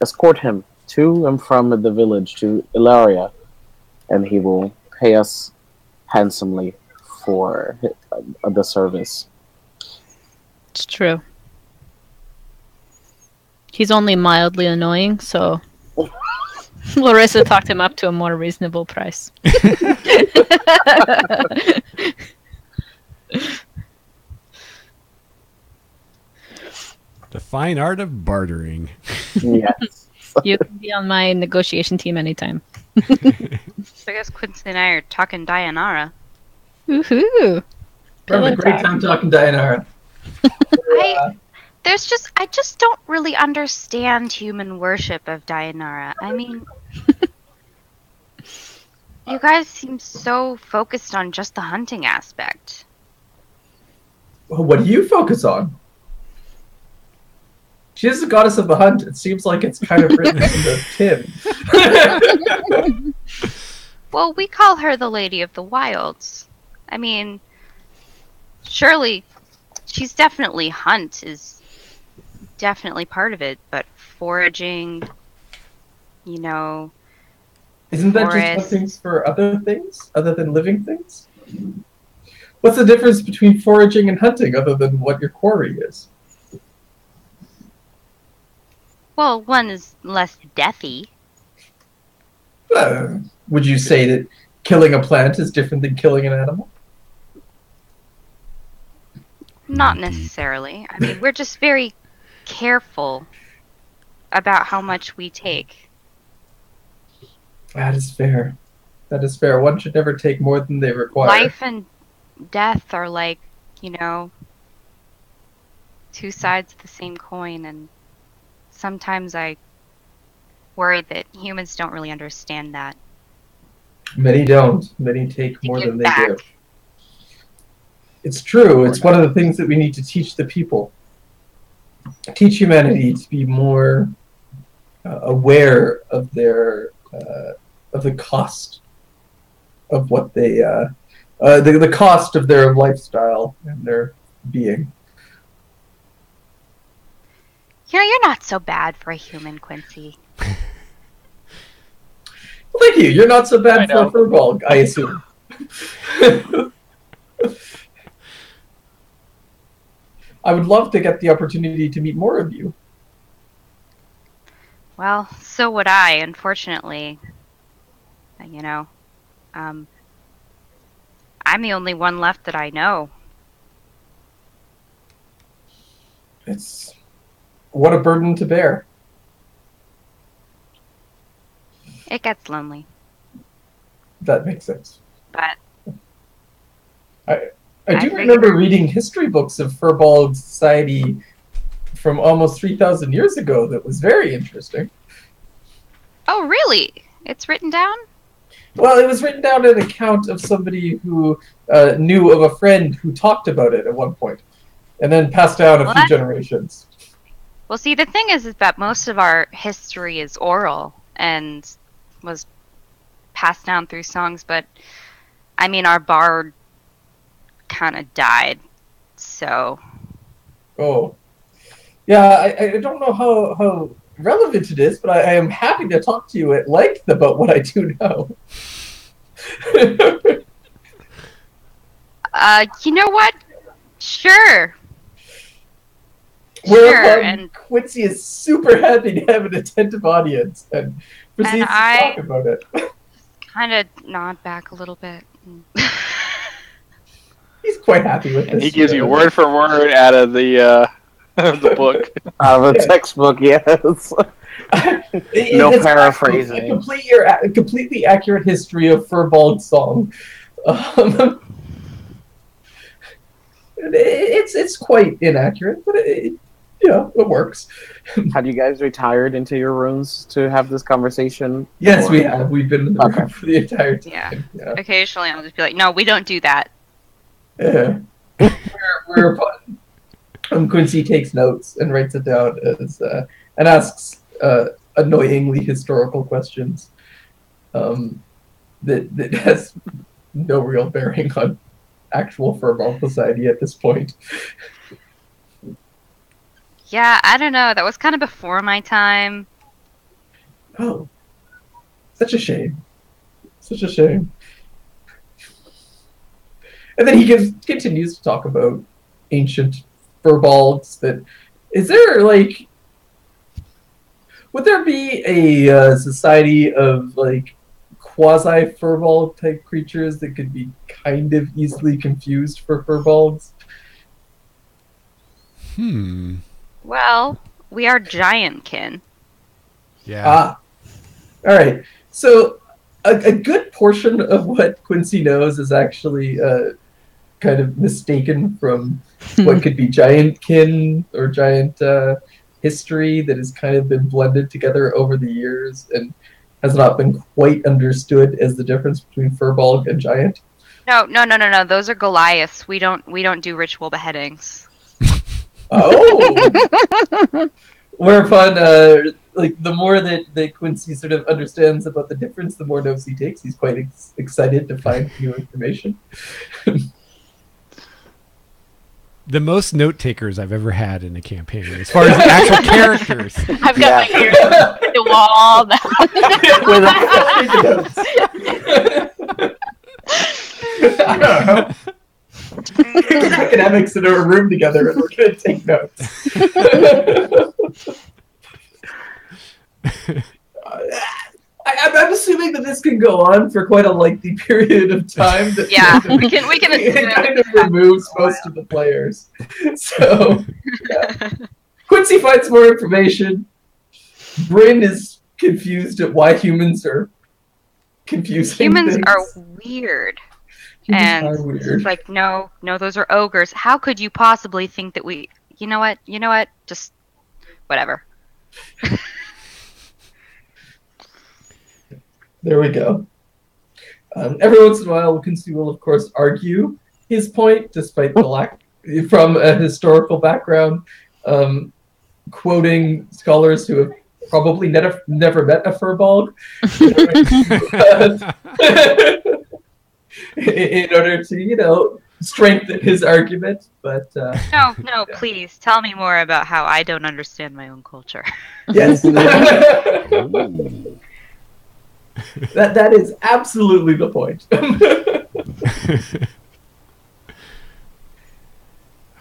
escort him to and from the village to Elandria, and he will pay us handsomely for the service. It's true. He's only mildly annoying, so Larissa talked him up to a more reasonable price. The fine art of bartering. Yes. You can be on my negotiation team anytime. So I guess Quincy and I are talking Dayanara. Woohoo! We're having a great time talking Dayanara. I just don't really understand human worship of Dayanara. I mean, you guys seem so focused on just the hunting aspect. Well, what do you focus on? She is the goddess of the hunt. It seems like it's kind of written in the tin. Well, we call her the Lady of the Wilds. I mean, surely she's definitely hunt is definitely part of it, but foraging, Isn't that forest. just hunting for other things, other than living things? What's the difference between foraging and hunting, other than what your quarry is? Well, one is less deathy. Would you say that killing a plant is different than killing an animal? Not necessarily. I mean, we're just very careful about how much we take. That is fair. That is fair. One should never take more than they require. Life and death are like, two sides of the same coin, and sometimes I worry that humans don't really understand that. Many don't. Many take more give than they back. give. It's true. It's one of the things that we need to teach the people. Teach humanity to be more aware of their of the cost of what they the cost of their lifestyle and their being. You're not so bad for a human, Quincy. Well, thank you. You're not so I bad for a know. furball, I assume. I would love to get the opportunity to meet more of you. Well, so would I, unfortunately. I'm the only one left that I know. It's what a burden to bear. It gets lonely, That makes sense. but I I do figured- remember reading history books of Furball society from almost 3,000 years ago that was very interesting. oh, really? It's written down? Well, it was written down in an account of somebody who knew of a friend who talked about it at one point, and then passed down a Well, few that- generations. Well, see, the thing is that most of our history is oral and was passed down through songs, but I mean, our bard kind of died, so. Oh. Yeah, I don't know how relevant it is, but I am happy to talk to you at length about what I do know. You know what? Sure. Whereupon and Quincy is super happy to have an attentive audience and proceeds to I- talk about it. kind of nod back a little bit. He's quite happy with And this. he gives you word for word out of the the book. Out of a textbook, yes. No It's paraphrasing. A completely accurate history of Furball's song. It's quite inaccurate, but it works. Had you guys retired into your rooms to have this conversation? Yes, Or- we have. We've been in the Okay. room for the entire Yeah. time. Yeah. Occasionally, I'll just be like, "No, we don't do that." Yeah. Whereupon Quincy takes notes and writes it down and asks annoyingly historical questions that has no real bearing on actual Furball society at this point. Yeah, I don't know. That was kind of before my time. Oh, such a shame. Such a shame. And then he continues to talk about ancient Furballs. Would there be a society of quasi Furball type creatures that could be kind of easily confused for Furballs? Well, we are giantkin. Yeah. Ah, all right. So a good portion of what Quincy knows is actually kind of mistaken from what could be giantkin or giant history that has kind of been blended together over the years and has not been quite understood as the difference between Furball and giant. No. Those are Goliaths. We don't do ritual beheadings. Oh. Whereupon, the more that Quincy sort of understands about the difference, the more notes he takes. He's quite excited to find new information. The most note takers I've ever had in a campaign, as far as the actual characters. I've got my ears to the wall. I don't know. Academics in a room together and we're going to take notes. I'm assuming that this can go on for quite a lengthy period of time. That Yeah, we can. it kind of removes most of the players. So, yeah. Quincy finds more information. Bryn is confused at why humans are confusing Humans things. are weird. Humans And are weird. it's like, no, those are ogres. How could you possibly think that we... You know what? Just whatever. There we go. Every once in a while, Winston will, of course, argue his point, despite the lack from a historical background, quoting scholars who have probably never met a furbolg in order to, strengthen his argument. But No, please tell me more about how I don't understand my own culture. yes. That is absolutely the point.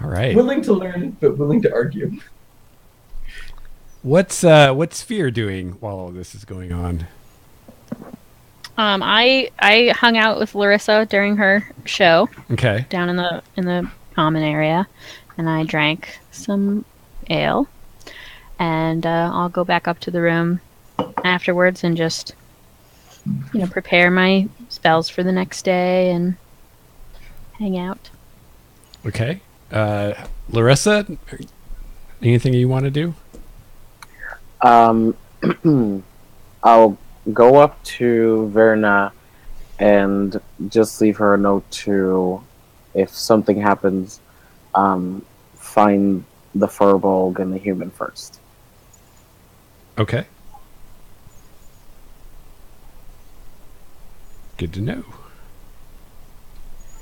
All right. Willing to learn, but willing to argue. What's Fear doing while all this is going on? I hung out with Larissa during her show. Okay. Down in the common area, and I drank some ale, and I'll go back up to the room afterwards and just prepare my spells for the next day and hang out. Okay. Larissa, anything you want to do? I'll go up to Verna and just leave her a note to, if something happens, find the furbolg and the human first. Okay. Good to know.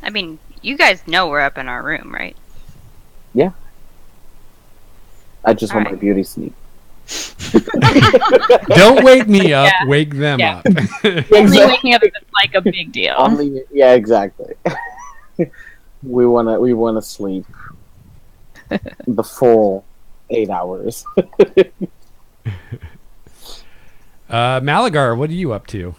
I mean, you guys know we're up in our room, right? Yeah. I just want Alright. my beauty sleep. Don't wake me up. Yeah. Wake them Yeah. up. Only waking up is like a big deal. Yeah, exactly. we wanna sleep the full 8 hours. Malagar, what are you up to?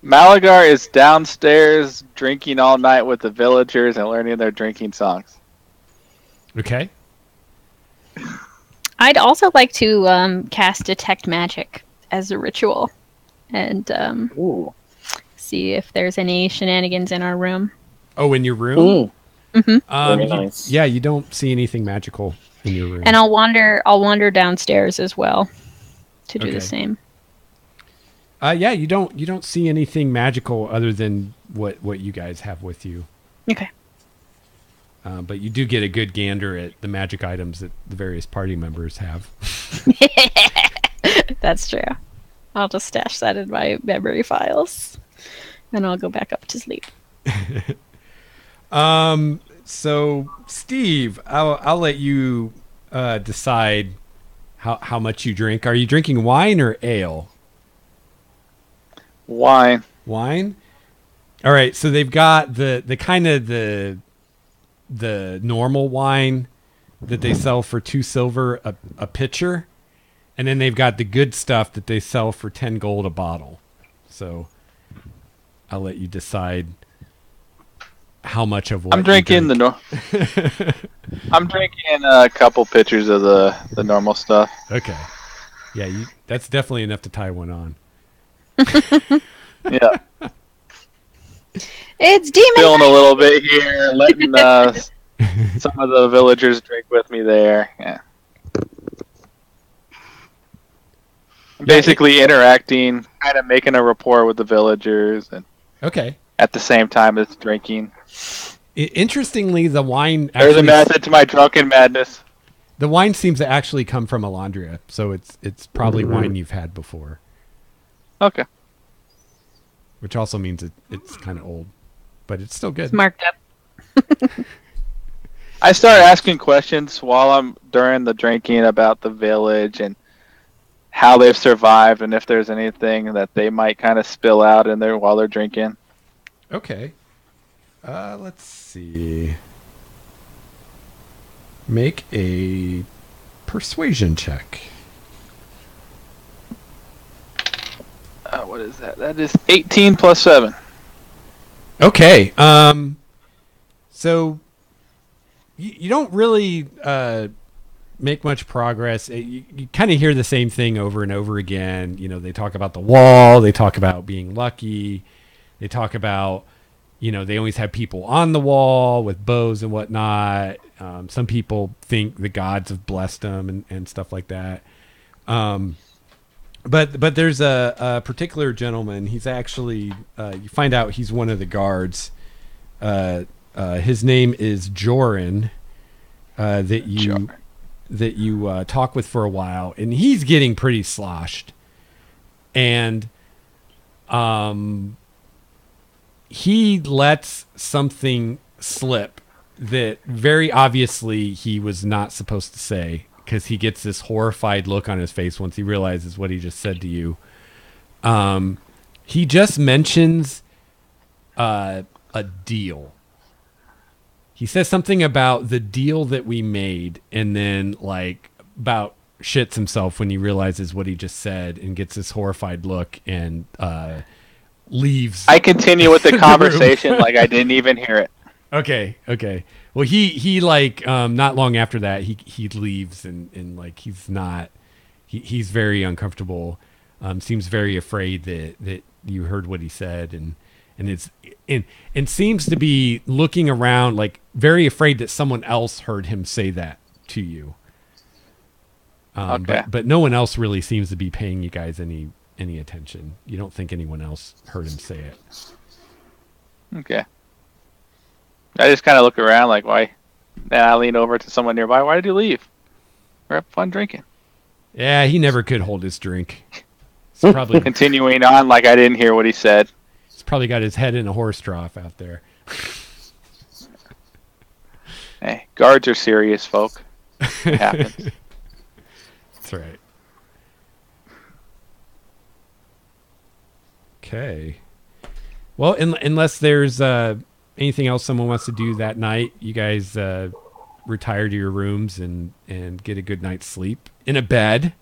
Malagar is downstairs drinking all night with the villagers and learning their drinking songs. Okay. I'd also like to cast Detect Magic as a ritual and Ooh. see if there's any shenanigans in our room. Oh, in your room? Very nice. Yeah, you don't see anything magical in your room. And I'll wander downstairs as well to do Okay. the same. Yeah, you don't see anything magical other than what you guys have with you. Okay. But you do get a good gander at the magic items that the various party members have. That's true. I'll just stash that in my memory files, and I'll go back up to sleep. So Steve, I'll let you decide how much you drink. Are you drinking wine or ale? Wine. Wine. All right. So they've got the kind of the normal wine that they sell for 2 silver a pitcher, and then they've got the good stuff that they sell for 10 gold a bottle. So I'll let you decide how much of what I'm drinking I'm drinking a couple pitchers of the normal stuff. Okay. Yeah, that's definitely enough to tie one on. Yeah. It's demon. Feeling a little bit here, letting some of the villagers drink with me there. Yeah. Basically interacting, kind of making a rapport with the villagers, and Okay. at the same time as drinking. Interestingly, the wine There's a actually, method to my drunken madness. the wine seems to actually come from Elandria, so it's probably wine you've had before, Okay. which also means it's kind of old, but it's still good. It's marked up. I start asking questions while I'm during the drinking about the village and how they've survived, and if there's anything that they might kind of spill out in there while they're drinking. Okay. Let's see. Make a persuasion check. What is that? That is 18 plus 7. Okay. So you don't really make much progress. You kind of hear the same thing over and over again. You know, they talk about the wall. They talk about being lucky. They talk about, you know, they always have people on the wall with bows and whatnot. Some people think the gods have blessed them and stuff like that. But there's a particular gentleman. He's actually, you find out he's one of the guards. His name is Joran. That you talk with for a while, and he's getting pretty sloshed, and he lets something slip that very obviously he was not supposed to say, because he gets this horrified look on his face once he realizes what he just said to you. He just mentions a deal. He says something about the deal that we made, and then like about shits himself when he realizes what he just said and gets this horrified look and leaves. I continue with the conversation like I didn't even hear it. Okay. Well, he like not long after that he leaves and like he's very uncomfortable. Seems very afraid that you heard what he said and seems to be looking around like very afraid that someone else heard him say that to you. Okay. But no one else really seems to be paying you guys any attention. You don't think anyone else heard him say it. Okay. I just kind of look around like, why? Then I lean over to someone nearby. Why did you leave? We're having fun drinking. Yeah, he never could hold his drink. It's probably Continuing on like I didn't hear what he said. he's probably got his head in a horse trough out there. Hey, guards are serious folk. It happens. That's right. Okay. Well, unless there's anything else someone wants to do that night, you guys retire to your rooms and get a good night's sleep in a bed,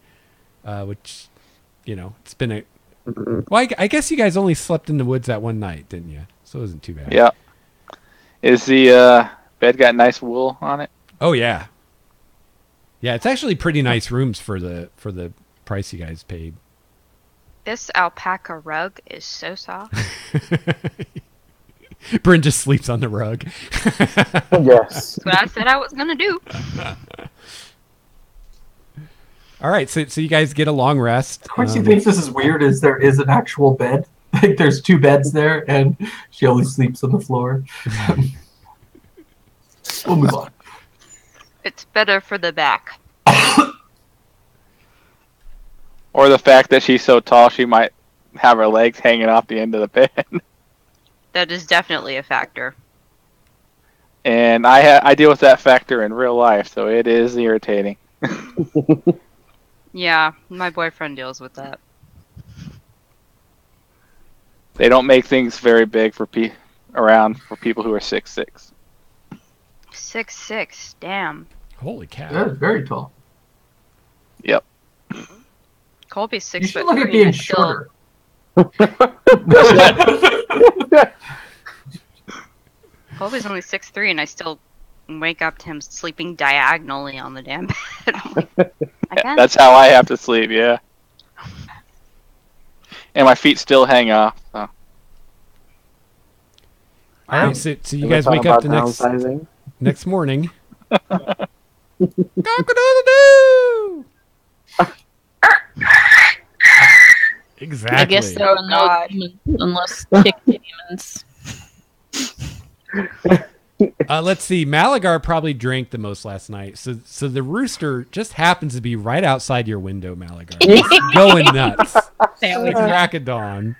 which, you know, it's been a... Well, I guess you guys only slept in the woods that one night, didn't you? So it wasn't too bad. Yeah. Is the bed got nice wool on it? Oh, yeah. Yeah, it's actually pretty nice rooms for the price you guys paid. This alpaca rug is so soft. Bryn just sleeps on the rug. Yes. That's what I said I was gonna do. All right, so you guys get a long rest. Quincy thinks this is weird as there is an actual bed. Like there's two beds there and she always sleeps on the floor. We'll move on. It's better for the back. Or the fact that she's so tall she might have her legs hanging off the end of the bed. That is definitely a factor. And I deal with that factor in real life, so it is irritating. Yeah, my boyfriend deals with that. They don't make things very big for around for people who are 6'6". 6'6", damn. Holy cow. That is very tall. Yep. Colby's 6'3". You should look at being shorter. Colby's only 6'3", and I still wake up to him sleeping diagonally on the damn bed. I'm like, I can't. That's how I have to sleep, yeah. And my feet still hang off. So. All right, so you guys wake up the next morning. Cock-a-doodle-doo! Exactly. I guess there are no demons unless chick demons. Let's see. Malagar probably drank the most last night, so the rooster just happens to be right outside your window, Malagar. It's going nuts. It's crack of dawn.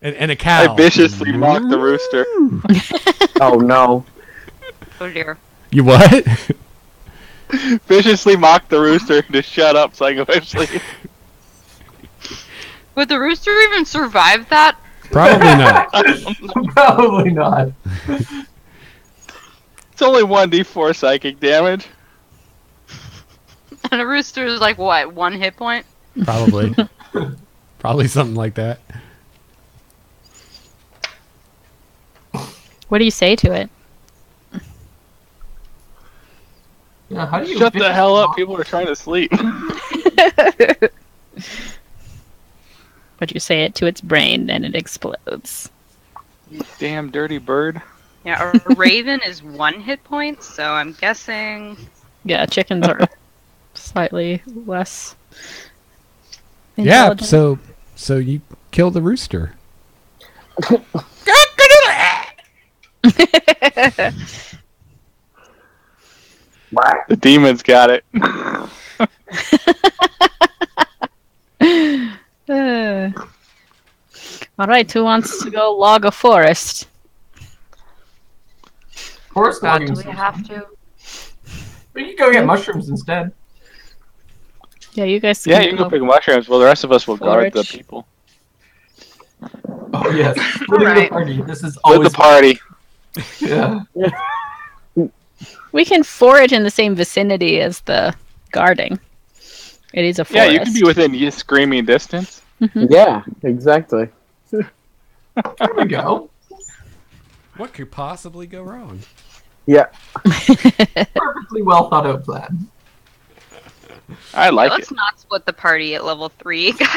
And a cow. I viciously mocked the rooster. Oh no. Oh dear. You what? Viciously mocked the rooster to shut up so I can go to sleep. Would the rooster even survive that? Probably not. Probably not. It's only 1d4 psychic damage. And a rooster is like, what, 1 hit point? Probably. Probably something like that. What do you say to it? Yeah, how do you Shut the vicious hell up! mock- People are trying to sleep. But you say it to its brain and it explodes. You damn dirty bird. Yeah, a raven is 1 hit point, so I'm guessing. Yeah, chickens are slightly less. Yeah, intelligent. so you kill the rooster. The demons got it. All right, who wants to go log a forest? Forest God, logging do we seems have fun. to? But you can go get mushrooms instead. Yeah, you guys. Yeah, you can go pick mushrooms. Well, the rest of us will guard the Forage. people. Oh yes, splitting the Alright. party. This is With always the party. Yeah. We can forage in the same vicinity as the guarding. It is a Yeah, forest. you can be within screaming distance. Yeah, exactly. There we go. What could possibly go wrong? Yeah. Perfectly well thought out plan. I like Let's it. not split the party at level 3, guys.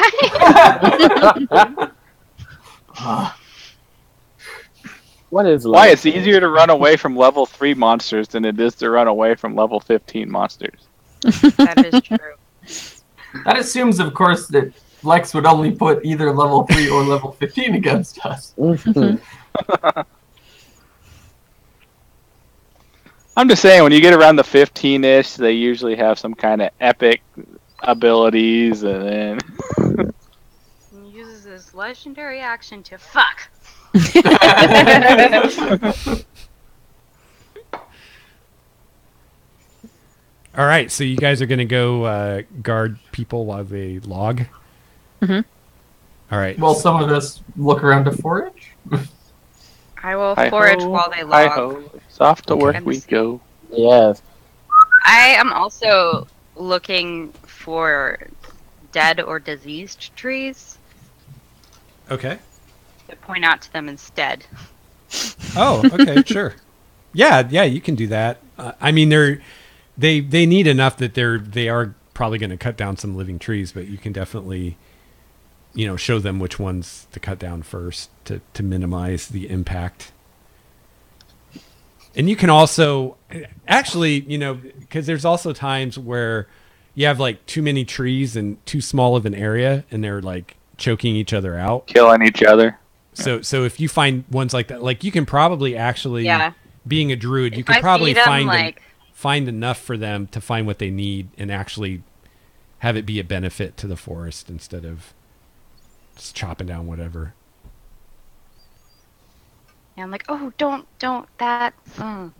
What is Why? life? It's easier to run away from level 3 monsters than it is to run away from level 15 monsters. That is true. That assumes, of course, that Lex would only put either level 3 or level 15 against us. Mhm. I'm just saying, when you get around the 15-ish, they usually have some kind of epic abilities, and then He uses his legendary action to fuck. All right, so you guys are going to go guard people while they log? Mhm. All right. Well, some of us look around to forage. I will Hi-ho, forage while they log. hi-ho, off to work Okay. we go. Yes. I am also looking for dead or diseased trees Okay. to point out to them instead. Oh, okay, sure. Yeah, you can do that. I mean, they need enough that they are probably going to cut down some living trees, but you can definitely, show them which ones to cut down first to minimize the impact. And you can also, actually, because there's also times where you have like too many trees and too small of an area, and they're like choking each other out. Killing each other. So if you find ones like that, like you can probably actually, Yeah. being a druid, you If can I probably see them, find find enough for them to find what they need and actually have it be a benefit to the forest instead of just chopping down whatever. And I'm like, oh, don't that. One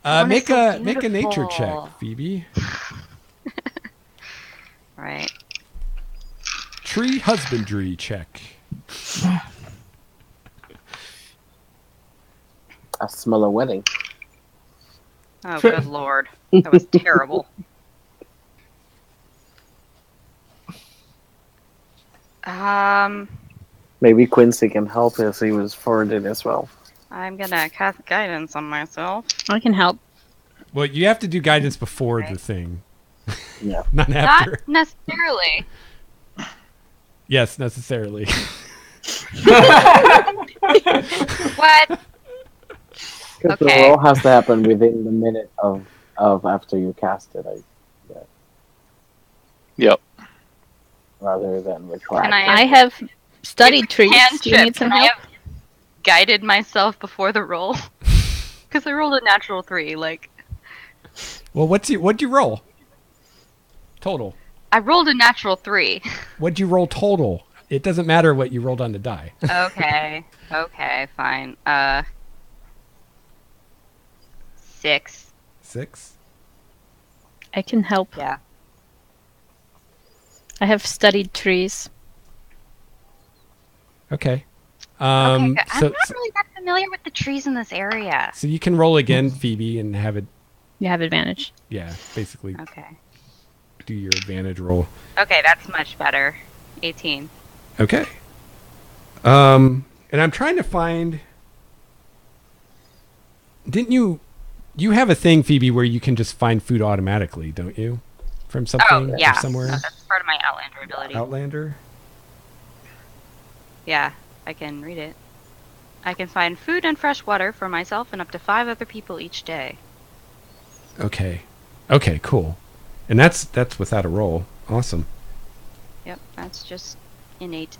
is Make so a nature beautiful. check, Phoebe. Right. Tree husbandry check. I smell a wedding. Oh, good lord. That was terrible. Maybe Quincy can help as he was forwarded as well. I'm gonna cast guidance on myself. I can help. Well, you have to do guidance before the thing, Yeah. not after. Not necessarily. Yes, necessarily. What? Because the Okay. roll has to happen within the minute of after you cast it, Yep. rather than required. Can I- I have studied It's trees. Do you cantrip. need some Can I help? have guided myself before the roll? Because I rolled a natural 3. Like, Well, what'd you roll? Total. I rolled a natural 3. What'd you roll total? It doesn't matter what you rolled on the die. Okay. Okay, fine. 6. 6. I can help. Yeah. I have studied trees. Okay. Okay, good. So, I'm not really that familiar with the trees in this area. so you can roll again, Phoebe, and have it. You have advantage. Yeah, basically Okay. do your advantage roll. Okay, that's much better. 18. Okay. And I'm trying to find. Didn't you You have a thing, Phoebe, where you can just find food automatically, don't you? From something Oh, yeah. or somewhere? No, that's part of my Outlander ability. Outlander? Yeah, I can read it. I can find food and fresh water for myself and up to 5 other people each day. Okay. Okay, cool. And that's without a roll. Awesome. Yep, that's just innate.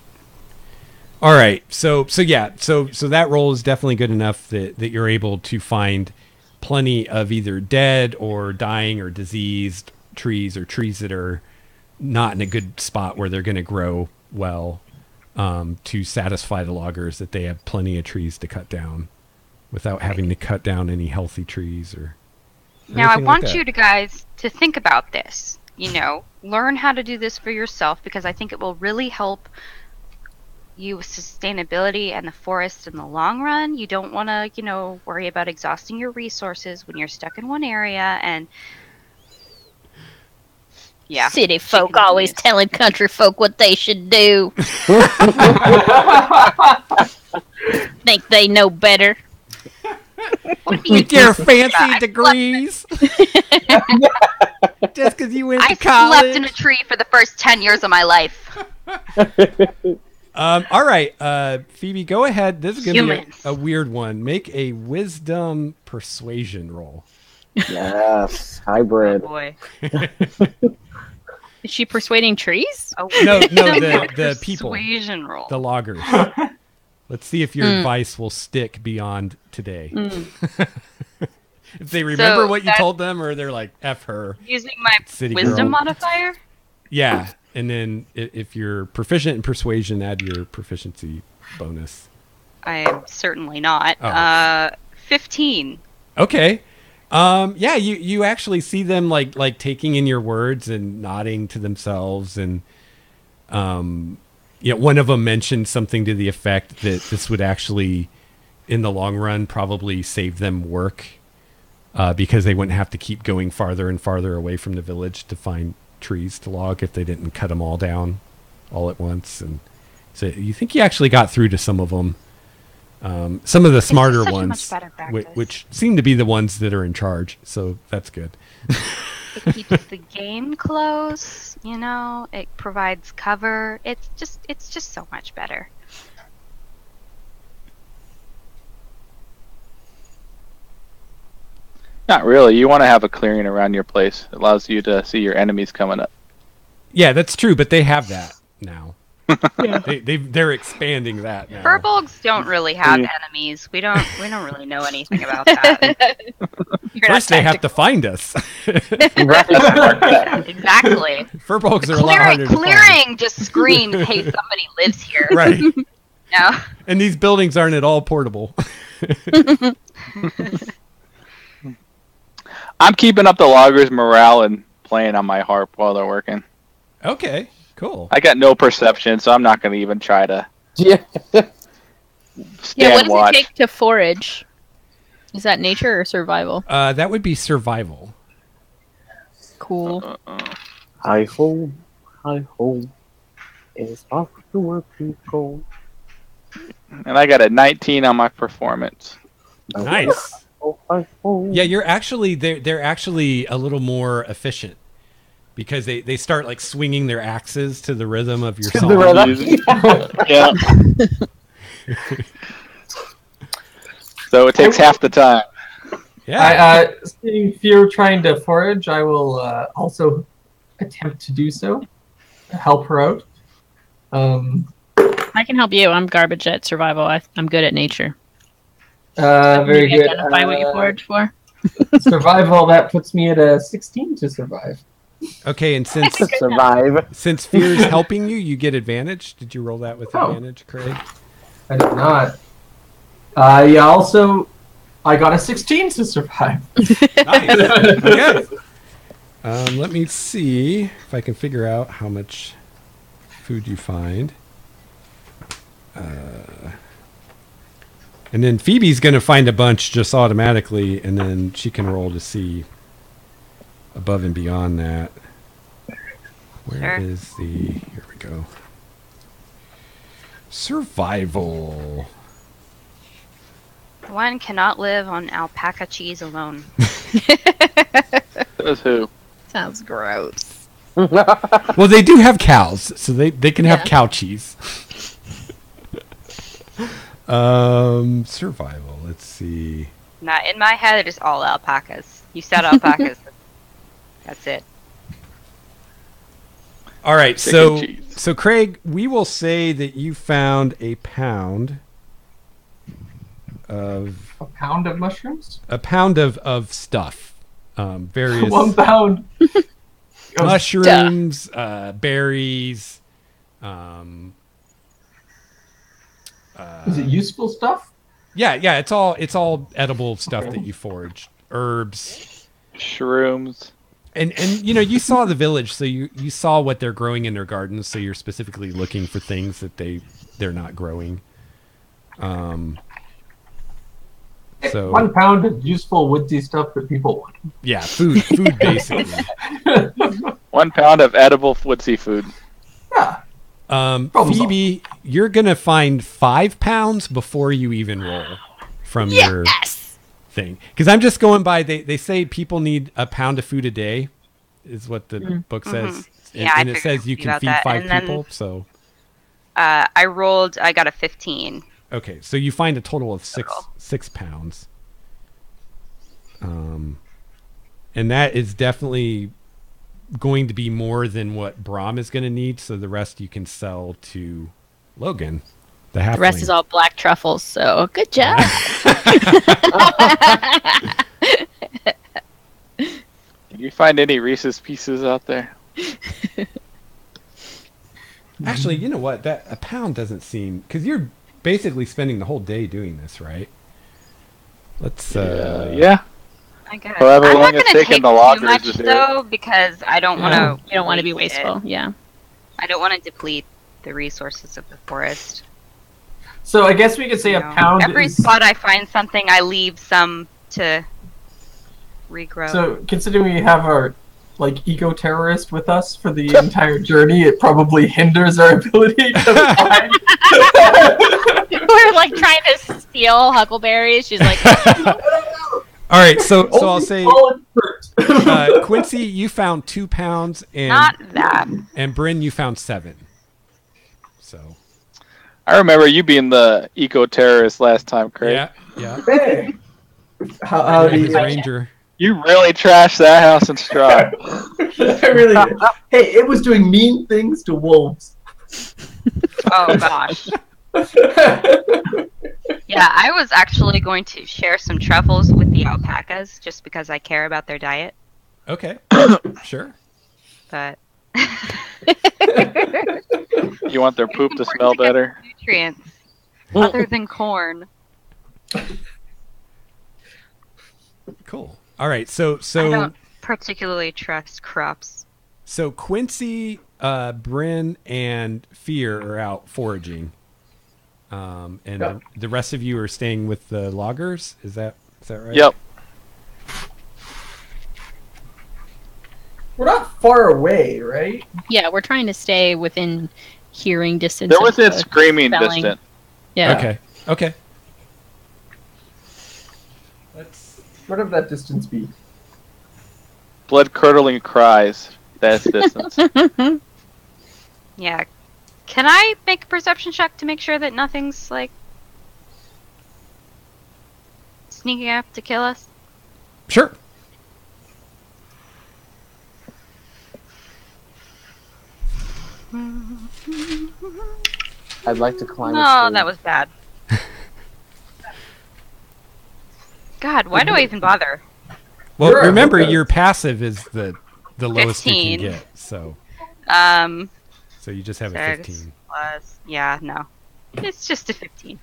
All right. So that roll is definitely good enough that you're able to find plenty of either dead or dying or diseased trees, or trees that are not in a good spot where they're going to grow well, to satisfy the loggers that they have plenty of trees to cut down without having to cut down any healthy trees or Now, I anything like want that. you guys to think about this. Learn how to do this for yourself, because I think it will really help you with sustainability and the forest in the long run. You don't want to, worry about exhausting your resources when you're stuck in one area. And yeah, City folk always telling country folk what they should do. Think they know better. With your fancy degrees. Just because you went to I college. slept in a tree for the first 10 years of my life. All right, Phoebe, go ahead. This is going to be Humans. a weird one. Make a wisdom persuasion roll. Yes, Oh hybrid. boy. Is she persuading trees? Oh, No, the people, persuasion roll. the loggers. Let's see if your advice will stick beyond today. If they remember what you told them, or they're like, F her. Using my City wisdom girl. modifier? Yeah, and then if you're proficient in persuasion, add your proficiency bonus. I am certainly not. Oh. 15. Okay. Yeah, you actually see them like taking in your words and nodding to themselves, and one of them mentioned something to the effect that this would actually, in the long run, probably save them work, because they wouldn't have to keep going farther and farther away from the village to find trees to log if they didn't cut them all down all at once. And so you think you actually got through to some of them. Some of the smarter such a ones, much better practice. which seem to be the ones that are in charge. So that's good. It keeps the game close, it provides cover. It's just so much better. Not really. You want to have a clearing around your place. It allows you to see your enemies coming up. Yeah, that's true, but they have that now. They're expanding that now. Furbolgs don't really have enemies. We don't really know anything about that. First, they have to find us. Exactly. Furbolgs are a lot harder to find. Clearing just screams, "Hey, somebody lives here." Right. No. And these buildings aren't at all portable. I'm keeping up the loggers' morale and playing on my harp while they're working. Okay, cool. I got no perception, so I'm not going to even try to Yeah. What does watch. it take to forage? Is that nature or survival? That would be survival. Cool. Hi ho, it's off to work we go. And I got a 19 on my performance. Nice. Oh, hi ho. Yeah, you're actually they're actually a little more efficient because they start like swinging their axes to the rhythm of your song. Yeah. So it takes half the time. Yeah. Seeing Fear trying to forage, I will also attempt to do so. Help her out. I can help you. I'm garbage at survival. I'm good at nature. Very Maybe good. Identify what you forage for. Survival, that puts me at a 16 to survive. Okay, and since Survive. since Fear is helping you, you get advantage. Did you roll that with advantage, Craig? I did not. Also, I got a 16 to survive. Nice. Okay. Let me see if I can figure out how much food you find. And then Phoebe's going to find a bunch just automatically, and then she can roll to see above and beyond that. Where is the... Here we go. One cannot live on alpaca cheese alone. Says who? Sounds gross. Well, they do have cows, so they can have cow cheese. Survival. Let's see. Not in my head. It is all alpacas. You said alpacas. That's it. All right, Chicken cheese. so Craig, we will say that you found a pound of mushrooms? a pound of stuff, various 1 pound. mushrooms, berries. Is it useful stuff? Yeah, it's all edible stuff that you foraged, herbs. Shrooms. And you saw the village, so you saw what they're growing in their gardens, so you're specifically looking for things that they're not growing. So 1 pound of useful woodsy stuff that people want. yeah, food basically. 1 pound of edible woodsy food. Yeah. Phoebe, you're gonna find 5 pounds before you even roll from your thing, because I'm just going by. They say people need a pound of food a day, is what the book says, and it says you can feed 5 people. So I rolled. I got a 15. okay, so you find a total of 6 pounds, and that is definitely going to be more than what Brahm is going to need. So the rest you can sell to Logan, the halfling. The rest is all black truffles, so good job. Did you find any Reese's Pieces out there? Actually, you know what? That a pound doesn't seem, because you're basically spending the whole day doing this, right? Let's yeah. I guess. However I'm long not it's going to taken take the too loggers much to do it. though, because I don't want to. You don't want to be wasteful. Yeah. I don't want to deplete the resources of the forest. So I guess we could say You a know, pound every is... spot I find something, I leave some to regrow. So considering we have our eco-terrorist with us for the entire journey, it probably hinders our ability to find... We're like trying to steal huckleberries. She's like, all right, so I'll say, All in Quincy, you found 2 pounds, and Not that. and Bryn, you found 7. So I remember you being the eco-terrorist last time, Craig. yeah. Hey. How do His you... ranger. You really trashed that house in Straw. I really did. Hey, it was doing mean things to wolves. Oh gosh. Yeah, I was actually going to share some truffles with the alpacas just because I care about their diet. Okay, sure. But You want their poop to smell better? nutrients other than corn. Cool. All right, so I don't particularly trust crops. so Quincy, Bryn, and Fear are out foraging, and Yep. the rest of you are staying with the loggers. Is that right? Yep. We're not far away, right? yeah, we're trying to stay within hearing distance. They're of within the screaming spelling. distance. Yeah. Okay. Whatever that distance be. Blood-curdling cries. That's distance. Yeah. Can I make a perception check to make sure that nothing's like sneaking up to kill us? Sure. I'd like to climb a Oh, tree. that was bad. God, why do I even bother? Well, You're a remember hooker. your passive is the lowest you 15. can get, so you just have a 6 15. plus. Yeah, no. It's just a 15.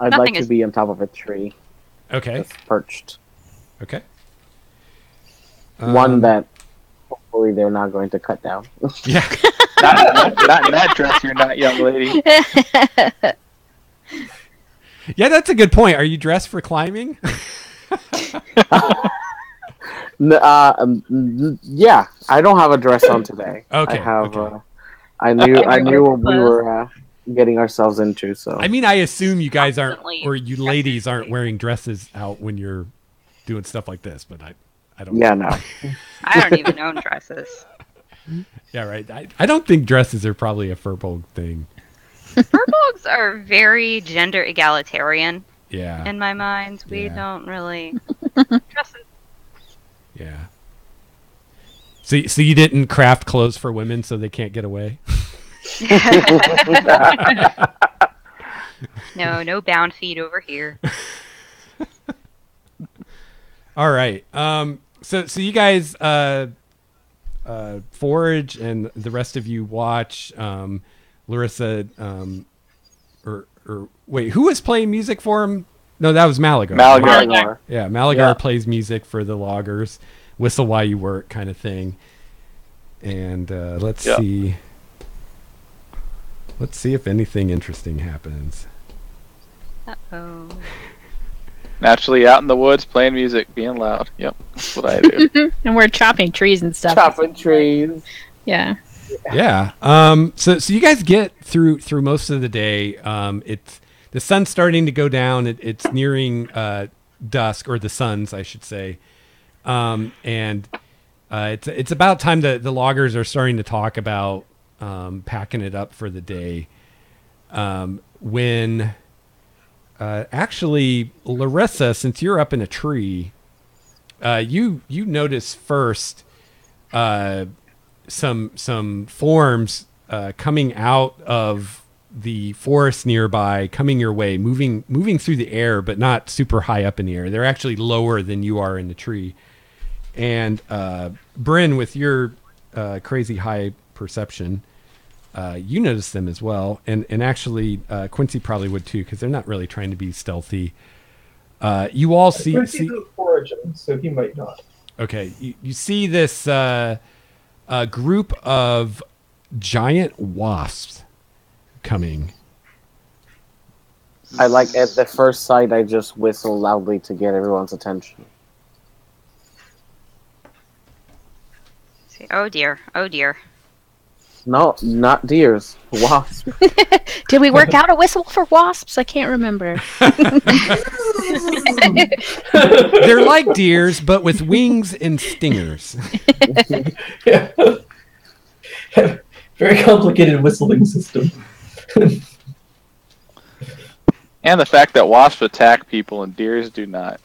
I'd nothing like to is- be on top of a tree Okay. that's perched. Okay. One that hopefully they're not going to cut down. Yeah. not in that dress, you're not, young lady. Yeah, that's a good point. Are you dressed for climbing? Yeah, I don't have a dress on today. Okay, I have. okay. I knew we were getting ourselves into. So I mean, I assume you guys aren't, Constantly or you ladies aren't wearing dresses out when you're doing stuff like this, but I don't. yeah, no. I don't even own dresses. Yeah, right. I don't think dresses are probably a Furbolg thing. Furbolgs are very gender egalitarian Yeah. in my mind. We Yeah. don't really dresses. Yeah. So you didn't craft clothes for women so they can't get away? No bound feet over here. All right. So you guys forage and the rest of you watch. Larissa, or wait, who was playing music for him? No, that was Malagar. Malagar. Yeah, Malagar Yeah. plays music for the loggers, whistle while you work kind of thing. And let's Yeah. see. Let's see if anything interesting happens. Uh-oh. Naturally out in the woods playing music, being loud. Yep, that's what I do. And we're chopping trees and stuff. Chopping trees. Yeah. Yeah. So you guys get through most of the day. It's the sun's starting to go down. It's nearing dusk, or the suns, I should say. And it's about time the loggers are starting to talk about packing it up for the day. When actually, Larissa, since you're up in a tree, you notice first some forms coming out of the forest nearby, coming your way, moving through the air, but not super high up in the air. They're actually lower than you are in the tree. And Bryn, with your crazy high perception, you notice them as well. And actually, Quincy probably would too, because they're not really trying to be stealthy. You all see. Origin, so he might not. Okay, you see this group of giant wasps coming. I like at the first sight, I just whistle loudly to get everyone's attention. Oh dear. Oh dear. No, not deers. Wasps. Did we work out a whistle for wasps? I can't remember. They're like deers, but with wings and stingers. Yeah. Very complicated whistling system. And the fact that wasps attack people and deers do not.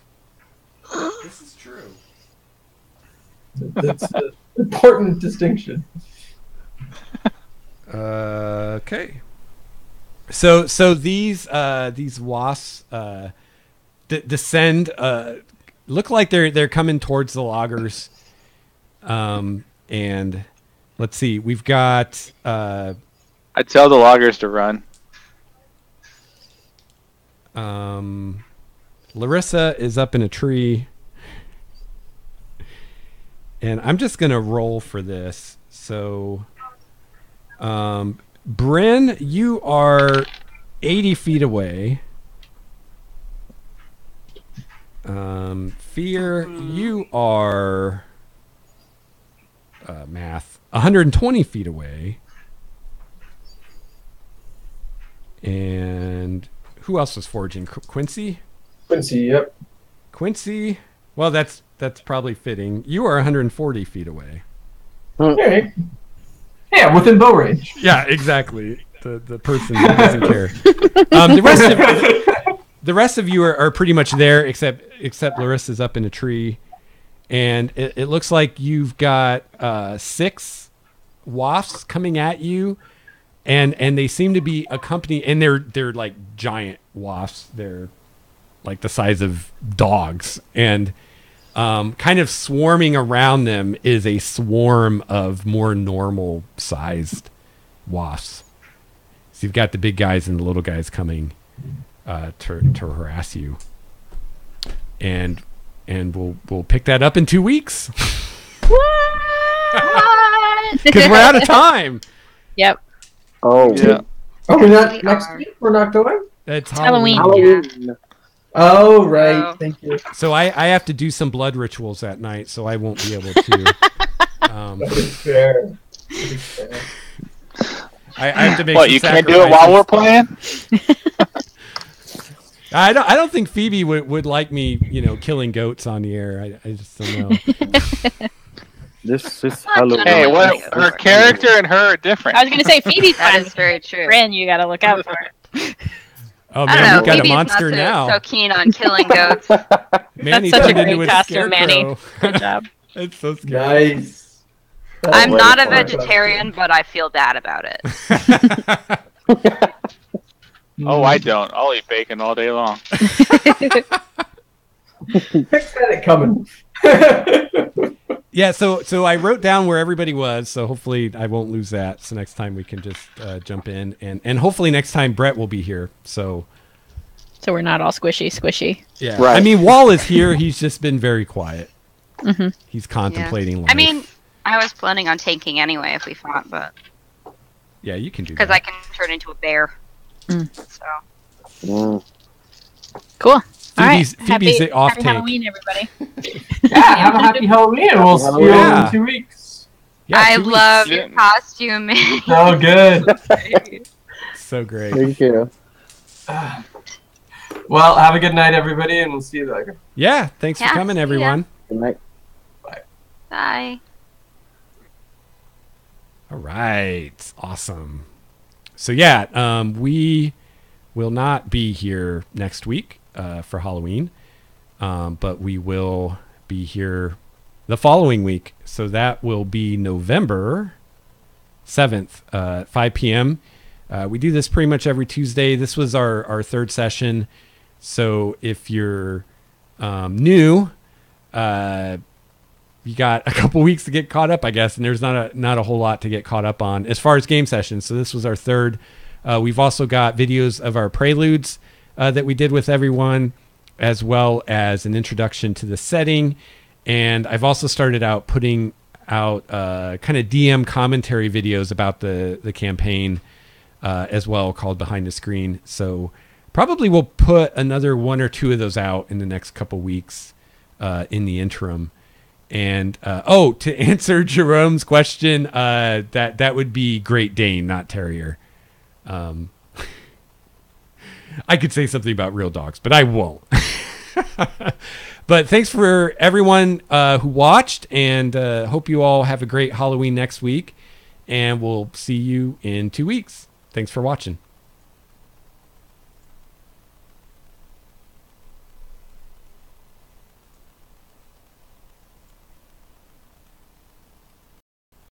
This is true. That's an important distinction. Okay. So these wasps descend. Look like they're coming towards the loggers. And let's see. We've got. I tell the loggers to run. Larissa is up in a tree. And I'm just gonna roll for this. So, Bryn, you are 80 feet away. Fear, you are math 120 feet away. And who else was foraging? Quincy? Quincy, yep. Quincy. Well, that's probably fitting. You are 140 feet away. All right. Yeah, within bow range. Yeah, exactly. The person who doesn't care. The rest of you are pretty much there, except Larissa's up in a tree, and it looks like you've got 6 wasps coming at you, and they seem to be accompanied, and they're like giant wasps. They're like the size of dogs, and kind of swarming around them is a swarm of more normal sized wasps. So you've got the big guys and the little guys coming to harass you, and we'll pick that up in 2 weeks. What? Because we're out of time. Yep. Oh, Yeah. Oh, we're not We next are. week? We're not going? It's Halloween. Halloween. Oh, right. Oh. Thank you. So I have to do some blood rituals that night, so I won't be able to. That is fair. That is fair. I have to make. What, some you can't do it while we're playing? I don't think Phoebe would like me, killing goats on the air. I just don't know. This is Not Halloween. Hey, what? This is Her character and her are different. I was gonna say Phoebe's That fine. is very true. Bran, you gotta look out for. Oh I man, don't know. we've got a Phoebe's monster not now. so keen on killing goats. Man, he's That's such a turned into great a costume, Manny. scarecrow. Good job. It's so scary. Nice. I'm way not to a put it. vegetarian, but I feel bad about it. Oh, I don't. I'll eat bacon all day long. Next had it coming. Yeah, so I wrote down where everybody was, so hopefully I won't lose that. So next time we can just jump in, and hopefully next time Brett will be here. So So we're not all squishy. yeah, Right. I mean, Wall is here. He's just been very quiet. Mm-hmm. He's contemplating life. I mean, I was planning on tanking anyway if we fought, but yeah, you can do because that. I can turn into a bear. So Cool. All right. Phoebe's the off happy tank. Halloween, everybody. Yeah, have a happy Halloween. We'll see you Yeah. in 2 weeks. Yeah, I 2 weeks. love your costume, man. So good. So great. Thank you. Well, have a good night, everybody, and we'll see you later. Yeah, thanks for Yeah, coming, see ya. everyone. Good night. Bye. All right, awesome. So yeah, we will not be here next week for Halloween, but we will be here the following week. So that will be November 7th, 5 p.m. We do this pretty much every Tuesday. This was our third session. So if you're new, you got a couple weeks to get caught up, I guess, and there's not a whole lot to get caught up on as far as game sessions. So this was our third. We've also got videos of our preludes that we did with everyone, as well as an introduction to the setting. And I've also started out putting out kind of DM commentary videos about the campaign as well, called Behind the Screen. So probably we'll put another 1 or 2 of those out in the next couple weeks in the interim. And to answer Jerome's question, that would be Great Dane, not Terrier. I could say something about real dogs, but I won't. But thanks for everyone who watched, and hope you all have a great Halloween next week. And we'll see you in 2 weeks. Thanks for watching.